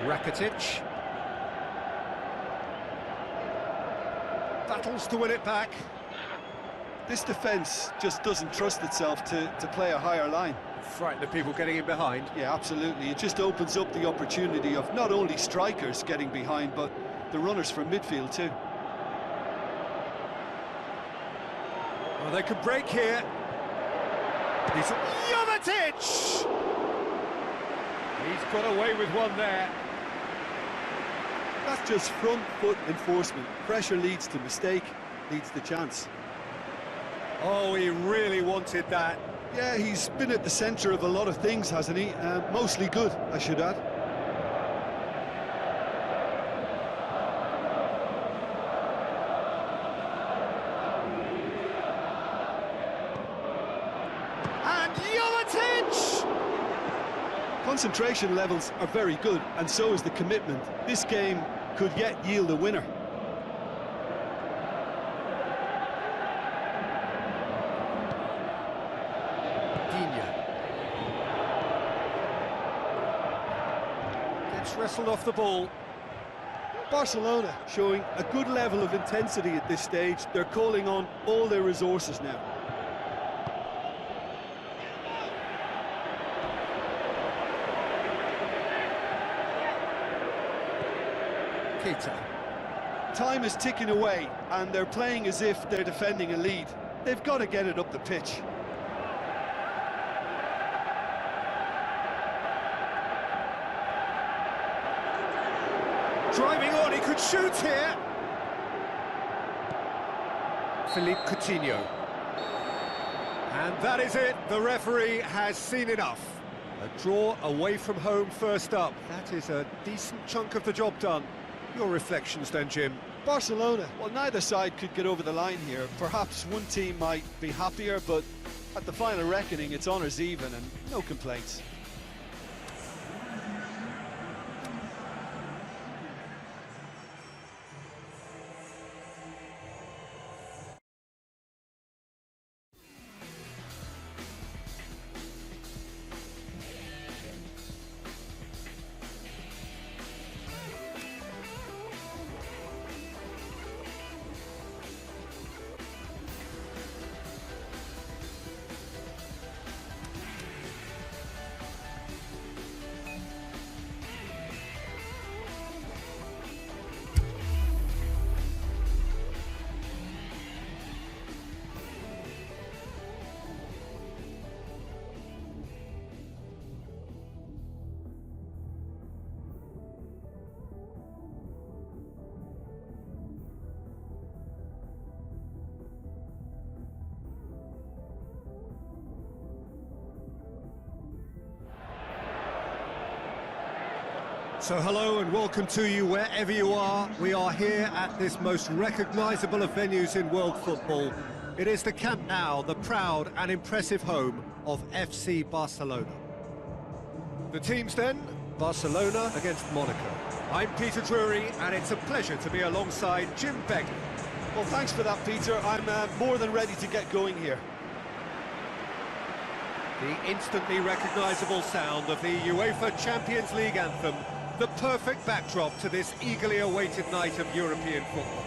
Rakitic. Battles to win it back. This defence just doesn't trust itself to play a higher line. Frighten the people getting in behind. Yeah, absolutely. It just opens up the opportunity of not only strikers getting behind, but the runners from midfield too. Well, they could break here. He's Jovetic! He's got away with one there. That's just front foot enforcement. Pressure leads to mistake, leads to chance. Oh, he really wanted that. Yeah, he's been at the centre of a lot of things, hasn't he? Mostly good, I should add. concentration levels are very good, and so is the commitment. This game could yet yield a winner. Gets wrestled off the ball. Barcelona showing a good level of intensity at this stage. They're calling on all their resources now. Time is ticking away, and they're playing as if they're defending a lead. They've got to get it up the pitch. Driving on, he could shoot here. Philippe Coutinho. And that is it, the referee has seen enough. A draw away from home first up. That is a decent chunk of the job done. Your reflections then, Jim? Barcelona, well, neither side could get over the line here. Perhaps one team might be happier, but at the final reckoning, it's honours even and no complaints. So hello and welcome to you wherever you are. We are here at this most recognisable of venues in world football. It is the Camp Nou, the proud and impressive home of FC Barcelona. The teams then, Barcelona against Monaco. I'm Peter Drury and it's a pleasure to be alongside Jim Begley. Well, thanks for that, Peter. I'm more than ready to get going here. The instantly recognisable sound of the UEFA Champions League anthem, the perfect backdrop to this eagerly awaited night of European football.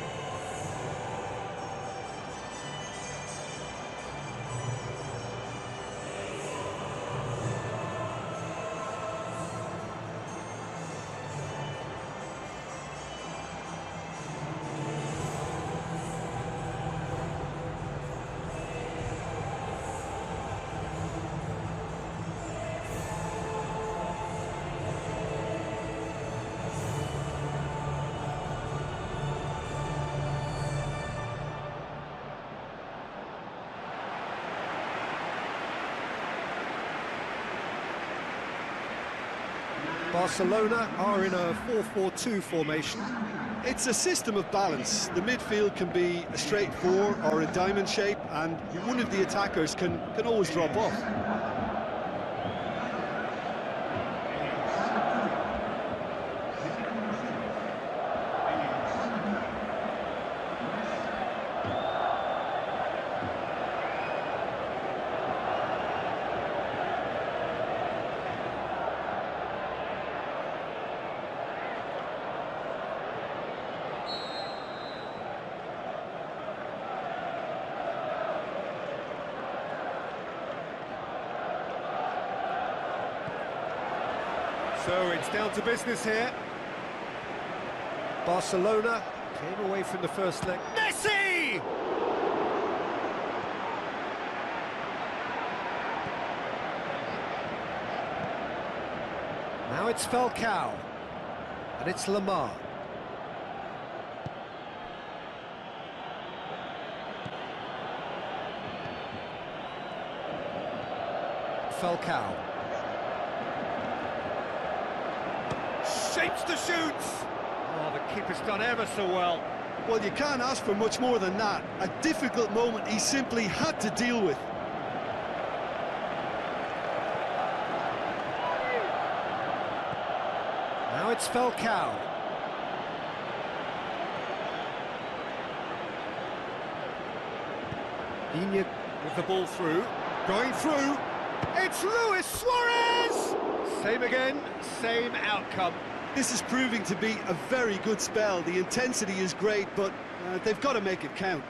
Barcelona are in a 4-4-2 formation. It's a system of balance. The midfield can be a straight four or a diamond shape, and one of the attackers can always drop off. So it's down to business here. Barcelona came away from the first leg. Messi! Now it's Falcao. And it's Lamar. Falcao. Shapes the shoots! Oh, the keeper's done ever so well. Well, you can't ask for much more than that. A difficult moment he simply had to deal with. Now it's Falcao. Digne with the ball through. Going through. It's Luis Suarez! Same again, same outcome. This is proving to be a very good spell. The intensity is great, but they've got to make it count.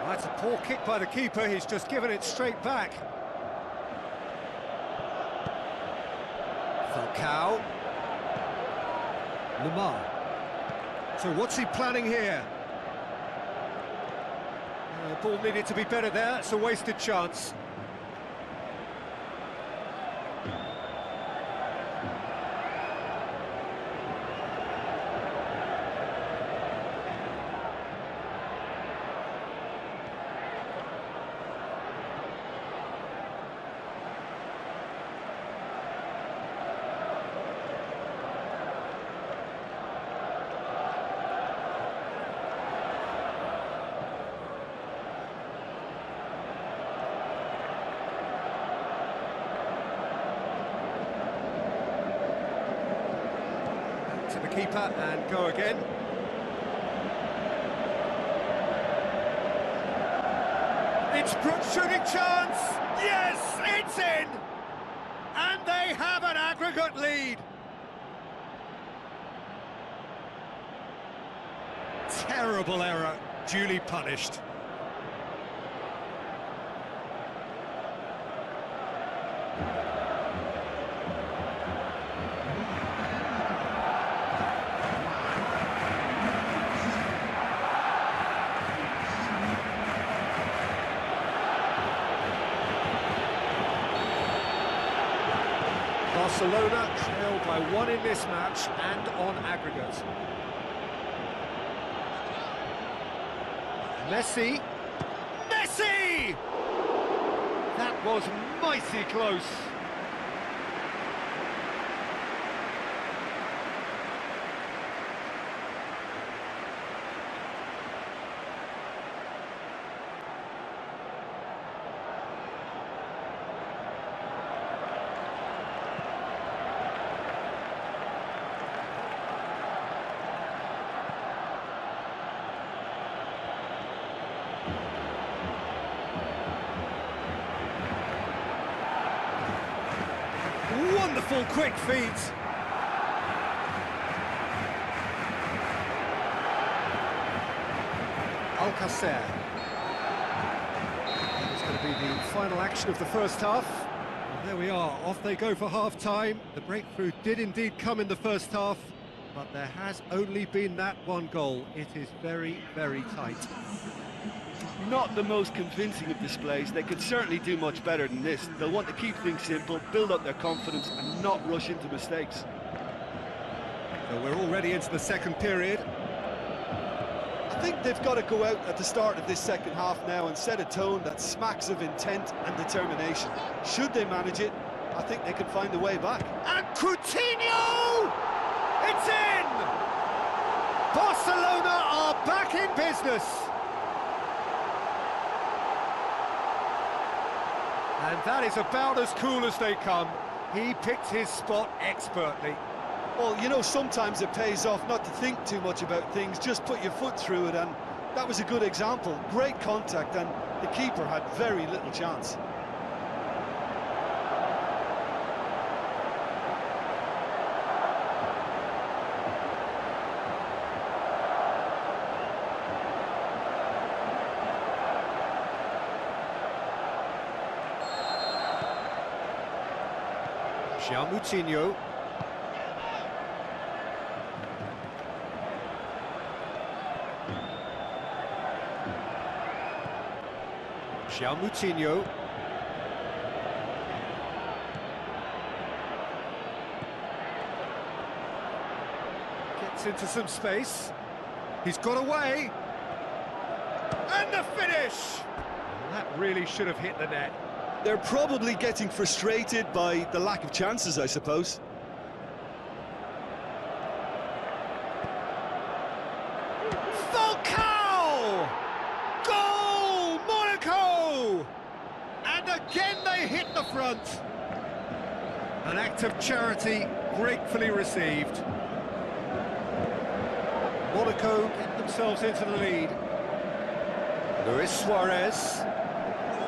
That's a poor kick by the keeper, he's just given it straight back. Falcao. Lemar. So what's he planning here? Ball needed to be better there, it's a wasted chance. To the keeper and go again. It's Brooks' shooting chance! Yes, it's in! And they have an aggregate lead. Terrible error, duly punished. Barcelona trailed by 1 in this match and on aggregate. Messi! Messi! That was mighty close. Wonderful quick feet. Alcacer. It's going to be the final action of the first half. And there we are, off they go for half-time. The breakthrough did indeed come in the first half, but there has only been that one goal. It is very, very tight. Not the most convincing of displays. They could certainly do much better than this. They'll want to keep things simple, build up their confidence and not rush into mistakes. So we're already into the second period. I think they've got to go out at the start of this second half now and set a tone that smacks of intent and determination. Should they manage it, I think they can find a way back. And Coutinho! It's in! Barcelona are back in business. And that is about as cool as they come. He picked his spot expertly. Well, you know, sometimes it pays off not to think too much about things, just put your foot through it, and that was a good example. Great contact, and the keeper had very little chance. Moutinho. Moutinho. Gets into some space. He's got away. And the finish! That really should have hit the net. They're probably getting frustrated by the lack of chances, I suppose. Falcao! Goal! Monaco! And again they hit the front. An act of charity gratefully received. Monaco get themselves into the lead. Luis Suarez.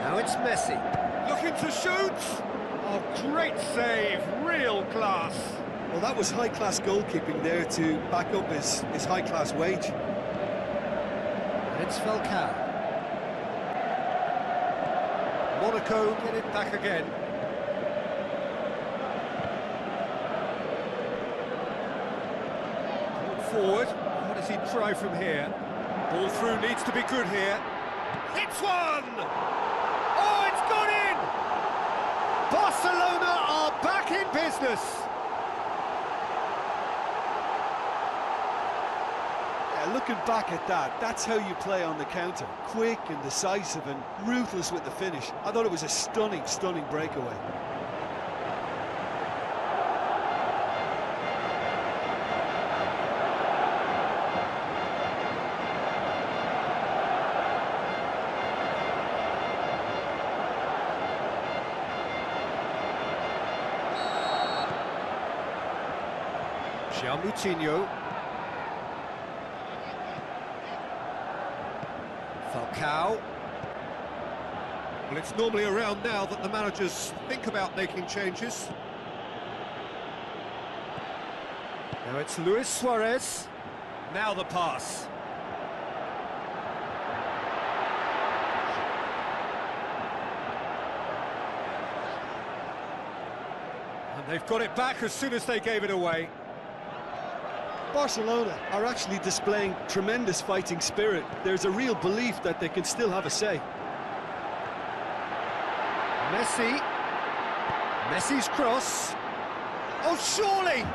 Now it's Messi. Looking to shoot. Oh, great save, real class. Well, that was high-class goalkeeping there to back up his high-class wage. It's Falcao. Monaco get it back again. Forward. What does he try from here? Ball through needs to be good here. Hits one! Oh, it's gone in! Barcelona are back in business. Yeah, looking back at that, that's how you play on the counter. Quick and decisive and ruthless with the finish. I thought it was a stunning, stunning breakaway. Moutinho. Falcao. Well, it's normally around now that the managers think about making changes. Now it's Luis Suarez. Now the pass. And they've got it back as soon as they gave it away. Barcelona are actually displaying tremendous fighting spirit. There's a real belief that they can still have a say. Messi. Messi's cross. Oh, surely!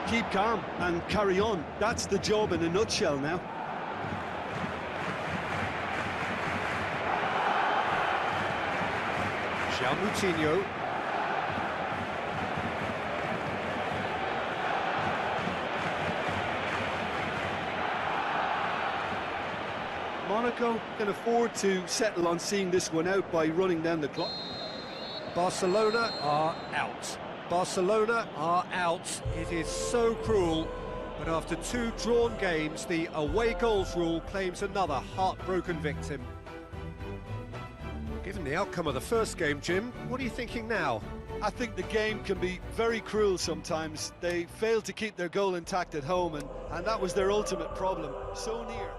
Keep calm and carry on. That's the job in a nutshell now. Moutinho. Monaco can afford to settle on seeing this one out by running down the clock. Barcelona are out. Barcelona are out. It is so cruel. But after 2 drawn games, the away goals rule claims another heartbroken victim. Given the outcome of the first game, Jim, what are you thinking now? I think the game can be very cruel sometimes. They failed to keep their goal intact at home, and that was their ultimate problem. So near.